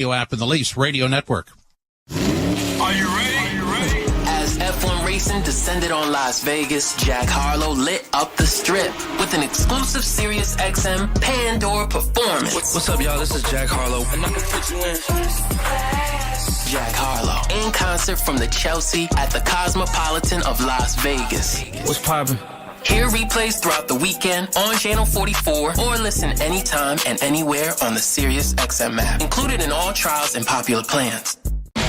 app and the Leafs Radio Network. Are you ready? As F1 racing descended on Las Vegas, Jack Harlow lit up the strip with an exclusive Sirius XM Pandora performance. What's up, y'all? This is Jack Harlow. And I can put you in. Jack Harlow in concert from the Chelsea at the Cosmopolitan of Las Vegas. What's poppin'? Hear replays throughout the weekend on Channel 44 or listen anytime and anywhere on the Sirius XM app. Included in all trials and popular plans.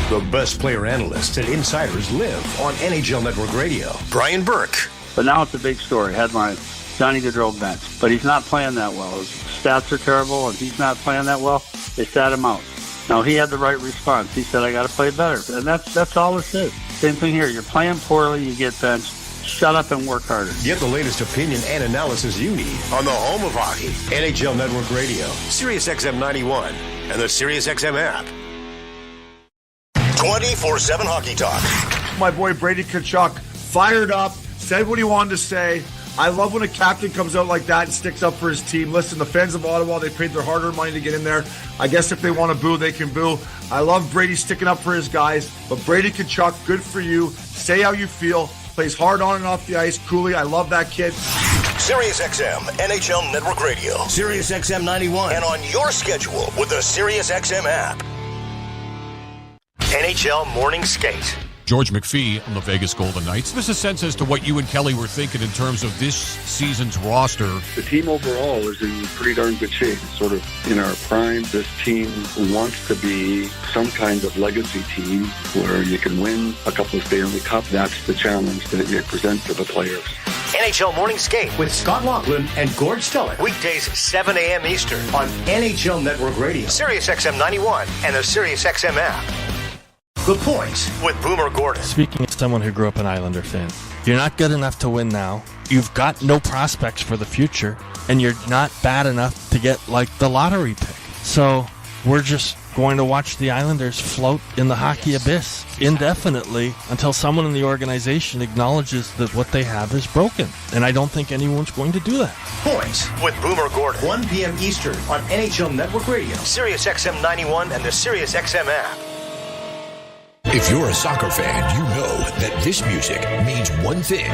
The best player analysts and insiders live on NHL Network Radio. Brian Burke. But now it's a big story. Headline, Johnny Gaudreau bench. But he's not playing that well. His stats are terrible, and he's not playing that well. They sat him out. Now, he had the right response. He said, I got to play better. And that's all this is. Same thing here. You're playing poorly, you get benched. Shut up and work harder. Get the latest opinion and analysis you need on the home of hockey, NHL Network Radio, Sirius XM 91, and the Sirius XM app. 24/7 Hockey Talk. My boy Brady Tkachuk fired up, said what he wanted to say. I love when a captain comes out like that and sticks up for his team. Listen, the fans of Ottawa, they paid their hard-earned money to get in there. I guess if they want to boo, they can boo. I love Brady sticking up for his guys. But Brady Tkachuk, good for you. Say how you feel. Plays hard on and off the ice. Cooley, I love that kid. Sirius XM, NHL Network Radio, Sirius XM 91, and on your schedule with the Sirius XM app. NHL Morning Skate. George McPhee on the Vegas Golden Knights. Give us a sense as to what you and Kelly were thinking in terms of this season's roster. The team overall is in pretty darn good shape. It's sort of in our prime. This team wants to be some kind of legacy team where you can win a couple of Stanley Cups. That's the challenge that you present to the players. NHL Morning Skate with Scott Laughlin and Gord Stellick. Weekdays 7 a.m. Eastern on NHL Network Radio, Sirius XM 91, and the Sirius XM app. The Point with Boomer Gordon. Speaking as someone who grew up an Islander fan, you're not good enough to win now. You've got no prospects for the future, and you're not bad enough to get, like, the lottery pick. So we're just going to watch the Islanders float in the hockey abyss indefinitely until someone in the organization acknowledges that what they have is broken. And I don't think anyone's going to do that. Point with Boomer Gordon. 1 p.m. Eastern on NHL Network Radio, Sirius XM 91, and the Sirius XM app. If you're a soccer fan, you know that this music means one thing.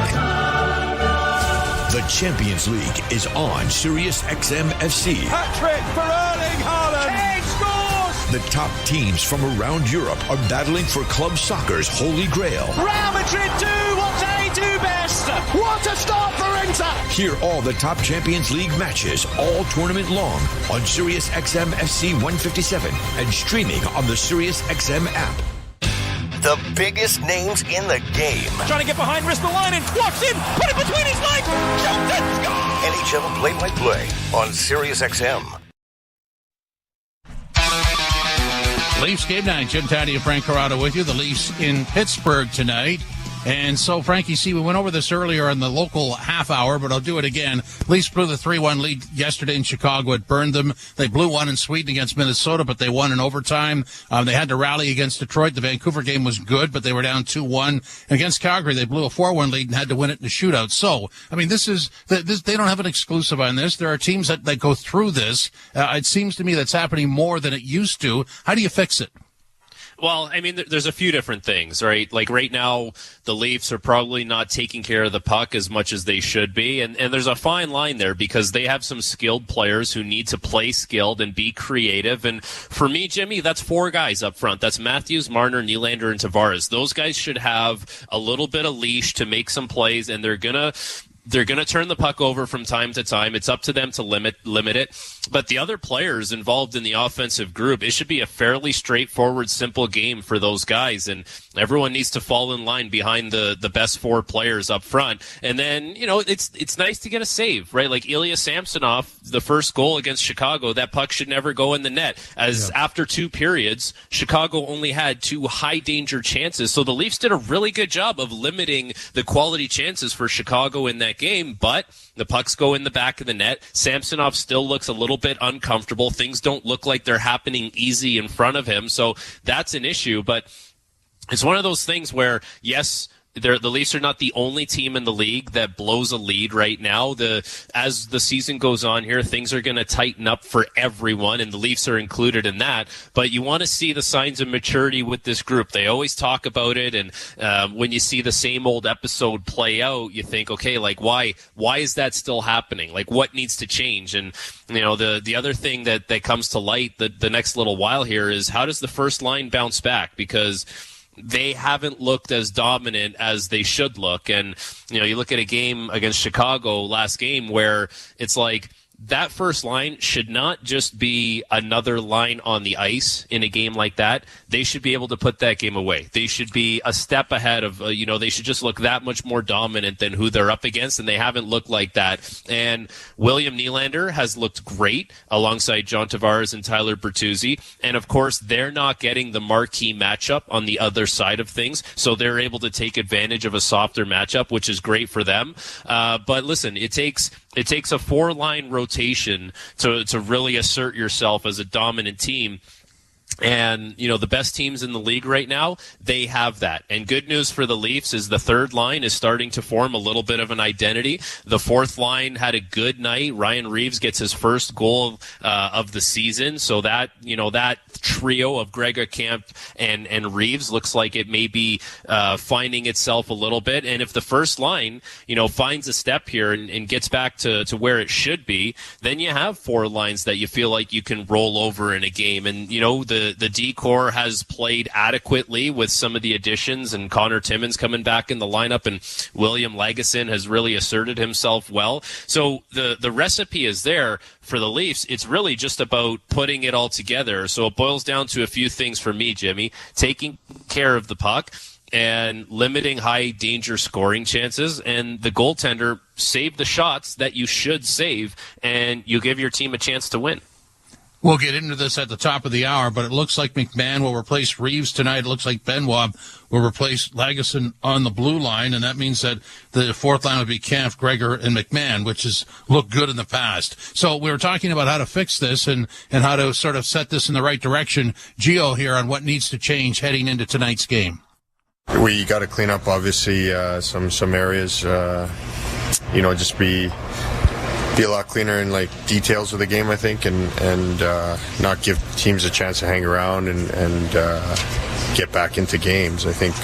The Champions League is on Sirius XM FC. Hat-trick for Erling Haaland. Kane scores! The top teams from around Europe are battling for club soccer's holy grail. Real Madrid do what they do best. What a start for Inter! Hear all the top Champions League matches all tournament long on Sirius XM FC 157 and streaming on the Sirius XM app. The biggest names in the game. Trying to get behind Ristolainen. Walks in. Put it between his legs. Shoots it. Score! NHL play-by-play on Sirius XM. Leafs Game Night. Jim Taddy and Frank Corrado with you. The Leafs in Pittsburgh tonight. And so, Frankie, see, we went over this earlier in the local half hour, but I'll do it again. Leafs blew the 3-1 lead yesterday in Chicago. It burned them. They blew one in Sweden against Minnesota, but they won in overtime. They had to rally against Detroit. The Vancouver game was good, but they were down 2-1. Against Calgary, they blew a 4-1 lead and had to win it in the shootout. So, I mean, this they don't have an exclusive on this. There are teams that go through this. It seems to me that's happening more than it used to. How do you fix it? Well, I mean, there's a few different things, right? Like right now, the Leafs are probably not taking care of the puck as much as they should be. And there's a fine line there because they have some skilled players who need to play skilled and be creative. And for me, Jimmy, that's 4 guys up front. That's Matthews, Marner, Nylander, and Tavares. Those guys should have a little bit of leash to make some plays, and they're going to turn the puck over from time to time. It's up to them to limit it. But the other players involved in the offensive group, it should be a fairly straightforward, simple game for those guys. And everyone needs to fall in line behind the best 4 players up front. And then, you know, it's nice to get a save, right? Like Ilya Samsonov, the first goal against Chicago, that puck should never go in the net. After 2 periods, Chicago only had 2 high danger chances. So the Leafs did a really good job of limiting the quality chances for Chicago in that game, but the pucks go in the back of the net. Samsonov still looks a little bit uncomfortable. Things don't look like they're happening easy in front of him, so that's an issue. But it's one of those things where, yes, the Leafs are not the only team in the league that blows a lead right now. As the season goes on here, things are going to tighten up for everyone, and the Leafs are included in that. But you want to see the signs of maturity with this group. They always talk about it, and when you see the same old episode play out, you think, okay, like why is that still happening? Like what needs to change? And the other thing that comes to light the next little while here is how does the first line bounce back? Because they haven't looked as dominant as they should look. And, you look at a game against Chicago last game where it's like that first line should not just be another line on the ice in a game like that. They should be able to put that game away. They should be a step ahead of, they should just look that much more dominant than who they're up against, and they haven't looked like that. And William Nylander has looked great alongside John Tavares and Tyler Bertuzzi. And, of course, they're not getting the marquee matchup on the other side of things, so they're able to take advantage of a softer matchup, which is great for them. But, listen, it takes a four-line rotation to really assert yourself as a dominant team. And, the best teams in the league right now, they have that. And good news for the Leafs is the third line is starting to form a little bit of an identity. The fourth line had a good night. Ryan Reeves gets his first goal of the season. So that, that trio of Gregor Kemp and Reeves looks like it may be finding itself a little bit. And if the first line, finds a step here and gets back to where it should be, then you have four lines that you feel like you can roll over in a game. And, the D-core has played adequately with some of the additions, and Connor Timmins coming back in the lineup, and William Lagesson has really asserted himself well. So the recipe is there for the Leafs. It's really just about putting it all together. So it boils down to a few things for me, Jimmy. Taking care of the puck and limiting high danger scoring chances, and the goaltender save the shots that you should save, and you give your team a chance to win. We'll get into this at the top of the hour, but it looks like McMahon will replace Reeves tonight. It looks like Benoit will replace Lagesson on the blue line, and that means that the fourth line will be Kampf, Gregor, and McMahon, which has looked good in the past. So we were talking about how to fix this and how to sort of set this in the right direction. Gio here on what needs to change heading into tonight's game. We got to clean up, obviously, some areas, just be a lot cleaner in details of the game, I think, and not give teams a chance to hang around and get back into games. I think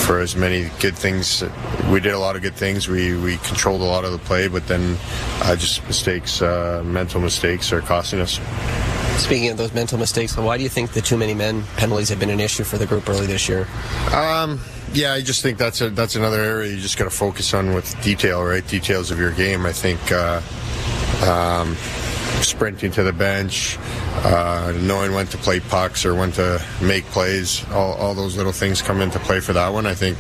for as many good things, we did a lot of good things. We controlled a lot of the play, but then just mistakes, mental mistakes are costing us. Speaking of those mental mistakes, why do you think the too many men penalties have been an issue for the group early this year? Yeah, I just think that's another area you just got to focus on with detail, right? Details of your game. I think sprinting to the bench, knowing when to play pucks or when to make plays, all those little things come into play for that one. I think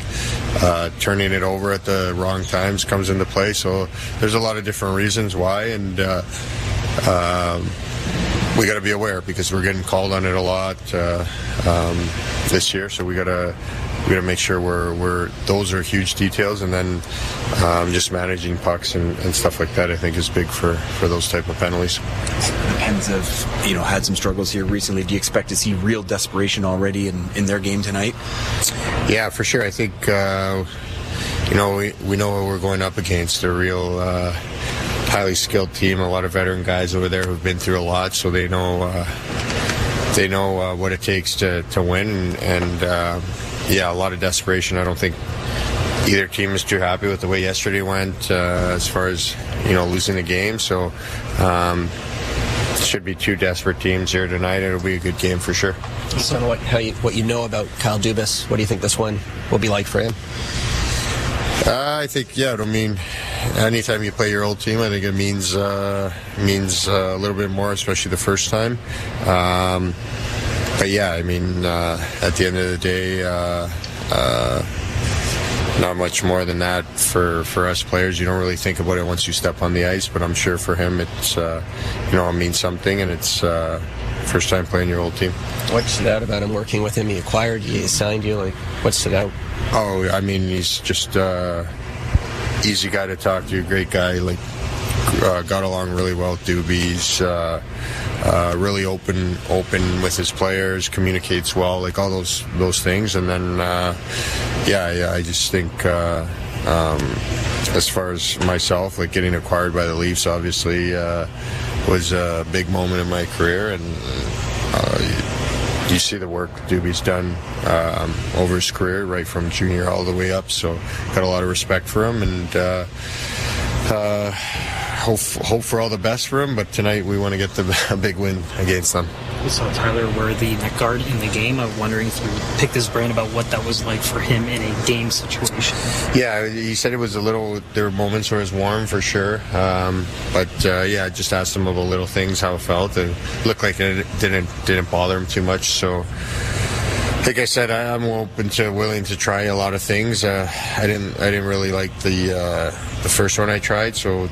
turning it over at the wrong times comes into play. So there's a lot of different reasons why, and we got to be aware because we're getting called on it a lot this year. So we got to make sure we're those are huge details, and then just managing pucks and stuff like that I think is big for those type of penalties. The Pens have had some struggles here recently. Do you expect to see real desperation already in their game tonight? Yeah, for sure. I think we know what we're going up against. A real highly skilled team, a lot of veteran guys over there who've been through a lot, so they know what it takes to win, and a lot of desperation. I don't think either team is too happy with the way yesterday went as far as losing the game, so it should be two desperate teams here tonight. It'll be a good game for sure. So what you know about Kyle Dubas, what do you think this one will be like for him? I think, it'll mean anytime you play your old team, I think it means a little bit more, especially the first time. But yeah, I mean, at the end of the day, not much more than that for us players. You don't really think about it once you step on the ice, but I'm sure for him it's it means something, and it's first time playing your old team. What stood out about him working with him? He acquired you, he signed you. What stood out? Oh, I mean, he's just easy guy to talk to, great guy, got along really well with Doobie. He's really open with his players, communicates well, like all those things. And then, I just think as far as myself, like getting acquired by the Leafs, obviously was a big moment in my career, and you see the work Doobie's done over his career, right from junior all the way up. So got a lot of respect for him, and hope for all the best for him. But tonight we want to get a big win against them. We saw Tyler wear the neck guard in the game. I'm wondering if you picked his brain about what that was like for him in a game situation. Yeah, he said it was there were moments where it was warm for sure. I just asked him about little things, how it felt. It looked like it didn't bother him too much. So, like I said, I'm willing to try a lot of things. I didn't really like the first one I tried, so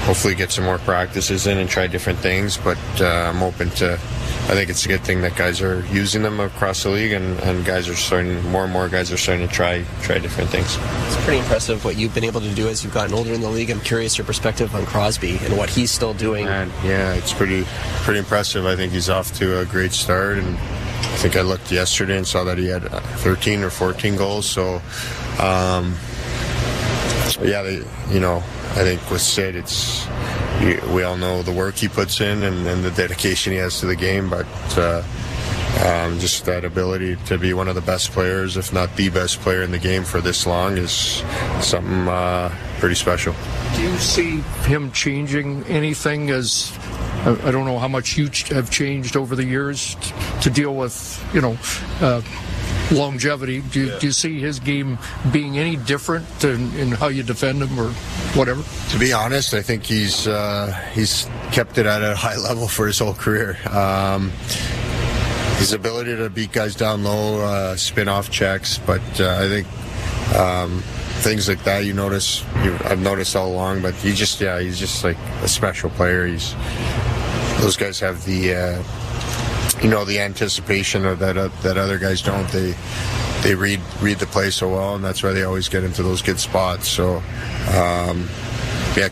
hopefully get some more practices in and try different things. But I'm open to. I think it's a good thing that guys are using them across the league, and guys are more and more guys are starting to try different things. It's pretty impressive what you've been able to do as you've gotten older in the league. I'm curious your perspective on Crosby and what he's still doing. Yeah, it's pretty impressive. I think he's off to a great start, and I think I looked yesterday and saw that he had 13 or 14 goals. So, I think with Sid, we all know the work he puts in and the dedication he has to the game, but just that ability to be one of the best players, if not the best player in the game for this long, is something pretty special. Do you see him changing anything? As I don't know how much you have changed over the years to deal with, longevity. Do you see his game being any different in how you defend him or whatever? To be honest, I think he's kept it at a high level for his whole career. His ability to beat guys down low, spin off checks, but I think things like that I've noticed all along. But he's just like a special player. Those guys have the the anticipation of that other guys don't. They read the play so well, and that's why they always get into those good spots. So,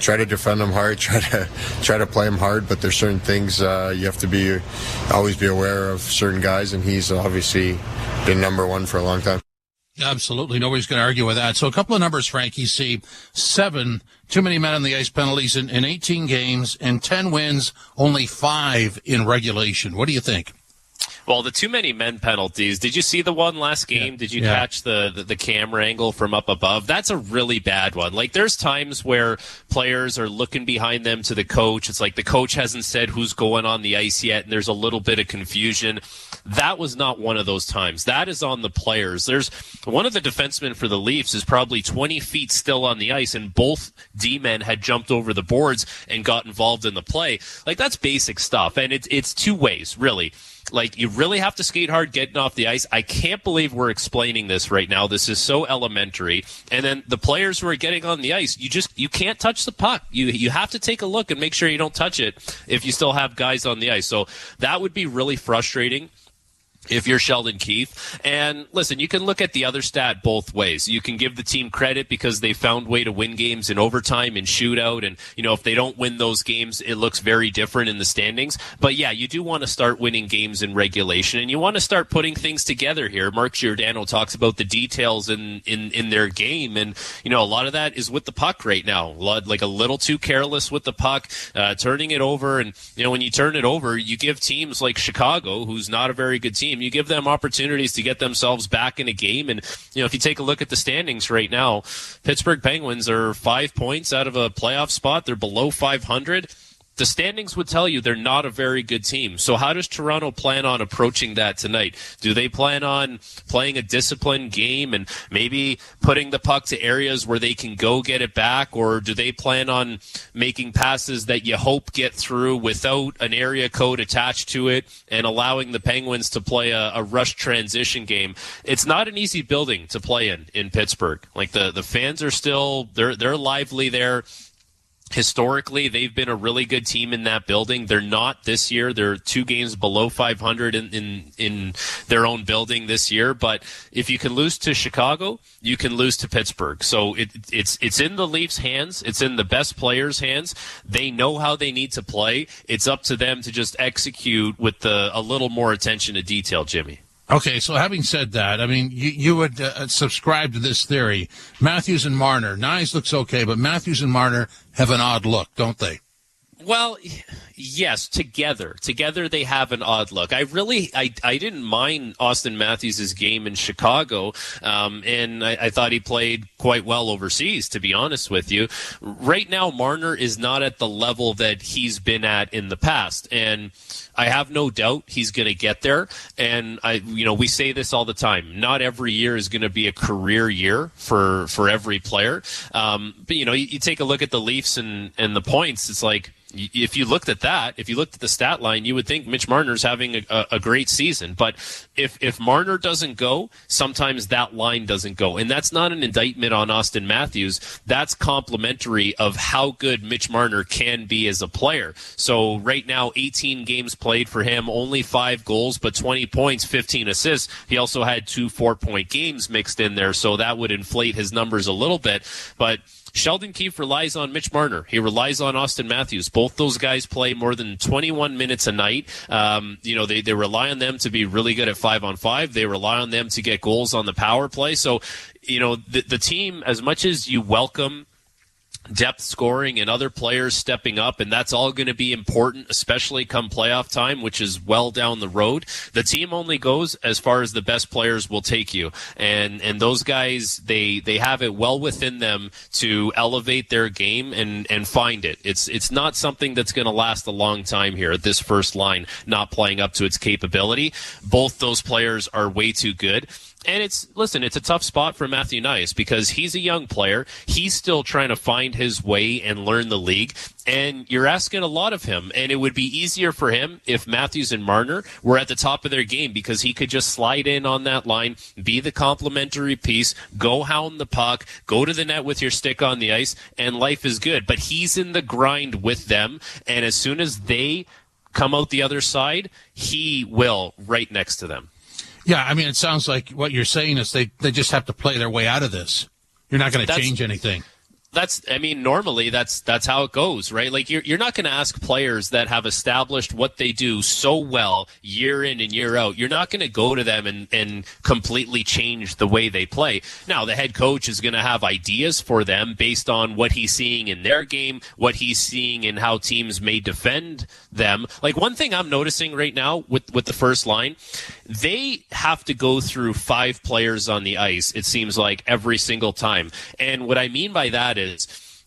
try to defend them hard, try to play them hard. But there's certain things you have to always be aware of certain guys, and he's obviously been number one for a long time. Absolutely. Nobody's going to argue with that. So a couple of numbers, Frank. You see 7 too many men on the ice penalties in 18 games, and 10 wins, only 5 in regulation. What do you think? Well, the too many men penalties. Did you see the one last game? Yeah. Did you catch the camera angle from up above? That's a really bad one. Like, there's times where players are looking behind them to the coach. It's like the coach hasn't said who's going on the ice yet, and there's a little bit of confusion. That was not one of those times. That is on the players. There's one of the defensemen for the Leafs is probably 20 feet still on the ice, and both D-men had jumped over the boards and got involved in the play. Like, that's basic stuff, and it's two ways, really. Like, you really have to skate hard getting off the ice. I can't believe we're explaining this right now. This is so elementary. And then the players who are getting on the ice, you can't touch the puck. You have to take a look and make sure you don't touch it if you still have guys on the ice. So that would be really frustrating if you're Sheldon Keefe. And listen, you can look at the other stat both ways. You can give the team credit because they found way to win games in overtime and shootout. And, if they don't win those games, it looks very different in the standings. But yeah, you do want to start winning games in regulation, and you want to start putting things together here. Mark Giordano talks about the details in their game. And, a lot of that is with the puck right now. Like a little too careless with the puck, turning it over. And, when you turn it over, you give teams like Chicago, who's not a very good team, you give them opportunities to get themselves back in a game. And, if you take a look at the standings right now, Pittsburgh Penguins are 5 points out of a playoff spot. They're below 500. The standings would tell you they're not a very good team. So how does Toronto plan on approaching that tonight? Do they plan on playing a disciplined game and maybe putting the puck to areas where they can go get it back? Or do they plan on making passes that you hope get through without an area code attached to it and allowing the Penguins to play a rush transition game? It's not an easy building to play in Pittsburgh. Like, the fans are still, they're lively there. Historically, they've been a really good team in that building. They're not this year. They're 2 games below 500 in their own building this year. But if you can lose to Chicago, you can lose to Pittsburgh. So it's in the Leafs' hands. It's in the best players' hands. They know how they need to play. It's up to them to just execute with a little more attention to detail, Jimmy. Okay, so having said that, I mean, you would subscribe to this theory. Matthews and Marner, Nyes looks okay, but Matthews and Marner have an odd look, don't they? Well, yes, together they have an odd look. I didn't mind Austin Matthews' game in Chicago, and I thought he played quite well overseas, to be honest with you. Right now, Marner is not at the level that he's been at in the past, and I have no doubt he's going to get there. And we say this all the time. Not every year is going to be a career year for every player. But you take a look at the Leafs and the points. It's like, if you looked at the stat line, you would think Mitch Marner's having a great season. But if Marner doesn't go, sometimes that line doesn't go. And that's not an indictment on Austin Matthews. That's complimentary of how good Mitch Marner can be as a player. So right now, 18 games played for him, only 5 goals, but 20 points, 15 assists. He also had 2 4-point games mixed in there, so that would inflate his numbers a little bit. But Sheldon Keefe relies on Mitch Marner. He relies on Austin Matthews. Both those guys play more than 21 minutes a night. They rely on them to be really good at 5-on-5. They rely on them to get goals on the power play. So, the team, as much as you welcome depth scoring and other players stepping up, and that's all going to be important, especially come playoff time, which is well down the road. The team only goes as far as the best players will take you, and those guys, they have it well within them to elevate their game and find it. It's not something that's going to last a long time here. This first line not playing up to its capability. Both those players are way too good. And it's a tough spot for Matthew Nyes because he's a young player. He's still trying to find his way and learn the league. And you're asking a lot of him. And it would be easier for him if Matthews and Marner were at the top of their game because he could just slide in on that line, be the complementary piece, go hound the puck, go to the net with your stick on the ice, and life is good. But he's in the grind with them. And as soon as they come out the other side, he will right next to them. Yeah, I mean, it sounds like what you're saying is they just have to play their way out of this. You're not going to change anything. Normally that's how it goes, right? Like you're not going to ask players that have established what they do so well year in and year out. You're not going to go to them and completely change the way they play. Now, the head coach is going to have ideas for them based on what he's seeing in their game, what he's seeing in how teams may defend them. Like one thing I'm noticing right now with the first line, they have to go through 5 players on the ice, it seems like, every single time. And what I mean by that is,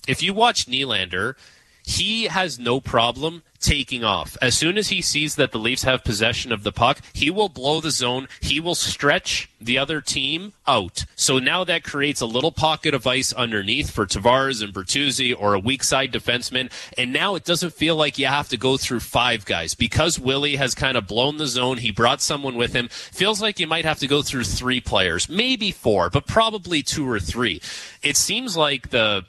if you watch Nylander, he has no problem taking off. As soon as he sees that the Leafs have possession of the puck, he will blow the zone. He will stretch the other team out. So now that creates a little pocket of ice underneath for Tavares and Bertuzzi or a weak side defenseman. And now it doesn't feel like you have to go through 5 guys. Because Willie has kind of blown the zone, he brought someone with him, feels like you might have to go through 3 players, maybe 4, but probably 2 or 3. It seems like the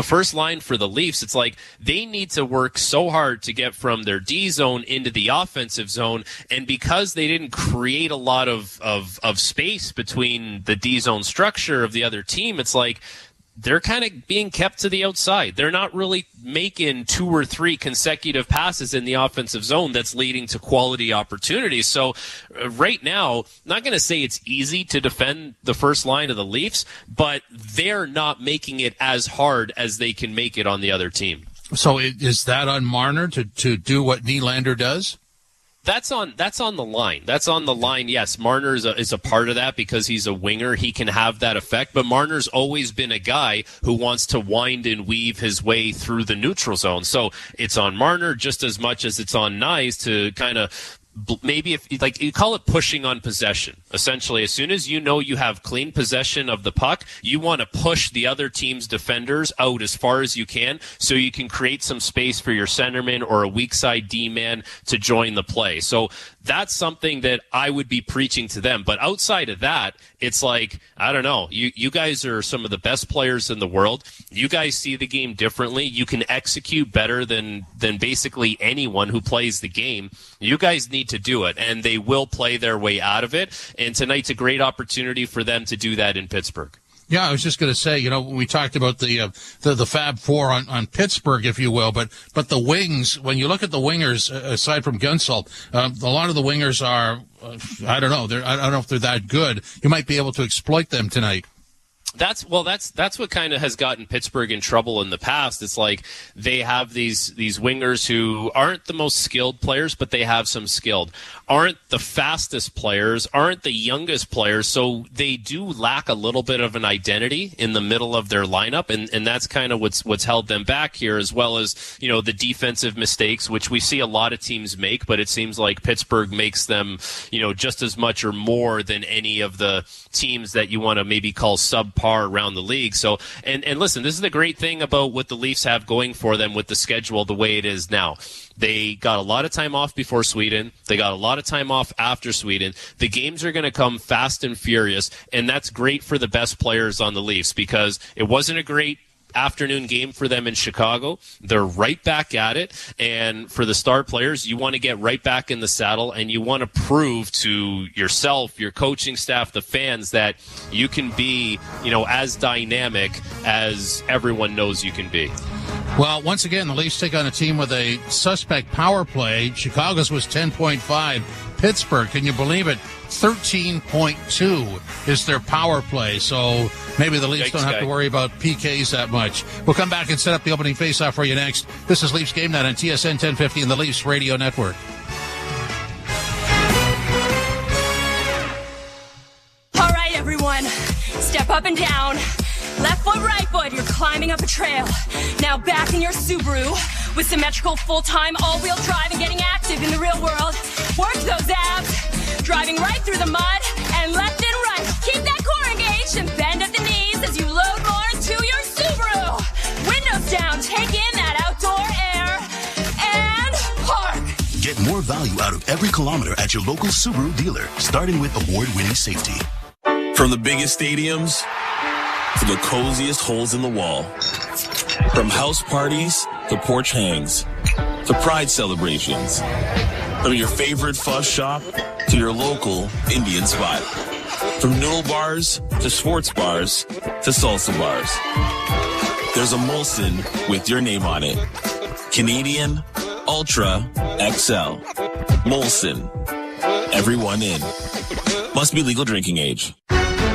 first line for the Leafs, it's like they need to work so hard to get from their D zone into the offensive zone. And because they didn't create a lot of space between the D zone structure of the other team, it's like they're kind of being kept to the outside. They're not really making 2 or 3 consecutive passes in the offensive zone that's leading to quality opportunities. So right now, not going to say it's easy to defend the first line of the Leafs, but they're not making it as hard as they can make it on the other team. So is that on Marner to do what Nylander does? That's on the line. That's on the line. Yes, Marner is a part of that because he's a winger. He can have that effect. But Marner's always been a guy who wants to wind and weave his way through the neutral zone. So it's on Marner just as much as it's on Nyes to kind of maybe if like you call it pushing on possession. Essentially, as soon as you know you have clean possession of the puck, you want to push the other team's defenders out as far as you can so you can create some space for your centerman or a weak side D-man to join the play. So that's something that I would be preaching to them. But outside of that, it's like, I don't know, you guys are some of the best players in the world. You guys see the game differently. You can execute better than basically anyone who plays the game. You guys need to do it, and they will play their way out of it. And tonight's a great opportunity for them to do that in Pittsburgh. Yeah, I was just going to say, when we talked about the Fab Four on Pittsburgh, if you will, but the wings, when you look at the wingers, aside from Gunsel, a lot of the wingers are, I don't know, I don't know if they're that good. You might be able to exploit them tonight. That's what kind of has gotten Pittsburgh in trouble in the past. It's like they have these wingers who aren't the most skilled players, but they have some skilled. Aren't the fastest players, aren't the youngest players, so they do lack a little bit of an identity in the middle of their lineup, and that's kind of what's held them back here, as well as, the defensive mistakes, which we see a lot of teams make, but it seems like Pittsburgh makes them, just as much or more than any of the teams that you want to maybe call subpar around the league. So, and listen, this is the great thing about what the Leafs have going for them with the schedule the way it is now. They got a lot of time off before Sweden. They got a lot of time off after Sweden. The games are going to come fast and furious, and that's great for the best players on the Leafs because it wasn't a great afternoon game for them in Chicago. They're right back at it, and for the star players, you want to get right back in the saddle, and you want to prove to yourself, your coaching staff, the fans, that you can be, as dynamic as everyone knows you can be. Well, once again, the Leafs take on a team with a suspect power play. Chicago's was 10.5. Pittsburgh, can you believe it? 13.2 is their power play. So maybe the Leafs don't have to worry about PKs that much. We'll come back and set up the opening faceoff for you next. This is Leafs Game Night on TSN 1050 and the Leafs Radio Network. All right, everyone. Step up and down. Left foot, right foot. You're climbing up a trail. Now back in your Subaru with symmetrical full-time all-wheel drive and getting active in the real world. Work those abs. Driving right through the mud and left and right. Keep that core engaged and bend at the knees as you load more into your Subaru. Windows down. Take in that outdoor air and park. Get more value out of every kilometer at your local Subaru dealer, starting with award-winning safety. From the biggest stadiums to the coziest holes in the wall. From house parties to porch hangs to pride celebrations. From your favorite fuzz shop to your local Indian spot. From noodle bars to sports bars to salsa bars. There's a Molson with your name on it. Canadian Ultra XL. Molson. Everyone in. Must be legal drinking age.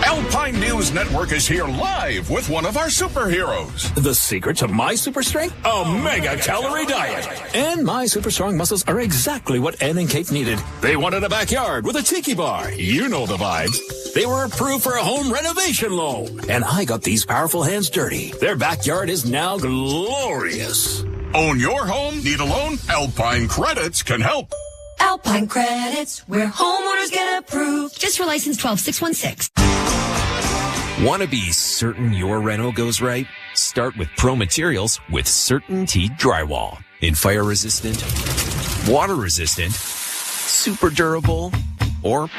Alpine News Network is here live with one of our superheroes. The secret to my super strength? A mega-calorie diet. And my super strong muscles are exactly what Ed and Kate needed. They wanted a backyard with a tiki bar. You know the vibes. They were approved for a home renovation loan. And I got these powerful hands dirty. Their backyard is now glorious. Own your home? Need a loan? Alpine Credits can help. Alpine Credits, where homeowners get approved. Just for license 12616. Want to be certain your reno goes right? Start with Pro Materials with Certainty Drywall. In fire resistant, water resistant, super durable, or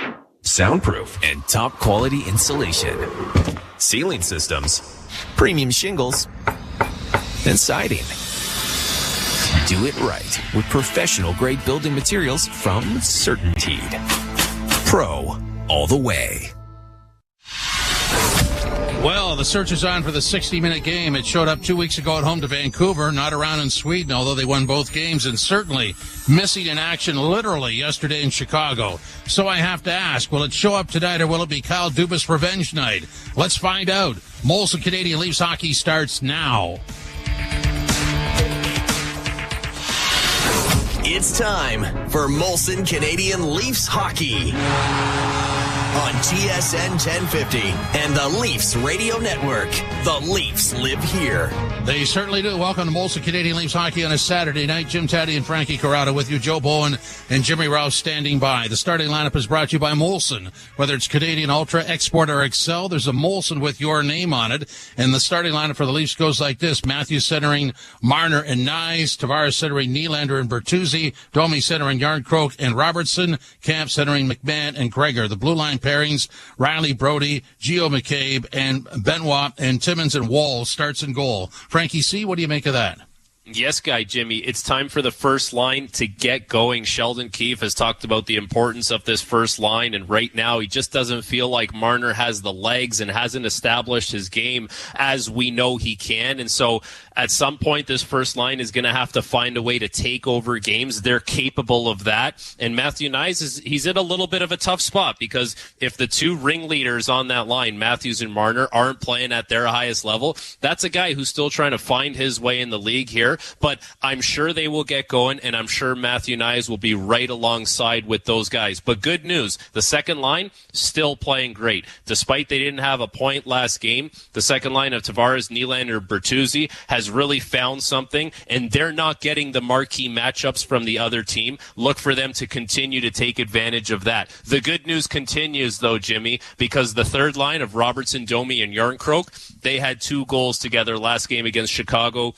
soundproof and top quality insulation. Ceiling systems, premium shingles, and siding. Do it right with professional grade building materials from Certainty. Pro all the way. Well, the search is on for the 60-minute game. It showed up 2 weeks ago at home to Vancouver, not around in Sweden, although they won both games, and certainly missing in action literally yesterday in Chicago. So I have to ask, will it show up tonight or will it be Kyle Dubas' revenge night? Let's find out. Molson Canadian Leafs hockey starts now. It's time for Molson Canadian Leafs hockey on on TSN 1050 and the Leafs Radio Network. The Leafs live here. They certainly do. Welcome to Molson Canadian Leafs Hockey on a Saturday night. Jim Taddy and Frankie Corrado with you. Joe Bowen and Jimmy Rouse standing by. The starting lineup is brought to you by Molson. Whether it's Canadian Ultra, Export, or Excel, there's a Molson with your name on it. And the starting lineup for the Leafs goes like this. Matthews centering Marner and Nyes. Tavares centering Nylander and Bertuzzi. Domi centering Yarncroke and Robertson. Camp centering McMahon and Gregor. The blue line pairings, Riley, Brody, Gio McCabe, and Benoit, and Timmins and Wall starts in goal. Frankie C., what do you make of that? Yes, Guy Jimmy, it's time for the first line to get going. Sheldon Keefe has talked about the importance of this first line, and right now he just doesn't feel like Marner has the legs and hasn't established his game as we know he can. And so at some point, this first line is going to have to find a way to take over games. They're capable of that. And Matthew Nyes, he's in a little bit of a tough spot because if the two ringleaders on that line, Matthews and Marner, aren't playing at their highest level, that's a guy who's still trying to find his way in the league here. But I'm sure they will get going, and I'm sure Matthew Nyes will be right alongside with those guys. But good news, the second line still playing great. Despite they didn't have a point last game, the second line of Tavares, Nylander, Bertuzzi has really found something, and they're not getting the marquee matchups from the other team. Look for them to continue to take advantage of that. The good news continues, though, Jimmy, because the third line of Robertson, Domi, and Yarncroke, they had 2 goals together last game against Chicago.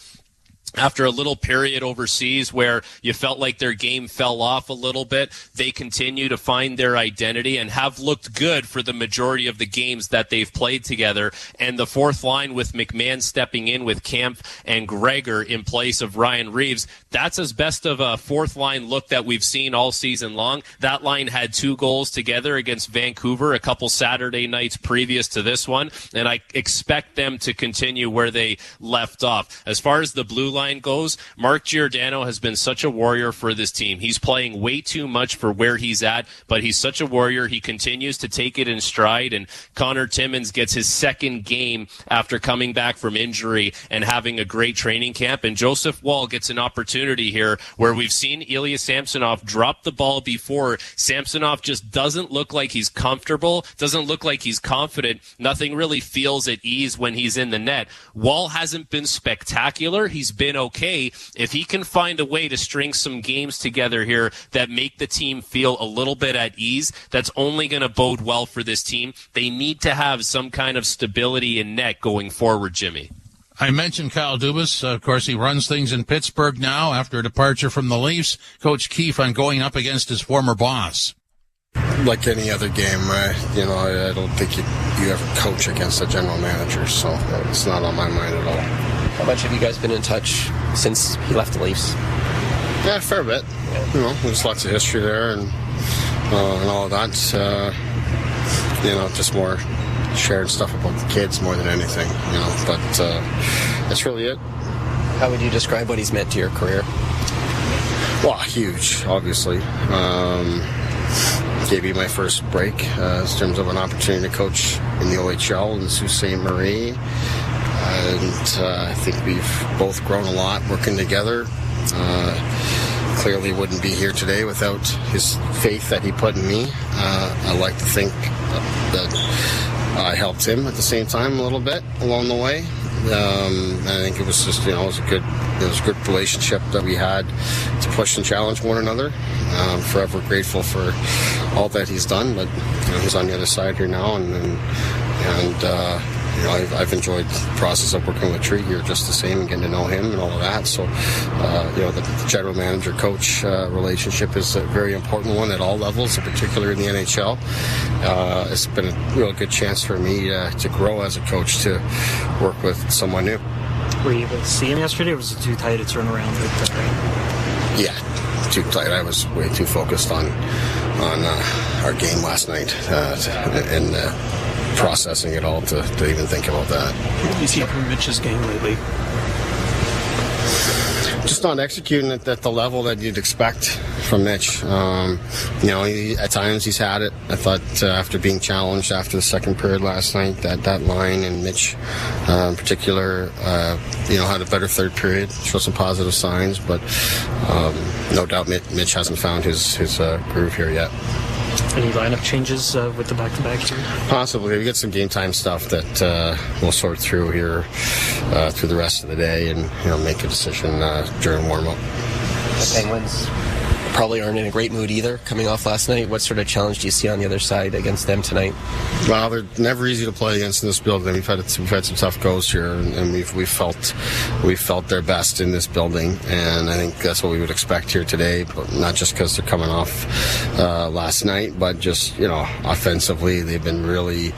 After a little period overseas where you felt like their game fell off a little bit, they continue to find their identity and have looked good for the majority of the games that they've played together. And the fourth line with McMahon stepping in with Kemp and Gregor in place of Ryan Reeves, that's as best of a fourth line look that we've seen all season long. That line had 2 goals together against Vancouver a couple Saturday nights previous to this one, and I expect them to continue where they left off. As far as the blue line goes, Mark Giordano has been such a warrior for this team. He's playing way too much for where he's at, but he's such a warrior. He continues to take it in stride, and Connor Timmins gets his second game after coming back from injury and having a great training camp, and Joseph Woll gets an opportunity here where we've seen Ilya Samsonov drop the ball before. Samsonov just doesn't look like he's comfortable, doesn't look like he's confident. Nothing really feels at ease when he's in the net. Woll hasn't been spectacular. He's been okay. If he can find a way to string some games together here that make the team feel a little bit at ease, that's only going to bode well for this team. They need to have some kind of stability in net going forward, Jimmy. I mentioned Kyle Dubas. Of course, he runs things in Pittsburgh now after a departure from the Leafs. Coach Keefe on going up against his former boss. Like any other game, I don't think you ever coach against a general manager, so it's not on my mind at all. How much have you guys been in touch since he left the Leafs? Yeah, a fair bit. There's lots of history there and all of that. Just more sharing stuff about the kids more than anything, but that's really it. How would you describe what he's meant to your career? Well, huge, obviously. Gave me my first break in terms of an opportunity to coach in the OHL in Sault Ste. Marie. And I think we've both grown a lot working together. Clearly wouldn't be here today without his faith that he put in me. I like to think that I helped him at the same time a little bit along the way. I think it was just, it was a good relationship that we had to push and challenge one another. I'm forever grateful for all that he's done, but he's on the other side here now, and I've enjoyed the process of working with Tree here just the same and getting to know him and all of that. So, the general manager-coach relationship is a very important one at all levels, in particular in the NHL. It's been a real good chance for me to grow as a coach, to work with someone new. Were you able to see him yesterday, or was it too tight to turn around like that? Yeah, too tight. I was way too focused on our game last night and processing it all to even think about that. What have you seen from Mitch's game lately? Just not executing it at the level that you'd expect from Mitch. At times he's had it. I thought after being challenged after the second period last night, that line and Mitch in particular, had a better third period, showed some positive signs, but no doubt Mitch hasn't found his groove here yet. Any lineup changes with the back-to-back here? Possibly. We get some game time stuff that we'll sort through here through the rest of the day, and make a decision during warm-up. The Penguins probably aren't in a great mood either, coming off last night. What sort of challenge do you see on the other side against them tonight? Well, they're never easy to play against in this building. We've had some tough goals here, and we've felt their best in this building, and I think that's what we would expect here today. But not just because they're coming off last night, but just offensively, they've been really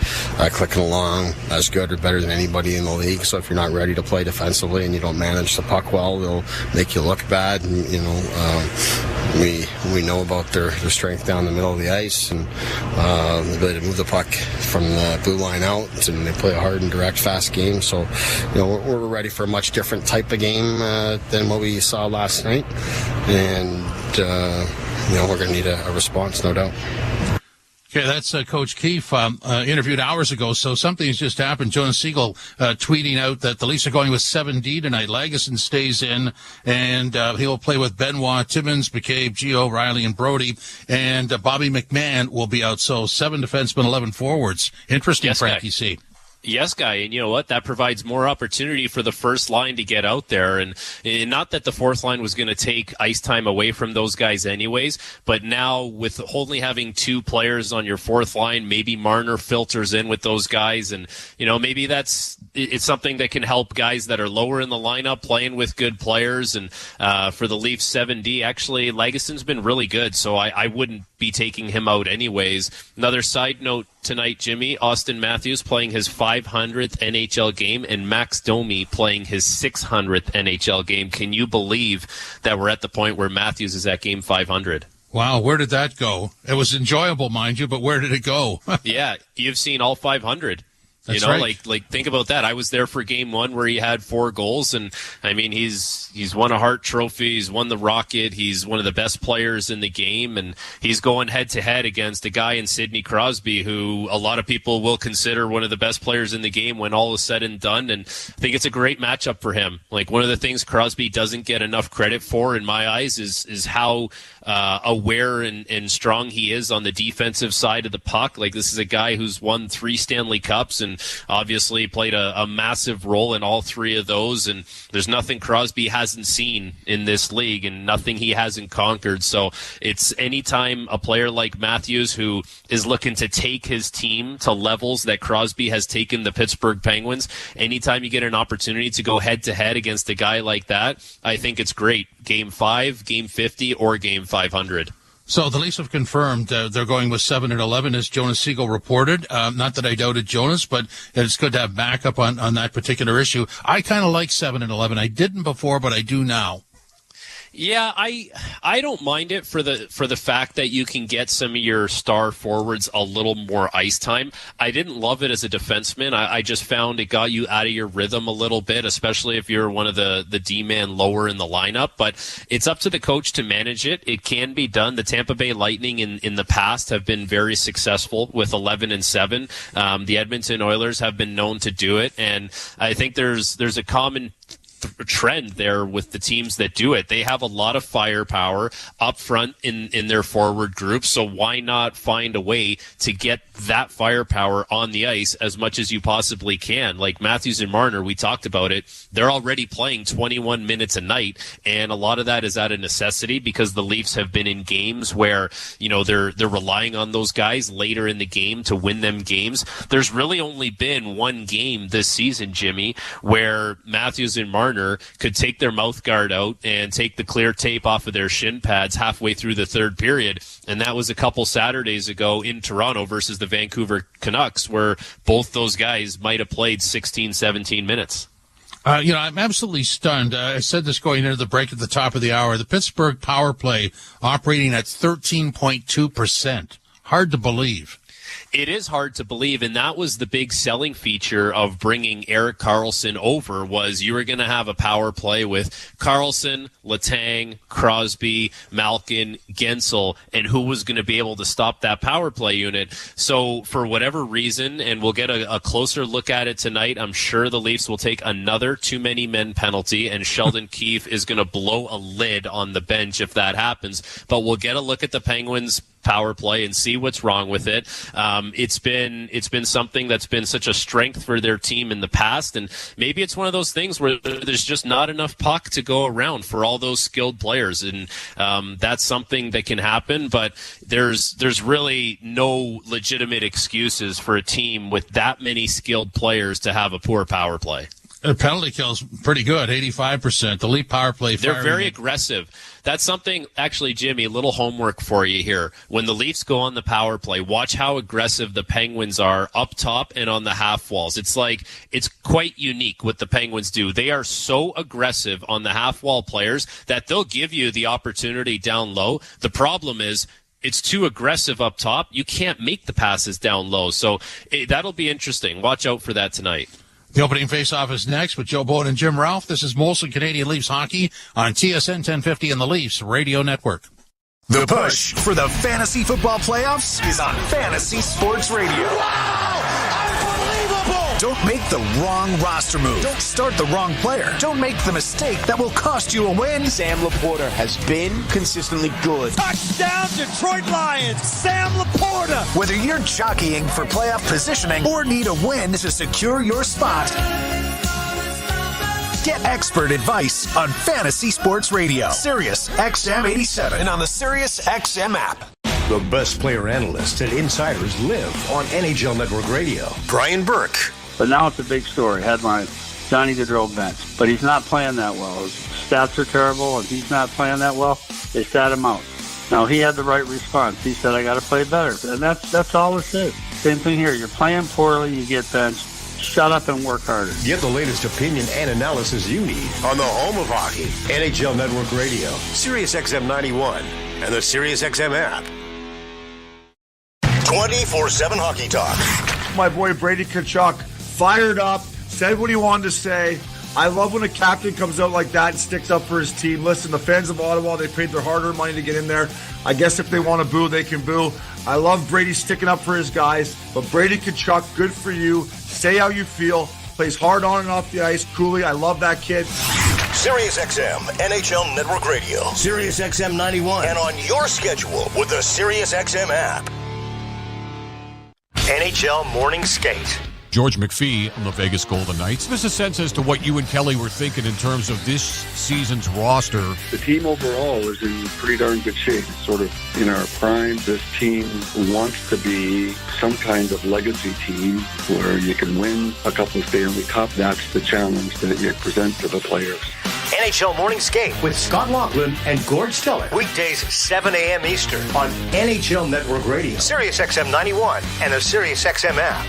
clicking along as good or better than anybody in the league. So if you're not ready to play defensively and you don't manage the puck well, they'll make you look bad. And we know about their strength down the middle of the ice and the ability to move the puck from the blue line out, and they play a hard and direct, fast game. So, we're ready for a much different type of game than what we saw last night, and we're going to need a response, no doubt. Okay, that's Coach Keefe interviewed hours ago, so something's just happened. Jonas Siegel tweeting out that the Leafs are going with 7D tonight. Lagesson stays in, and he'll play with Benoit, Timmins, McCabe, Gio, Riley, and Brody, and Bobby McMahon will be out. So 7 defensemen, 11 forwards. Interesting, yes, Frankie C. Yes, Guy, and you know what? That provides more opportunity for the first line to get out there. And not that the fourth line was going to take ice time away from those guys anyways, but now with only having 2 players on your fourth line, maybe Marner filters in with those guys, and maybe it's something that can help guys that are lower in the lineup playing with good players. And for the Leafs 7D, actually, Lagesson's been really good, so I wouldn't be taking him out anyways. Another side note tonight, Jimmy, Austin Matthews playing his 500th NHL game, and Max Domi playing his 600th NHL game. Can you believe that we're at the point where Matthews is at game 500? Wow, where did that go? It was enjoyable, mind you, but where did it go? Yeah, you've seen all 500. That's right. like think about that. I was there for game 1 where he had 4 goals, and I mean he's won a Hart Trophy, he's won the Rocket, he's one of the best players in the game, and he's going head to head against a guy in Sidney Crosby who a lot of people will consider one of the best players in the game when all is said and done. And I think it's a great matchup for him. Like, one of the things Crosby doesn't get enough credit for in my eyes is how aware and strong he is on the defensive side of the puck. Like, this is a guy who's won 3 Stanley Cups and obviously played a massive role in all 3 of those, and there's nothing Crosby hasn't seen in this league and nothing he hasn't conquered. So it's anytime a player like Matthews, who is looking to take his team to levels that Crosby has taken the Pittsburgh Penguins, anytime you get an opportunity to go head to head against a guy like that, I think it's great. Game 5, game 50, or game 500. So the Leafs have confirmed they're going with 7 and 11, as Jonas Siegel reported. Not that I doubted Jonas, but it's good to have backup on that particular issue. I kind of like 7 and 11. I didn't before, but I do now. Yeah, I don't mind it for the fact that you can get some of your star forwards a little more ice time. I didn't love it as a defenseman. I just found it got you out of your rhythm a little bit, especially if you're one of the D-man lower in the lineup. But it's up to the coach to manage it. It can be done. The Tampa Bay Lightning in the past have been very successful with 11 and 7. The Edmonton Oilers have been known to do it, and I think there's a common trend there with the teams that do it. They have a lot of firepower up front in their forward group, so why not find a way to get that firepower on the ice as much as you possibly can? Like Matthews and Marner, we talked about it, they're already playing 21 minutes a night, and a lot of that is out of necessity because the Leafs have been in games where, they're relying on those guys later in the game to win them games. There's really only been one game this season, Jimmy, where Matthews and Marner could take their mouth guard out and take the clear tape off of their shin pads halfway through the third period. And that was a couple Saturdays ago in Toronto versus the Vancouver Canucks, where both those guys might have played 16, 17 minutes. I'm absolutely stunned. I said this going into the break at the top of the hour. The Pittsburgh power play operating at 13.2%. Hard to believe. It is hard to believe, and that was the big selling feature of bringing Erik Karlsson over, was you were going to have a power play with Karlsson, Letang, Crosby, Malkin, Gensel, and who was going to be able to stop that power play unit. So for whatever reason, and we'll get a closer look at it tonight, I'm sure the Leafs will take another too many men penalty, and Sheldon Keefe is going to blow a lid on the bench if that happens. But we'll get a look at the Penguins' power play and see what's wrong with it. It's been something that's been such a strength for their team in the past, and maybe it's one of those things where there's just not enough puck to go around for all those skilled players, and that's something that can happen. But there's really no legitimate excuses for a team with that many skilled players to have a poor power play. Their penalty kill's pretty good, 85%. The Leaf power play. They're very aggressive. That's something, actually, Jimmy, a little homework for you here. When the Leafs go on the power play, watch how aggressive the Penguins are up top and on the half walls. It's quite unique what the Penguins do. They are so aggressive on the half wall players that they'll give you the opportunity down low. The problem is, it's too aggressive up top. You can't make the passes down low. So that'll be interesting. Watch out for that tonight. The opening face-off is next with Joe Bowen and Jim Ralph. This is Molson Canadian Leafs Hockey on TSN 1050 and the Leafs Radio Network. The push for the fantasy football playoffs is on Fantasy Sports Radio. Wow! Unbelievable! Don't make the wrong roster move. Don't start the wrong player. Don't make the mistake that will cost you a win. Sam Laporta has been consistently good. Touchdown, Detroit Lions! Sam Laporta! Whether you're jockeying for playoff positioning or need a win to secure your spot, get expert advice on Fantasy Sports Radio. Sirius XM 87 and on the Sirius XM app. The best player analysts and insiders live on NHL Network Radio. Brian Burke. But now it's a big story. Headline, Johnny Gaudreau bench. But he's not playing that well. His stats are terrible, and he's not playing that well. They sat him out. Now, he had the right response. He said, I got to play better. And that's all it is. Same thing here. You're playing poorly, you get benched. Shut up and work harder. Get the latest opinion and analysis you need on the home of hockey, NHL Network Radio, Sirius XM 91, and the Sirius XM app. 24/7 hockey talk. My boy Brady Tkachuk fired up, said what he wanted to say. I love when a captain comes out like that and sticks up for his team. Listen, the fans of Ottawa, they paid their hard-earned money to get in there. I guess if they want to boo, they can boo. I love Brady sticking up for his guys. But Brady Tkachuk, good for you. Say how you feel. Plays hard on and off the ice. Cooley, I love that kid. Sirius XM, NHL Network Radio. Sirius XM 91. And on your schedule with the Sirius XM app. NHL Morning Skate. George McPhee on the Vegas Golden Knights. Give us a sense as to what you and Kelly were thinking in terms of this season's roster. The team overall is in pretty darn good shape. Sort of in our prime, this team wants to be some kind of legacy team where you can win a couple of Stanley Cup. That's the challenge that you present to the players. NHL Morning Skate with Scott Laughlin and Gord Stellick. Weekdays 7 a.m. Eastern on NHL Network Radio, Sirius XM 91, and the Sirius XM app.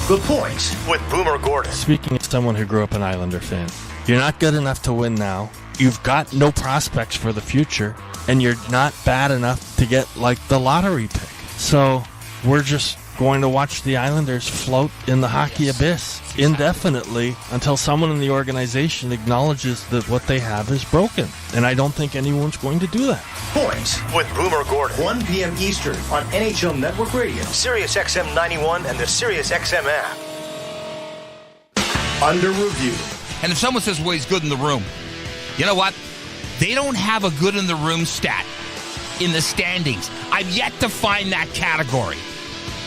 The Points with Boomer Gordon. Speaking as someone who grew up an Islander fan, you're not good enough to win now. You've got no prospects for the future, and you're not bad enough to get like the lottery pick. So we're just going to watch the Islanders float in the hockey abyss indefinitely until someone in the organization acknowledges that what they have is broken. And I don't think anyone's going to do that. Points with Boomer Gordon. 1 p.m. Eastern on NHL Network Radio, Sirius XM 91, and the Sirius XM app. Under review. And if someone says, well, he's good in the room, you know what? They don't have a good in the room stat in the standings. I've yet to find that category.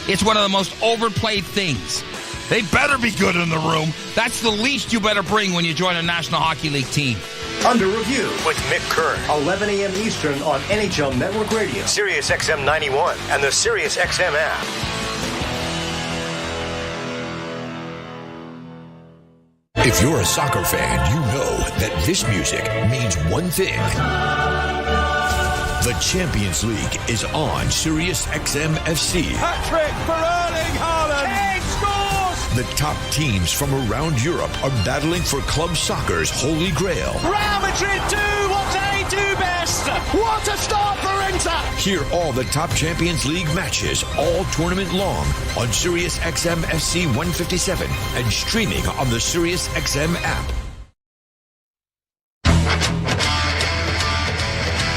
It's one of the most overplayed things. They better be good in the room. That's the least you better bring when you join a National Hockey League team. Under review with Mick Kern, 11 a.m. Eastern on NHL Network Radio, Sirius XM 91, and the Sirius XM app. If you're a soccer fan, you know that this music means one thing. The Champions League is on Sirius XM FC. Hat-trick for Erling Haaland. Kane scores! The top teams from around Europe are battling for club soccer's holy grail. Real Madrid do what they do best. What a start for Inter! Hear all the top Champions League matches all tournament long on Sirius XM FC 157 and streaming on the Sirius XM app.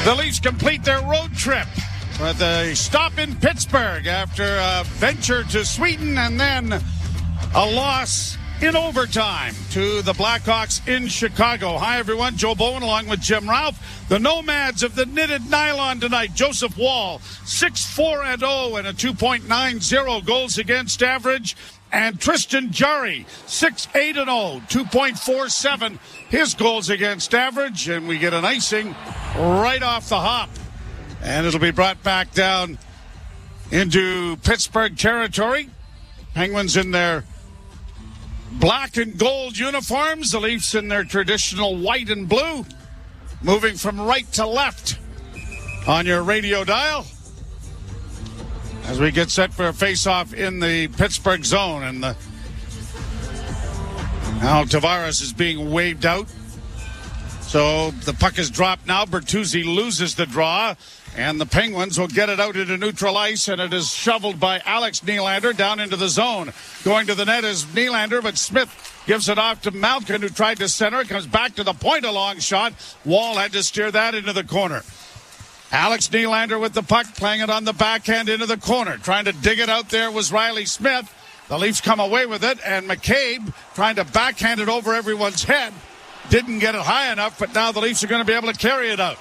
The Leafs complete their road trip with a stop in Pittsburgh after a venture to Sweden and then a loss in overtime to the Blackhawks in Chicago. Hi, everyone. Joe Bowen along with Jim Ralph. The Nomads of the knitted nylon tonight. Joseph Wall, 6-4-0 and a 2.90 goals against average. And Tristan Jarry, 6-8-0, 2.47 his goals against average. And we get an icing right off the hop. And it'll be brought back down into Pittsburgh territory. Penguins in their black and gold uniforms. The Leafs in their traditional white and blue. Moving from right to left on your radio dial as we get set for a face-off in the Pittsburgh zone. And now Tavares is being waved out. So the puck is dropped now. Bertuzzi loses the draw. And the Penguins will get it out into neutral ice, and it is shoveled by Alex Nylander down into the zone. Going to the net is Nylander, but Smith gives it off to Malkin, who tried to center. It comes back to the point, a long shot. Wall had to steer that into the corner. Alex Nylander with the puck, playing it on the backhand into the corner. Trying to dig it out there was Riley Smith. The Leafs come away with it, and McCabe trying to backhand it over everyone's head. Didn't get it high enough, but now the Leafs are going to be able to carry it out.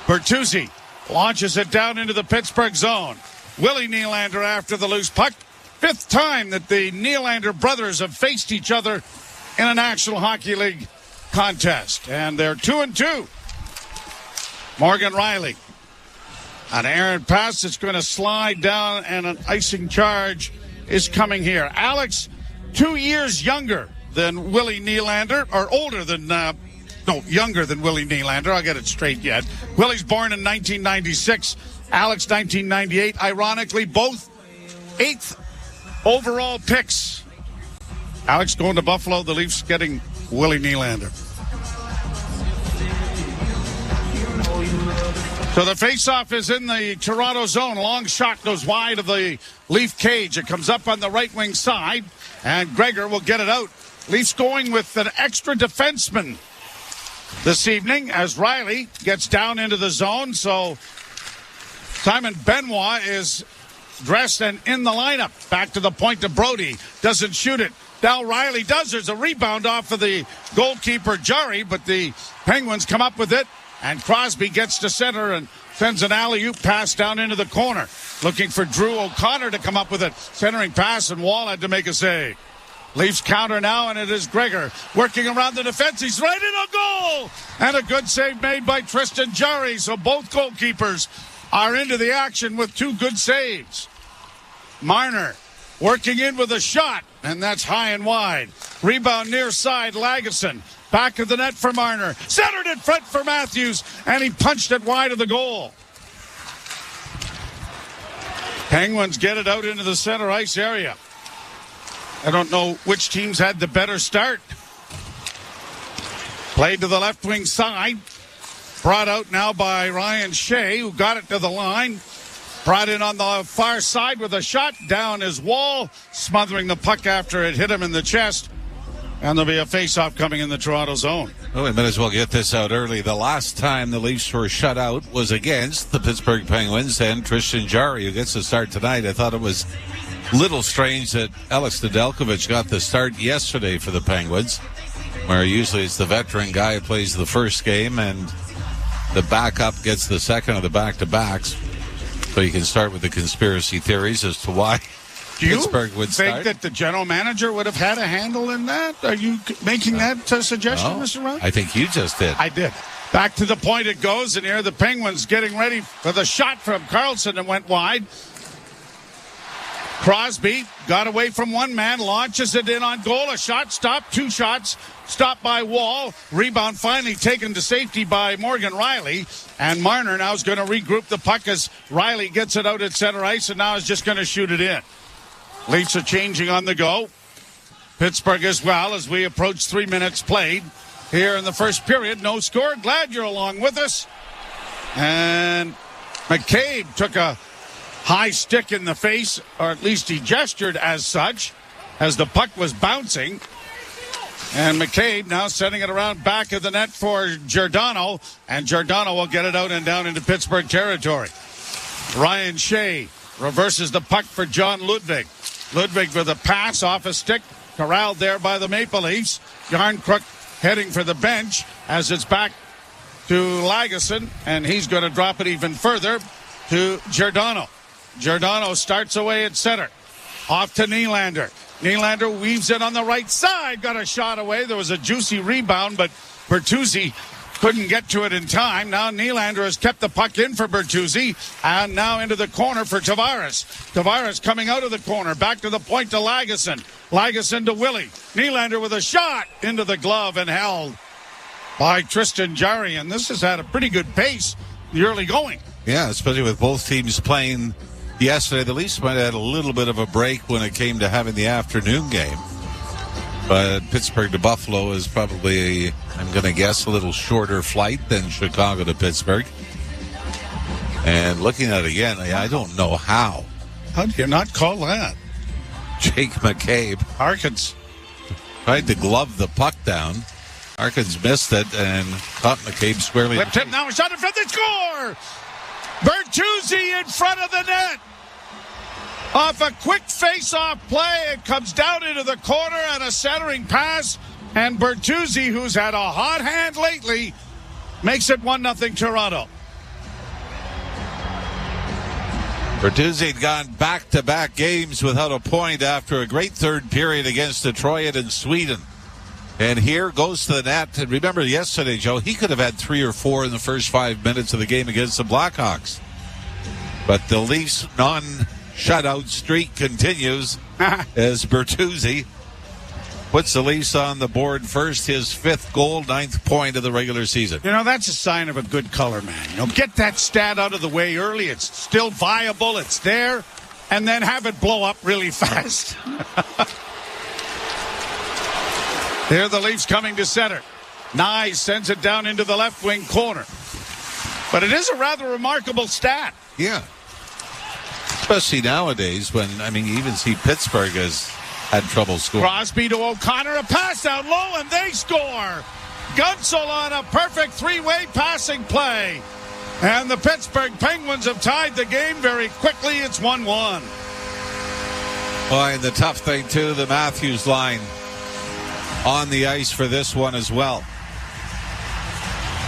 Bertuzzi launches it down into the Pittsburgh zone. Willie Nylander after the loose puck. Fifth time that the Nylander brothers have faced each other in a National Hockey League contest. And they're 2-2. Morgan Riley. An errant pass that's going to slide down, and an icing charge is coming here. Alex, 2 years younger than Willie Nylander, or older than younger than Willie Nylander. I'll get it straight yet. Willie's born in 1996. Alex, 1998. Ironically, both 8th overall picks. Alex going to Buffalo. The Leafs getting Willie Nylander. So the faceoff is in the Toronto zone. Long shot goes wide of the Leaf cage. It comes up on the right wing side, and Gregor will get it out. Leafs going with an extra defenseman this evening as Riley gets down into the zone. So Simon Benoit is dressed and in the lineup. Back to the point to Brody. Doesn't shoot it. Now Riley does. There's a rebound off of the goalkeeper, Jarry, but the Penguins come up with it. And Crosby gets to center and sends an alley-oop pass down into the corner. Looking for Drew O'Connor to come up with it. Centering pass, and Wall had to make a save. Leafs counter now, and it is Gregor working around the defense. He's right in a goal! And a good save made by Tristan Jarry. So both goalkeepers are into the action with two good saves. Marner working in with a shot, and that's high and wide. Rebound near side, Lagesson. Back of the net for Marner. Centered in front for Matthews, and he punched it wide of the goal. Penguins get it out into the center ice area. I don't know which teams had the better start. Played to the left wing side. Brought out now by Ryan Shea, who got it to the line. Brought in on the far side with a shot. Down his Wall, smothering the puck after it hit him in the chest. And there'll be a face-off coming in the Toronto zone. Well, we might as well get this out early. The last time the Leafs were shut out was against the Pittsburgh Penguins and Tristan Jarry, who gets the start tonight. I thought it was a little strange that Alex Nedeljkovic got the start yesterday for the Penguins, where usually it's the veteran guy who plays the first game and the backup gets the second of the back-to-backs. So you can start with the conspiracy theories as to why Pittsburgh would think that the general manager would have had a handle in that? Are you making that suggestion, Mr. Rowe? I think you just did. I did. Back to the point it goes, and here the Penguins getting ready for the shot from Karlsson and went wide. Crosby got away from one man, launches it in on goal. A shot stopped, two shots stopped by Wall. Rebound finally taken to safety by Morgan Riley. And Marner now is going to regroup the puck as Riley gets it out at center ice and now is just going to shoot it in. Leafs are changing on the go. Pittsburgh as well as we approach 3 minutes played here in the first period. No score. Glad you're along with us. And McCabe took a high stick in the face, or at least he gestured as such, as the puck was bouncing. And McCabe now sending it around back of the net for Giordano. And Giordano will get it out and down into Pittsburgh territory. Ryan Shea reverses the puck for John Ludwig. Ludwig with a pass off a stick corralled there by the Maple Leafs. Yarncrook heading for the bench as it's back to Lagesson, and he's going to drop it even further to Giordano. Giordano starts away at center. Off to Nylander. Nylander weaves it on the right side. Got a shot away. There was a juicy rebound, but Bertuzzi couldn't get to it in time. Now Nylander has kept the puck in for Bertuzzi, and now into the corner for Tavares. Tavares coming out of the corner. Back to the point to Lagesson. Lagesson to Willie. Nylander with a shot into the glove and held by Tristan Jarry. And this has had a pretty good pace the early going. Yeah, especially with both teams playing yesterday. The Leafs might have had a little bit of a break when it came to having the afternoon game. But Pittsburgh to Buffalo is probably, I'm going to guess, a little shorter flight than Chicago to Pittsburgh. And looking at it again, I don't know how. How do you not call that? Jake McCabe. Harkins tried to glove the puck down. Harkins missed it and caught McCabe squarely. Whipped him, now a shot in front, they score! Bertuzzi in front of the net. Off a quick face-off play, it comes down into the corner and a centering pass. And Bertuzzi, who's had a hot hand lately, makes it 1-0 Toronto. Bertuzzi had gone back-to-back games without a point after a great third period against Detroit and Sweden. And here goes to the net. And remember yesterday, Joe, he could have had 3 or 4 in the first 5 minutes of the game against the Blackhawks. But the Leafs non-shutout streak continues as Bertuzzi puts the Leafs on the board first, his 5th goal, 9th point of the regular season. You know, that's a sign of a good color man. You know, get that stat out of the way early. It's still viable. It's there. And then have it blow up really fast. Here the Leafs coming to center. Nye sends it down into the left wing corner. But it is a rather remarkable stat. Yeah. Especially nowadays when, you even see Pittsburgh has had trouble scoring. Crosby to O'Connor, a pass down low, and they score. Gunsel on a perfect 3-way passing play. And the Pittsburgh Penguins have tied the game very quickly. It's 1-1. Well, and the tough thing, too, the Matthews line on the ice for this one as well.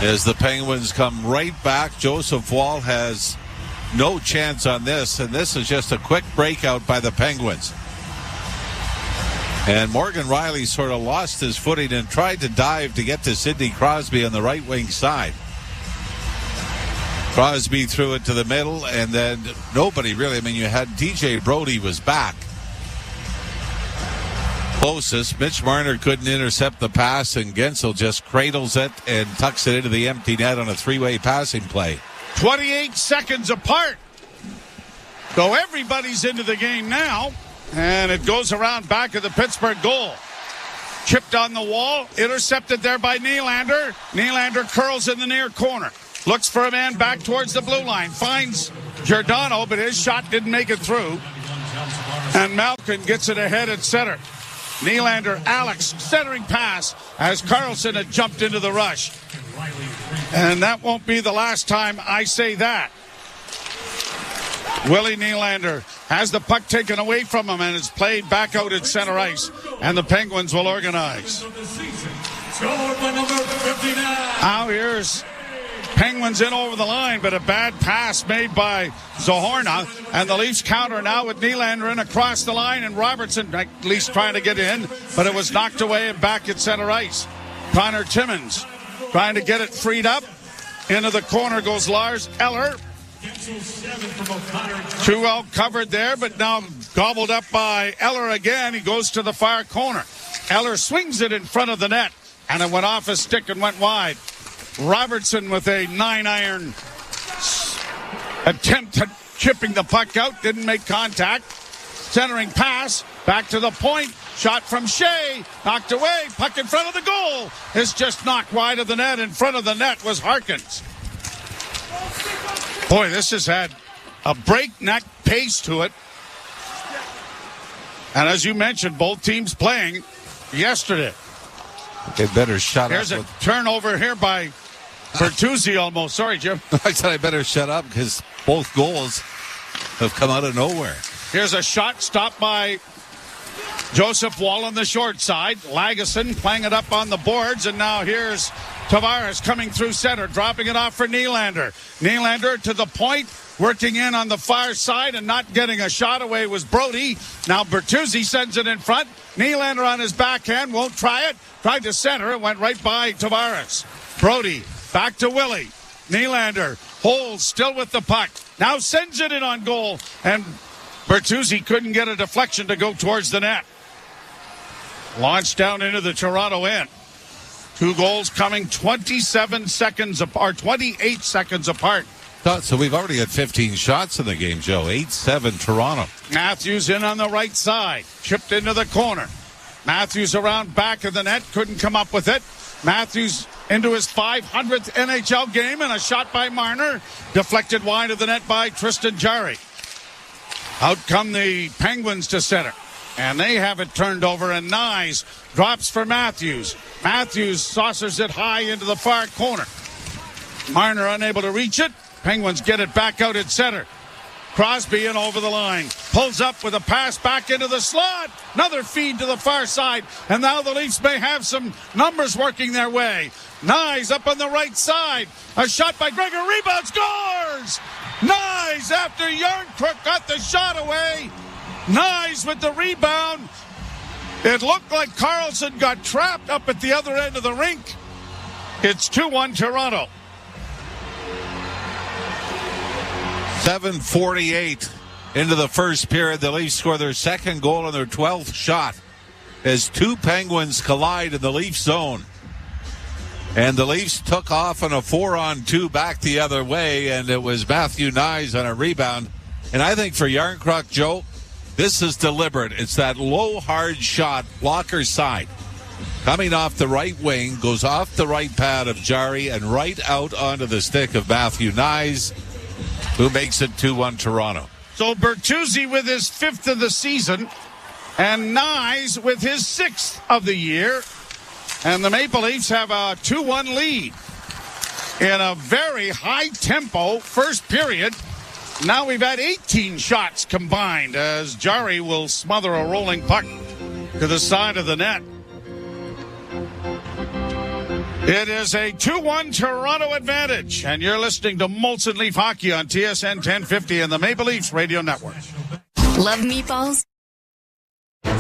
As the Penguins come right back, Joseph Woll has no chance on this, and this is just a quick breakout by the Penguins. And Morgan Rielly sort of lost his footing and tried to dive to get to Sidney Crosby on the right wing side. Crosby threw it to the middle, and then nobody really, you had DJ Brody was back. Closest, Mitch Marner couldn't intercept the pass, and Guentzel just cradles it and tucks it into the empty net on a 3-way passing play. 28 seconds apart. So everybody's into the game now, and it goes around back of the Pittsburgh goal. Chipped on the wall, intercepted there by Nylander. Nylander curls in the near corner. Looks for a man back towards the blue line. Finds Giordano, but his shot didn't make it through. And Malkin gets it ahead at center. Nylander, Alex, centering pass as Carlson had jumped into the rush. And that won't be the last time I say that. Willie Nylander has the puck taken away from him and is played back out at center ice. And the Penguins will organize. Now here's Penguins in over the line, but a bad pass made by Zohorna, and the Leafs counter now with Nylander in across the line, and Robertson at least trying to get in, but it was knocked away and back at center ice. Connor Timmins trying to get it freed up. Into the corner goes Lars Eller. Too well covered there, but now gobbled up by Eller again. He goes to the far corner. Eller swings it in front of the net, and it went off his stick and went wide. Robertson with a 9-iron attempt at chipping the puck out. Didn't make contact. Centering pass. Back to the point. Shot from Shea. Knocked away. Puck in front of the goal. It's just knocked wide of the net. In front of the net was Harkins. Boy, this has had a breakneck pace to it. And as you mentioned, both teams playing yesterday. They better shut Here's up. Here's a turnover here by Bertuzzi almost. Sorry, Jim. I said I better shut up because both goals have come out of nowhere. Here's a shot stopped by Joseph Wall on the short side. Lagesson playing it up on the boards, and now here's Tavares coming through center, dropping it off for Nylander. Nylander to the point, working in on the far side and not getting a shot away was Brody. Now Bertuzzi sends it in front. Nylander on his backhand, won't try it. Tried to center, it went right by Tavares. Brody back to Willie. Nylander holds still with the puck. Now sends it in on goal, and Bertuzzi couldn't get a deflection to go towards the net. Launched down into the Toronto end. 2 goals coming 28 seconds apart. So we've already had 15 shots in the game, Joe. 8-7 Toronto. Matthews in on the right side. Chipped into the corner. Matthews around back of the net. Couldn't come up with it. Matthews into his 500th NHL game, and a shot by Marner. Deflected wide of the net by Tristan Jarry. Out come the Penguins to center. And they have it turned over, and Nyes drops for Matthews. Matthews saucers it high into the far corner. Marner unable to reach it. Penguins get it back out at center. Crosby in over the line. Pulls up with a pass back into the slot. Another feed to the far side. And now the Leafs may have some numbers working their way. Nyes up on the right side. A shot by Gregor. Rebound, scores! Nyes after Yarncrook got the shot away. Nyes with the rebound. It looked like Carlson got trapped up at the other end of the rink. It's 2-1 Toronto. 7:48 into the first period. The Leafs score their second goal on their 12th shot as 2 Penguins collide in the Leafs zone. And the Leafs took off on a 4-on-2 back the other way, and it was Matthew Nyes on a rebound. And I think for Yarncroc, Joe, this is deliberate. It's that low, hard shot, blocker side. Coming off the right wing, goes off the right pad of Jarry and right out onto the stick of Matthew Nyes, who makes it 2-1 Toronto. So Bertuzzi with his 5th of the season, and Nyes with his 6th of the year. And the Maple Leafs have a 2-1 lead in a very high-tempo first period. Now we've had 18 shots combined as Jarry will smother a rolling puck to the side of the net. It is a 2-1 Toronto advantage, and you're listening to Molson Leaf Hockey on TSN 1050 and the Maple Leafs Radio Network. Love meatballs?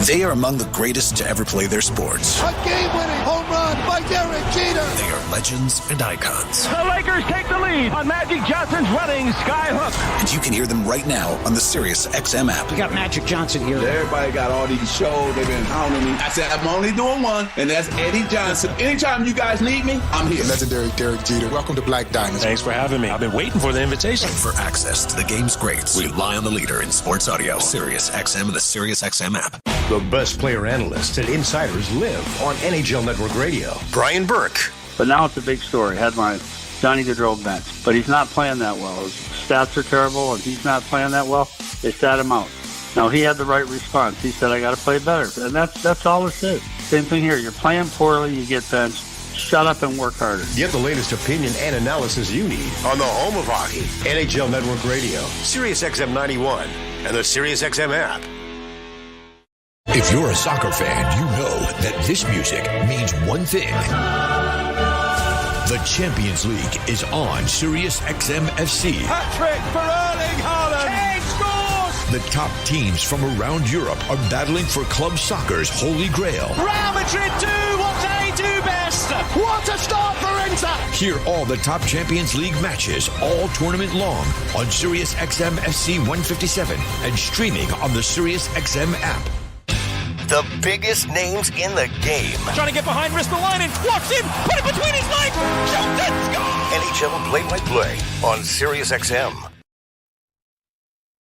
They are among the greatest to ever play their sports. A game-winning home run by Derek Jeter. They are legends and icons. The Lakers take the lead on Magic Johnson's running skyhook. And you can hear them right now on the Sirius XM app. We got Magic Johnson here. Everybody got all these shows. They've been hounding me. I said, I'm only doing one, and that's Eddie Johnson. Anytime you guys need me, I'm here. The legendary Derek Jeter. Welcome to Black Diamond. Thanks for having me. I've been waiting for the invitation. And for access to the game's greats, rely on the leader in sports audio. Sirius XM and the Sirius XM app. The best player analysts and insiders live on NHL Network Radio. Brian Burke. But now it's a big story. Headline, Johnny Gaudreau bench. But he's not playing that well. His stats are terrible, and he's not playing that well. They sat him out. Now, he had the right response. He said, I got to play better. And that's all it is. Same thing here. You're playing poorly, you get benched. Shut up and work harder. Get the latest opinion and analysis you need on the home of hockey. NHL Network Radio, Sirius XM 91, and the Sirius XM app. If you're a soccer fan, you know that this music means one thing. The Champions League is on Sirius XM FC. Hat-trick for Erling Haaland. Kane scores! The top teams from around Europe are battling for club soccer's holy grail. Real Madrid do what they do best. What a start for Inter. Hear all the top Champions League matches all tournament long on Sirius XM FC 157 and streaming on the Sirius XM app. The biggest names in the game. Trying to get behind Ristolainen. Walks in. Put it between his legs. Shoots it. Score! NHL play-by-play on Sirius XM.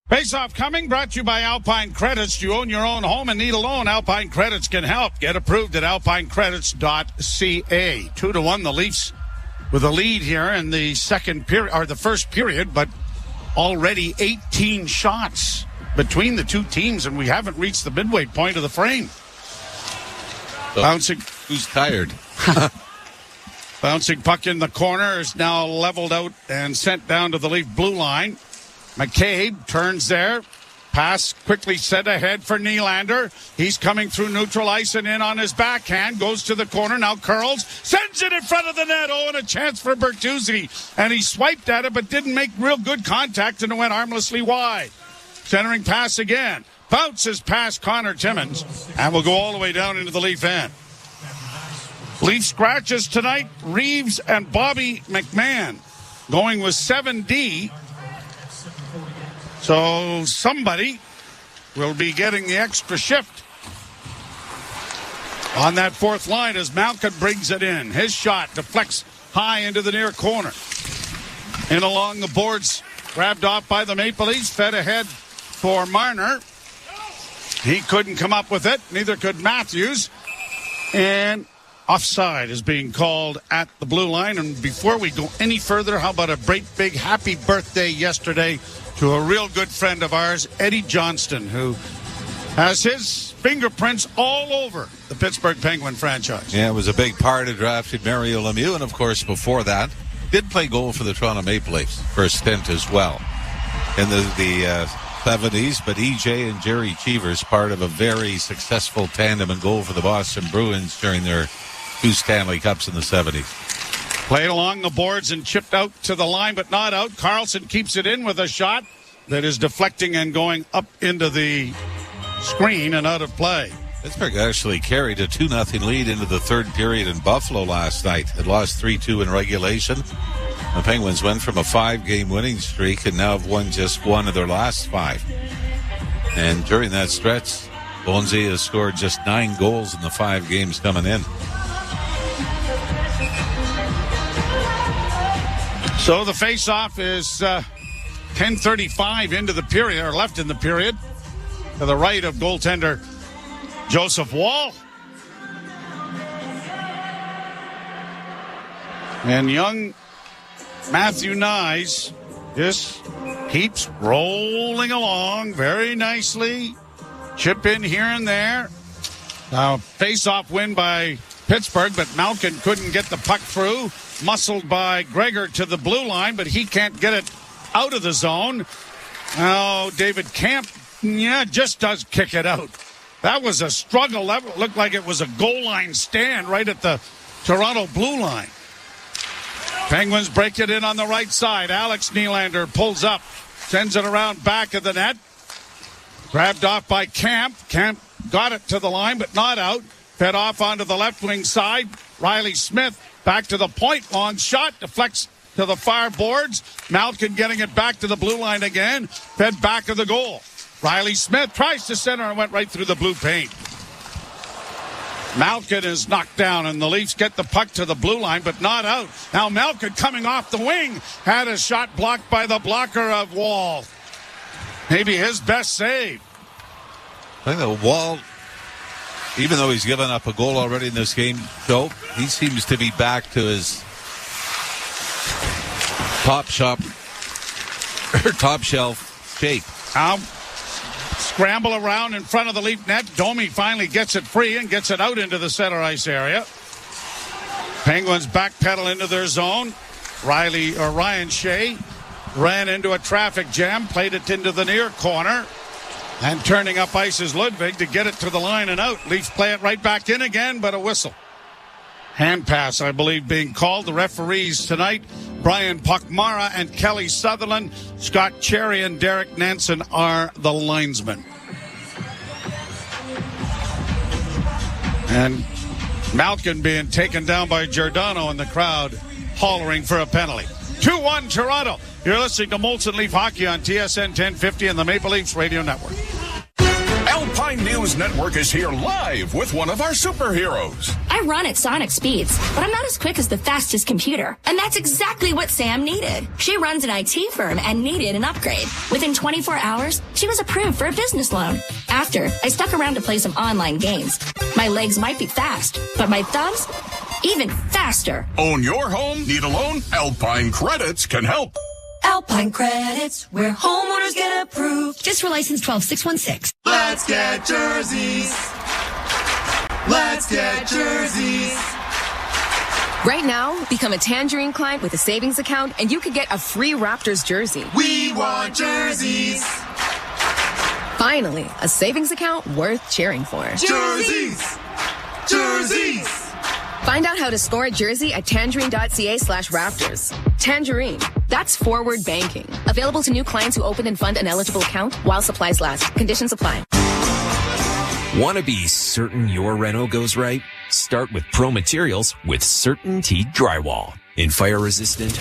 Face-off coming, brought to you by Alpine Credits. Do you own your own home and need a loan? Alpine Credits can help. Get approved at alpinecredits.ca. 2-1 the Leafs with a lead here in the second period, or the first period, but already 18 shots between the two teams, and we haven't reached the midway point of the frame. Bouncing. Who's tired? Bouncing puck in the corner is now leveled out and sent down to the Leaf blue line. McCabe turns there. Pass quickly set ahead for Nylander. He's coming through neutral ice and in on his backhand. Goes to the corner. Now curls. Sends it in front of the net. Oh, and a chance for Bertuzzi. And he swiped at it but didn't make real good contact and it went harmlessly wide. Centering pass again. Bounces past Connor Timmins and will go all the way down into the Leaf end. Leaf scratches tonight. Reeves and Bobby McMahon going with 7D. So somebody will be getting the extra shift on that fourth line as Malkin brings it in. His shot deflects high into the near corner. In along the boards, grabbed off by the Maple Leafs, fed ahead for Marner. He couldn't come up with it. Neither could Matthews. And offside is being called at the blue line. And before we go any further, how about a great big happy birthday yesterday to a real good friend of ours, Eddie Johnston, who has his fingerprints all over the Pittsburgh Penguin franchise. Yeah, it was a big part of drafting Mario Lemieux, and of course before that, did play goal for the Toronto Maple Leafs for a stint as well in the 70s, but EJ and Jerry Cheevers, part of a very successful tandem in goal for the Boston Bruins during their 2 Stanley Cups in the 70s. Played along the boards and chipped out to the line, but not out. Carlson keeps it in with a shot that is deflecting and going up into the screen and out of play. Pittsburgh actually carried a 2-0 lead into the third period in Buffalo last night. It lost 3-2 in regulation. The Penguins went from a 5-game winning streak and now have won just 1 of their last 5. And during that stretch, Bonzi has scored just 9 goals in the 5 games coming in. So the face-off is 10:35 into the period, or left in the period, to the right of goaltender Joseph Woll. And young Matthew Nyes just keeps rolling along very nicely. Chip in here and there. Now, face-off win by Pittsburgh, but Malkin couldn't get the puck through. Muscled by Gregor to the blue line, but he can't get it out of the zone. Oh, David Camp, just does kick it out. That was a struggle. That looked like it was a goal line stand right at the Toronto blue line. Penguins break it in on the right side. Alex Nylander pulls up, sends it around back of the net. Grabbed off by Camp. Camp got it to the line, but not out. Fed off onto the left wing side. Riley Smith back to the point. Long shot. Deflects to the far boards. Malkin getting it back to the blue line again. Fed back of the goal. Riley Smith tries to center and went right through the blue paint. Malkin is knocked down, and the Leafs get the puck to the blue line, but not out. Now Malkin coming off the wing. Had a shot blocked by the blocker of Wall. Maybe his best save. I think the Wall, even though he's given up a goal already in this game, Joe, he seems to be back to his top shelf shape. Scramble around in front of the Leaf net. Domi finally gets it free and gets it out into the center ice area. Penguins backpedal into their zone. Ryan Shea ran into a traffic jam, played it into the near corner. And turning up ice is Ludwig to get it to the line and out. Leafs play it right back in again, but a whistle. Hand pass, I believe, being called. The referees tonight, Brian Puckmara and Kelly Sutherland. Scott Cherry and Derek Nansen are the linesmen. And Malkin being taken down by Giordano in the crowd, hollering for a penalty. 2-1 Toronto. You're listening to Molson Leaf Hockey on TSN 1050 and the Maple Leafs Radio Network. Alpine News Network is here live with one of our superheroes. I run at sonic speeds, but I'm not as quick as the fastest computer. And that's exactly what Sam needed. She runs an IT firm and needed an upgrade. Within 24 hours, she was approved for a business loan. After, I stuck around to play some online games. My legs might be fast, but my thumbs, even faster. Own your home? Need a loan? Alpine Credits can help. Alpine Credits, where homeowners get approved. Just for license 12616. Let's get jerseys. Let's get jerseys. Right now, become a Tangerine client with a savings account, and you could get a free Raptors jersey. We want jerseys. Finally, a savings account worth cheering for. Jerseys! Jerseys! Find out how to score a jersey at tangerine.ca/Raptors. Tangerine. That's forward banking. Available to new clients who open and fund an eligible account while supplies last. Conditions apply. Want to be certain your reno goes right? Start with Pro Materials with CertainTeed Drywall. In fire resistant,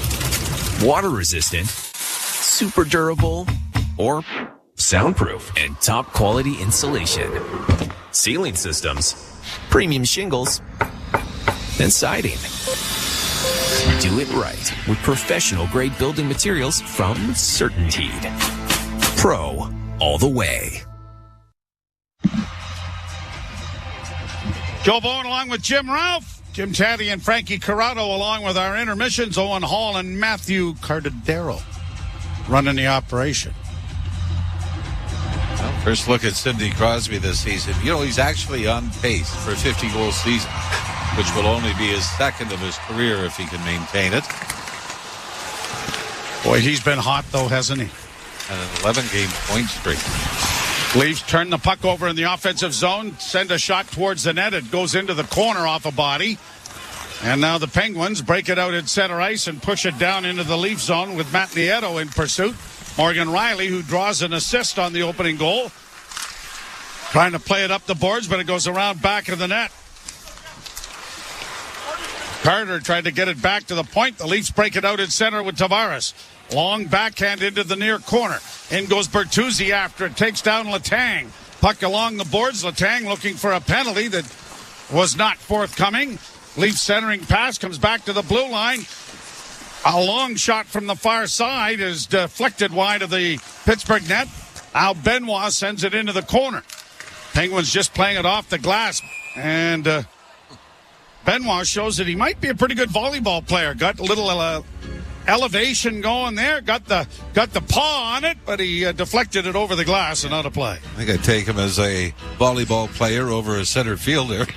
water resistant, super durable, or soundproof and top quality insulation. Ceiling systems, premium shingles, and siding. Do it right with professional grade building materials from CertainTeed. Pro all the way. Joe Bowen along with Jim Ralph, Jim Taddy and Frankie Corrado along with our intermissions, Owen Hall and Matthew Cardadero running the operation. Well, first look at Sidney Crosby this season. You know, he's actually on pace for a 50-goal season, which will only be his second of his career if he can maintain it. Boy, he's been hot, though, hasn't he? And an 11-game point streak. Leafs turn the puck over in the offensive zone, send a shot towards the net. It goes into the corner off a body. And now the Penguins break it out at center ice and push it down into the Leaf zone with Matt Nieto in pursuit. Morgan Riley, who draws an assist on the opening goal. Trying to play it up the boards, but it goes around back of the net. Carter tried to get it back to the point. The Leafs break it out at center with Tavares. Long backhand into the near corner. In goes Bertuzzi after it. Takes down Letang. Puck along the boards. Letang looking for a penalty that was not forthcoming. Leafs centering pass comes back to the blue line. A long shot from the far side is deflected wide of the Pittsburgh net. Al Benoit sends it into the corner. Penguins just playing it off the glass. And Benoit shows that he might be a pretty good volleyball player. Got a little elevation going there. Got the paw on it, but he deflected it over the glass and out of play. I think I'd take him as a volleyball player over a center fielder.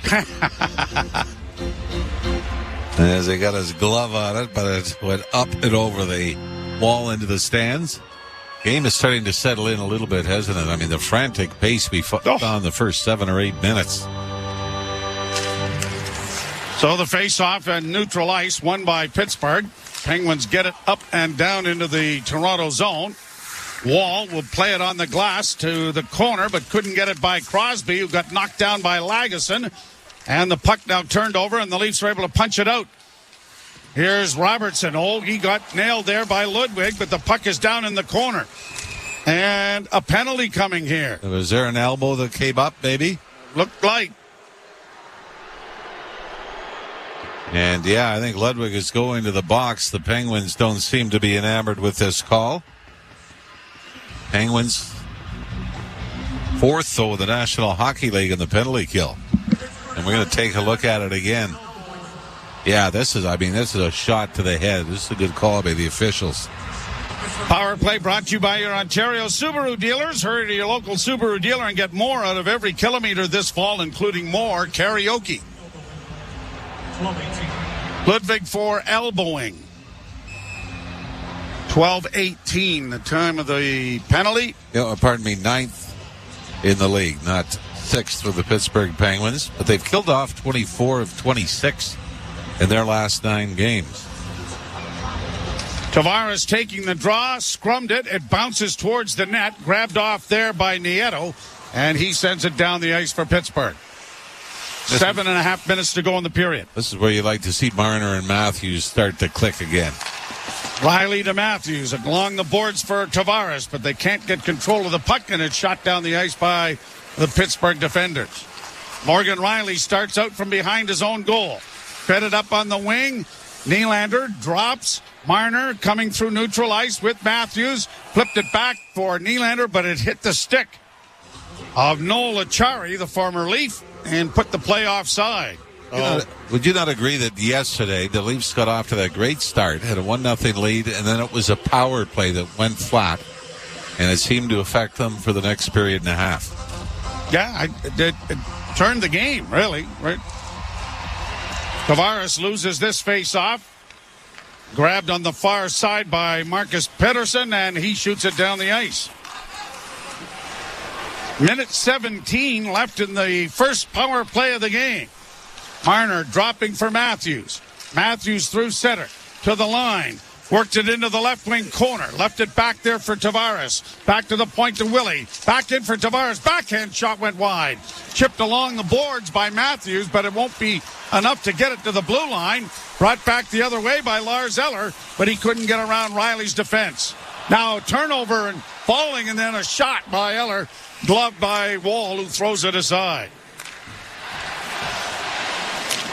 As he got his glove on it, but it went up and over the wall into the stands. Game is starting to settle in a little bit, hasn't it? I mean, the frantic pace we found the first 7 or 8 minutes. So the face-off and neutral ice won by Pittsburgh. Penguins get it up and down into the Toronto zone. Wall will play it on the glass to the corner, but couldn't get it by Crosby, who got knocked down by Lagesson. And the puck now turned over, and the Leafs are able to punch it out. Here's Robertson. Oh, he got nailed there by Ludwig, but the puck is down in the corner. And a penalty coming here. Was there an elbow that came up, maybe? Looked like. And, yeah, I think Ludwig is going to the box. The Penguins don't seem to be enamored with this call. Penguins fourth, though, in the National Hockey League in the penalty kill. And we're going to take a look at it again. Yeah, this is a shot to the head. This is a good call by the officials. Power play brought to you by your Ontario Subaru dealers. Hurry to your local Subaru dealer and get more out of every kilometer this fall, including more karaoke. Ludwig for elbowing. 12-18, the time of the penalty. Pardon me, 9th in the league, not 6th for the Pittsburgh Penguins. But they've killed off 24 of 26 in their last 9 games. Tavares taking the draw, scrummed it. It bounces towards the net, grabbed off there by Nieto, and he sends it down the ice for Pittsburgh. 7.5 minutes to go in the period. This is where you like to see Marner and Matthews start to click again. Riley to Matthews along the boards for Tavares, but they can't get control of the puck, and it's shot down the ice by the Pittsburgh defenders. Morgan Riley starts out from behind his own goal. Fed it up on the wing. Nylander drops. Marner coming through neutral ice with Matthews. Flipped it back for Nylander, but it hit the stick of Noel Achari, the former Leaf, and put the play offside. Would you not agree that yesterday the Leafs got off to that great start, had a 1-0 lead, and then it was a power play that went flat, and it seemed to affect them for the next period and a half? Yeah, it turned the game, really, right? Tavares loses this face-off. Grabbed on the far side by Marcus Pettersson, and he shoots it down the ice. Minute 17 left in the first power play of the game. Marner dropping for Matthews. Matthews through center to the line. Worked it into the left wing corner. Left it back there for Tavares. Back to the point to Willie. Back in for Tavares. Backhand shot went wide. Chipped along the boards by Matthews, but it won't be enough to get it to the blue line. Brought back the other way by Lars Eller, but he couldn't get around Riley's defense. Now turnover and falling, and then a shot by Eller, gloved by Wall, who throws it aside.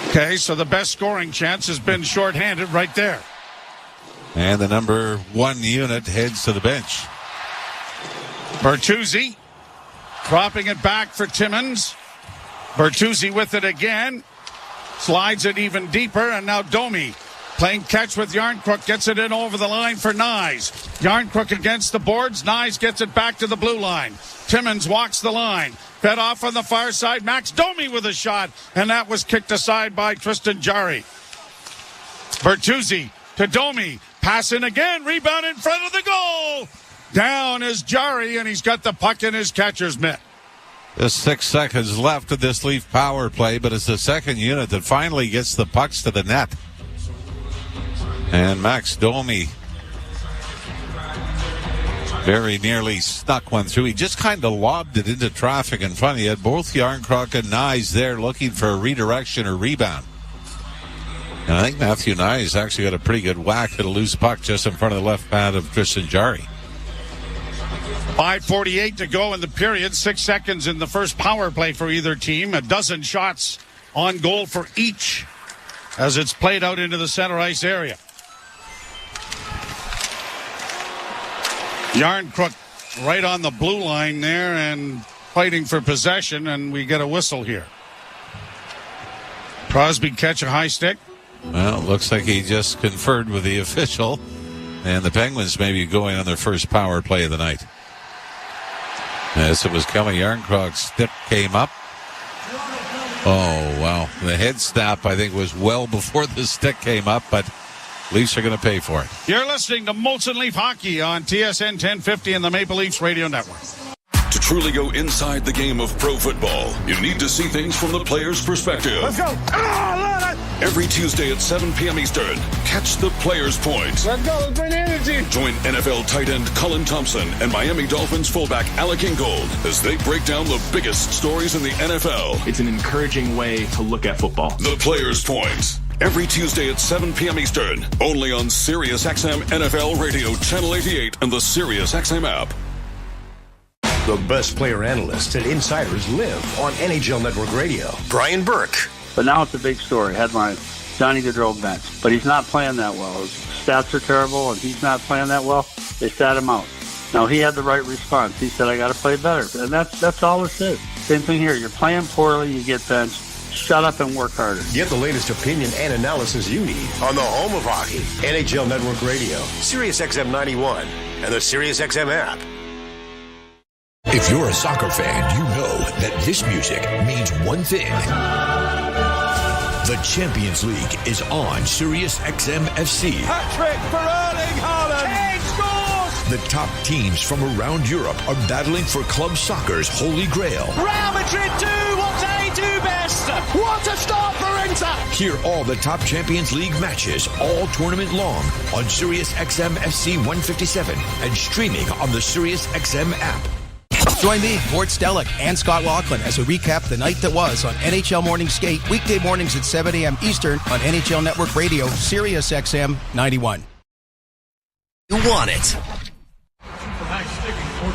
Okay, so the best scoring chance has been shorthanded right there. And the number 1 unit heads to the bench. Bertuzzi dropping it back for Timmins. Bertuzzi with it again. Slides it even deeper, and now Domi playing catch with Yarncrook, gets it in over the line for Nyes. Yarncrook against the boards. Nyes gets it back to the blue line. Timmins walks the line. Fed off on the far side. Max Domi with a shot, and that was kicked aside by Tristan Jarry. Bertuzzi to Domi. Pass in again. Rebound in front of the goal. Down is Jarry, and he's got the puck in his catcher's mitt. Just 6 seconds left of this Leaf power play, but it's the second unit that finally gets the pucks to the net. And Max Domi very nearly snuck one through. He just kind of lobbed it into traffic in front. He had both Yarncrook and Nyes there looking for a redirection or rebound. And I think Matthew Nyes actually got a pretty good whack at a loose puck just in front of the left pad of Tristan Jarry. 5:48 to go in the period. 6 seconds in the first power play for either team. A dozen shots on goal for each as it's played out into the center ice area. Yarncrook right on the blue line there and fighting for possession, and we get a whistle here. Crosby catch a high stick. Well, looks like he just conferred with the official, and the Penguins may be going on their first power play of the night. As it was coming, Yarncrook's stick came up. Oh, wow. The head snap, I think, was well before the stick came up, but Leafs are going to pay for it. You're listening to Molson Leaf Hockey on TSN 1050 and the Maple Leafs Radio Network. To truly go inside the game of pro football, you need to see things from the player's perspective. Let's go. Every Tuesday at 7 p.m. Eastern, catch the Player's Point. Let's go. Bring energy. Join NFL tight end Cullen Thompson and Miami Dolphins fullback Alec Ingold as they break down the biggest stories in the NFL. It's an encouraging way to look at football. The Player's Point. Every Tuesday at 7 p.m. Eastern, only on SiriusXM NFL Radio Channel 88 and the SiriusXM app. The best player analysts and insiders live on NHL Network Radio. Brian Burke. But now it's a big story. Headline, Johnny Gaudreau bench. But he's not playing that well. His stats are terrible, and he's not playing that well. They sat him out. Now, he had the right response. He said, I got to play better. And that's all it is. Same thing here. You're playing poorly, you get benched. Shut up and work harder. Get the latest opinion and analysis you need on the home of hockey, NHL Network Radio, SiriusXM 91, and the SiriusXM app. If you're a soccer fan, you know that this music means one thing. The Champions League is on SiriusXM FC. Hat-trick for Erling Haaland. Kane scores! The top teams from around Europe are battling for club soccer's holy grail. Real Madrid do what they do best. What a start for Inter! Hear all the top Champions League matches all tournament long on SiriusXM FC 157 and streaming on the SiriusXM app. Join me, Gord Stellick, and Scott Laughlin as we recap the night that was on NHL Morning Skate, weekday mornings at 7 a.m. Eastern on NHL Network Radio, SiriusXM 91. You want it.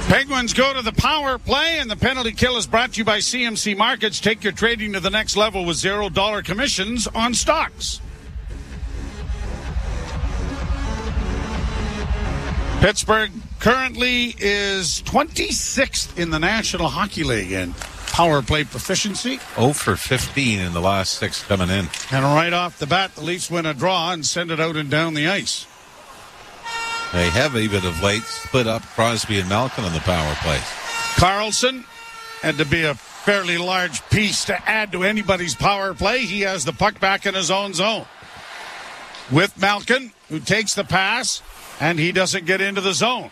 Penguins go to the power play, and the penalty kill is brought to you by CMC Markets. Take your trading to the next level with $0 commissions on stocks. Pittsburgh currently is 26th in the National Hockey League in power play proficiency. 0 for 15 in the last 6 coming in. And right off the bat, the Leafs win a draw and send it out and down the ice. They have even of late split up Crosby and Malkin on the power plays. Carlson had to be a fairly large piece to add to anybody's power play. He has the puck back in his own zone. With Malkin, who takes the pass, and he doesn't get into the zone.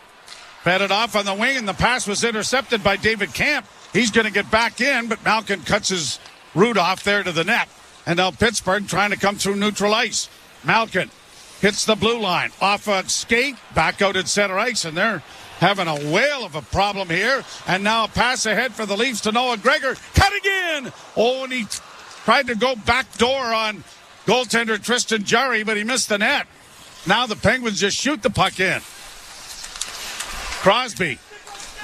Fed it off on the wing, and the pass was intercepted by David Camp. He's going to get back in, but Malkin cuts his route off there to the net. And now Pittsburgh trying to come through neutral ice. Malkin hits the blue line. Off a skate, back out at center ice, and they're having a whale of a problem here. And now a pass ahead for the Leafs to Noah Gregor. Cutting in! Oh, and he tried to go backdoor on goaltender Tristan Jarry, but he missed the net. Now the Penguins just shoot the puck in. Crosby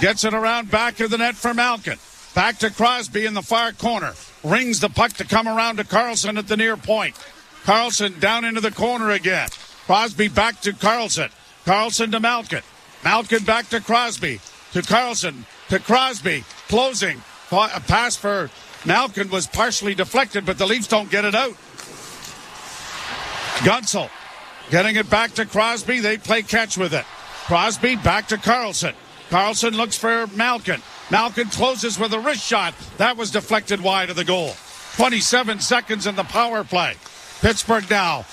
gets it around back of the net for Malkin. Back to Crosby in the far corner. Rings the puck to come around to Karlsson at the near point. Karlsson down into the corner again. Crosby back to Karlsson. Karlsson to Malkin. Malkin back to Crosby. To Karlsson. To Crosby. Closing. A pass for Malkin was partially deflected, but the Leafs don't get it out. Gunsel getting it back to Crosby. They play catch with it. Crosby back to Karlsson. Karlsson looks for Malkin. Malkin closes with a wrist shot. That was deflected wide of the goal. 27 seconds in the power play. Pittsburgh now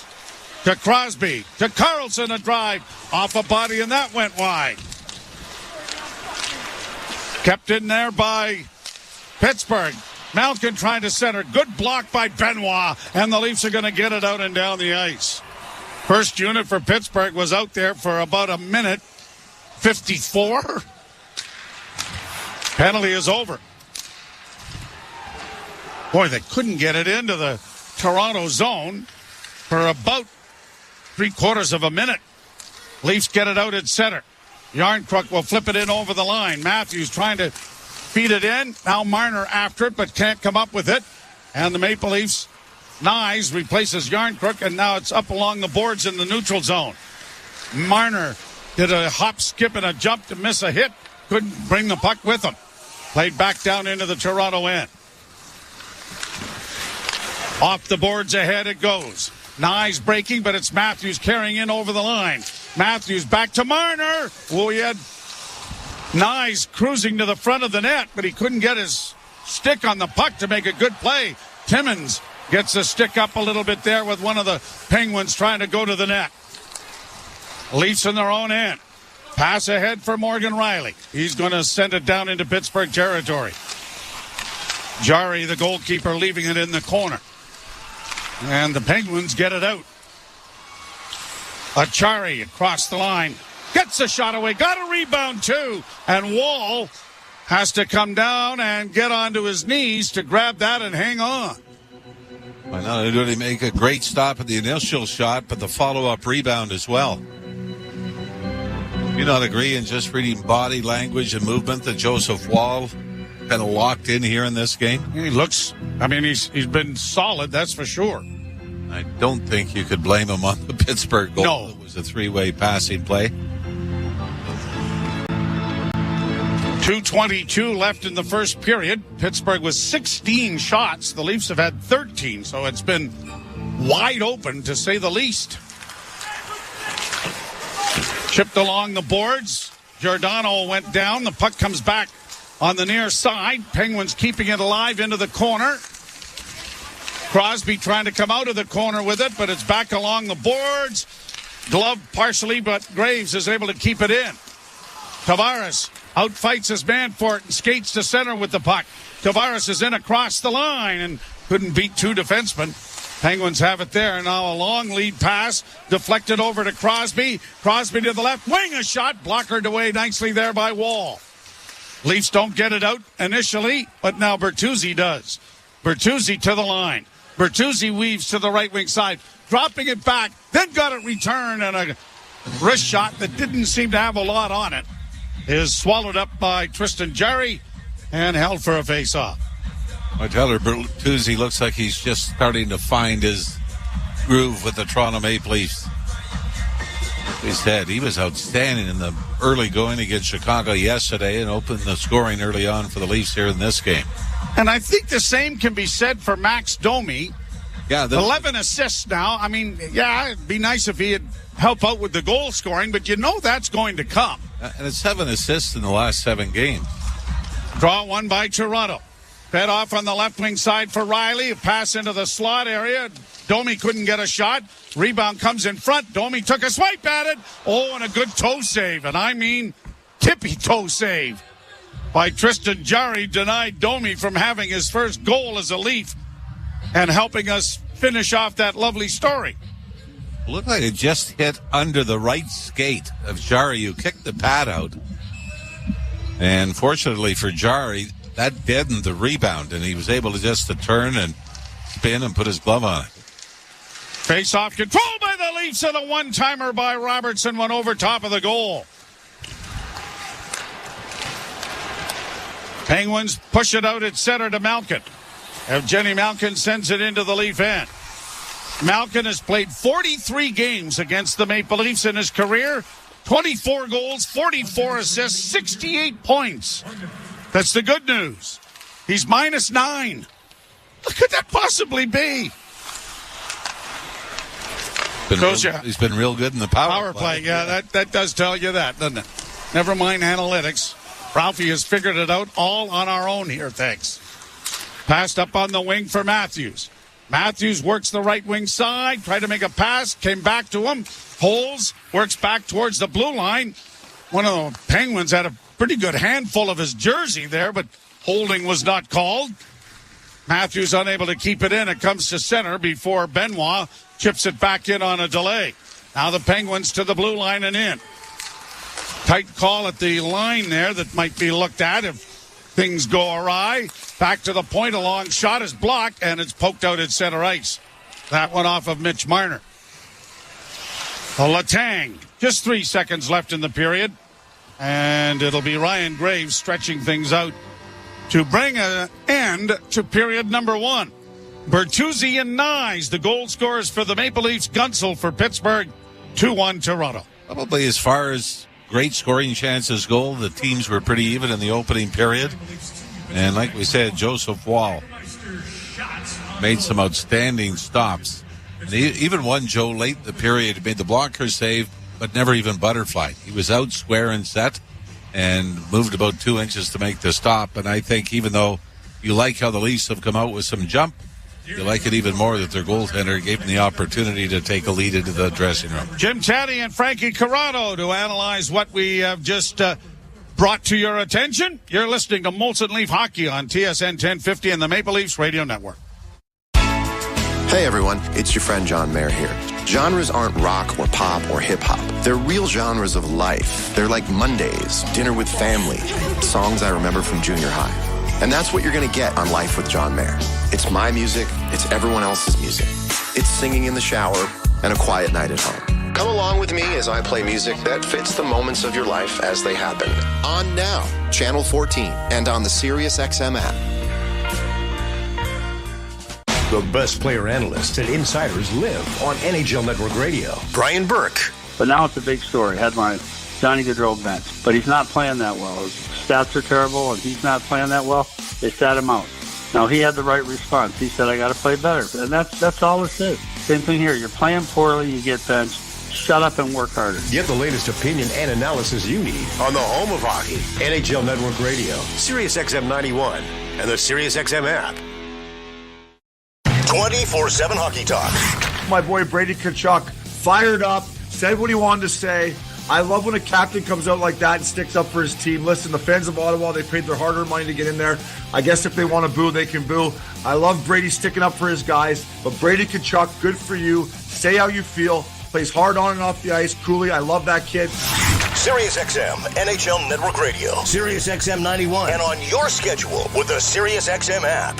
to Crosby. To Karlsson, a drive off a body, and that went wide. Kept in there by Pittsburgh. Malkin trying to center. Good block by Benoit, and the Leafs are going to get it out and down the ice. First unit for Pittsburgh was out there for about a minute 54. Penalty is over. Boy, they couldn't get it into the Toronto zone for about 3/4 of a minute. Leafs get it out at center. Yarncrook will flip it in over the line. Matthews trying to feed it in. Now Marner after it, but can't come up with it. And the Maple Leafs, Nyes replaces Yarncrook, and now it's up along the boards in the neutral zone. Marner did a hop, skip, and a jump to miss a hit. Couldn't bring the puck with him. Played back down into the Toronto end. Off the boards ahead it goes. Nyes breaking, but it's Matthews carrying in over the line. Matthews back to Marner. Oh, he had Nyes cruising to the front of the net, but he couldn't get his stick on the puck to make a good play. Timmins gets the stick up a little bit there with one of the Penguins trying to go to the net. Leafs in their own end. Pass ahead for Morgan Riley. He's going to send it down into Pittsburgh territory. Jarry, the goalkeeper, leaving it in the corner. And the Penguins get it out. Achari across the line. Gets a shot away. Got a rebound too. And Wall has to come down and get onto his knees to grab that and hang on. Well, not only did he make a great stop at the initial shot, but the follow-up rebound as well. Do you not agree in just reading body language and movement that Joseph Wall kind of locked in here in this game? He looks, he's been solid, that's for sure. I don't think you could blame him on the Pittsburgh goal. No. It was a three-way passing play. 2:22 left in the first period. Pittsburgh was 16 shots. The Leafs have had 13, so it's been wide open to say the least. Chipped along the boards. Giordano went down. The puck comes back on the near side. Penguins keeping it alive into the corner. Crosby trying to come out of the corner with it, but it's back along the boards. Glove partially, but Graves is able to keep it in. Tavares outfights his man for it and skates to center with the puck. Tavares is in across the line and couldn't beat two defensemen. Penguins have it there. Now a long lead pass deflected over to Crosby. Crosby to the left wing, a shot blockered away nicely there by Wall. Leafs don't get it out initially, but now Bertuzzi does. Bertuzzi to the line. Bertuzzi weaves to the right wing side, dropping it back, then got it returned, and a wrist shot that didn't seem to have a lot on it is swallowed up by Tristan Jarry and held for a face-off. Tyler Bertuzzi looks like he's just starting to find his groove with the Toronto Maple Leafs. His head, he was outstanding in the early going against Chicago yesterday and opened the scoring early on for the Leafs here in this game. And I think the same can be said for Max Domi. Yeah, 11 assists now. It'd be nice if he'd help out with the goal scoring, but that's going to come. And it's 7 assists in the last 7 games. Draw one by Toronto. Fed off on the left wing side for Riley. A pass into the slot area. Domi couldn't get a shot. Rebound comes in front. Domi took a swipe at it. Oh, and a good toe save. And tippy toe save. by Tristan Jarry denied Domi from having his first goal as a Leaf and helping us finish off that lovely story. Looked like it just hit under the right skate of Jarry, who kicked the pad out. And fortunately for Jarry, that deadened the rebound, and he was able to just to turn and spin and put his glove on it. Face-off control by the Leafs, and a one-timer by Robertson went over top of the goal. Penguins push it out at center to Malkin. Evgeny Malkin sends it into the Leaf end. Malkin has played 43 games against the Maple Leafs in his career. 24 goals, 44 assists, 68 points. That's the good news. He's -9. What could that possibly be? He's been real good in the power play. Yeah, that does tell you that, doesn't it? Never mind analytics. Ralphie has figured it out all on our own here, thanks. Passed up on the wing for Matthews. Matthews works the right wing side, tried to make a pass, came back to him, holds, works back towards the blue line. One of the Penguins had a pretty good handful of his jersey there, but holding was not called. Matthews unable to keep it in. It comes to center before Benoit chips it back in on a delay. Now the Penguins to the blue line and in. Tight call at the line there that might be looked at if things go awry. Back to the point, a long shot is blocked, and it's poked out at center ice. That one off of Mitch Marner. Letang, just 3 seconds left in the period. And it'll be Ryan Graves stretching things out to bring an end to period number 1. Bertuzzi and Nyes, the goal scorers for the Maple Leafs. Gunsel for Pittsburgh, 2-1 Toronto. Probably as far as great scoring chances go, the teams were pretty even in the opening period. And like we said, Joseph Wall made some outstanding stops. And even one, Joe, late in the period, made the blocker save, but never even butterflied. He was out square and set and moved about 2 inches to make the stop. And I think even though you like how the Leafs have come out with some jump, you like it even more that their goaltender gave them the opportunity to take a lead into the dressing room. Jim Taddy and Frankie Corrado to analyze what we have just brought to your attention. You're listening to Molson Leaf Hockey on TSN 1050 and the Maple Leafs Radio Network. Hey everyone, it's your friend John Mayer here. Genres aren't rock or pop or hip-hop. They're real genres of life. They're like Mondays, dinner with family, songs I remember from junior high. And that's what you're going to get on Life with John Mayer. It's my music, it's everyone else's music. It's singing in the shower and a quiet night at home. Come along with me as I play music that fits the moments of your life as they happen. On now, Channel 14, and on the SiriusXM app. The best player analysts and insiders live on NHL Network Radio. Brian Burke. But now it's a big story. Headline, Johnny Gaudreau bench. But he's not playing that well. His stats are terrible, and he's not playing that well. They sat him out. Now, he had the right response. He said, I got to play better. And that's all this is. Same thing here. You're playing poorly, you get benched. Shut up and work harder. Get the latest opinion and analysis you need on the home of hockey, NHL Network Radio, SiriusXM 91, and the SiriusXM app. 24/7 Hockey Talk. My boy Brady Tkachuk fired up, said what he wanted to say. I love when a captain comes out like that and sticks up for his team. Listen, the fans of Ottawa, they paid their hard-earned money to get in there. I guess if they want to boo, they can boo. I love Brady sticking up for his guys. But Brady Tkachuk, good for you. Say how you feel. Plays hard on and off the ice. Cooley, I love that kid. SiriusXM, NHL Network Radio, SiriusXM 91, and on your schedule with the SiriusXM app.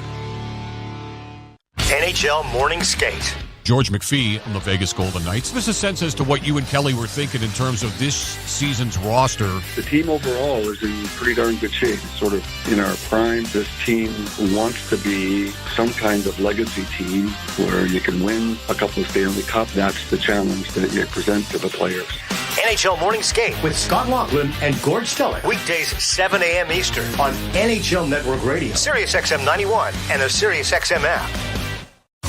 NHL Morning Skate. George McPhee on the Vegas Golden Knights. Give us a sense as to what you and Kelly were thinking in terms of this season's roster. The team overall is in pretty darn good shape. It's sort of in our prime. This team wants to be some kind of legacy team where you can win a couple of Stanley Cup. That's the challenge that you present to the players. NHL Morning Skate with Scott Laughlin and Gord Stellick. Weekdays 7 a.m. Eastern on NHL Network Radio, SiriusXM 91, and the SiriusXM app.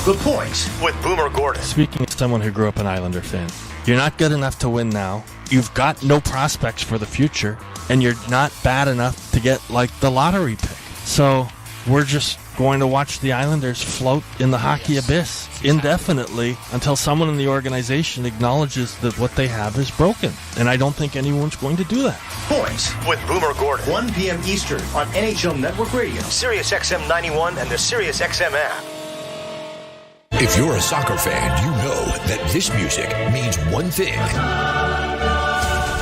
The Point with Boomer Gordon. Speaking as someone who grew up an Islander fan, you're not good enough to win now. You've got no prospects for the future, and you're not bad enough to get like the lottery pick. So we're just going to watch the Islanders float in the hockey abyss indefinitely until someone in the organization acknowledges that what they have is broken. And I don't think anyone's going to do that. Points with Boomer Gordon, 1 p.m. Eastern on NHL Network Radio, Sirius XM 91, and the Sirius XM app. If you're a soccer fan, you know that this music means one thing.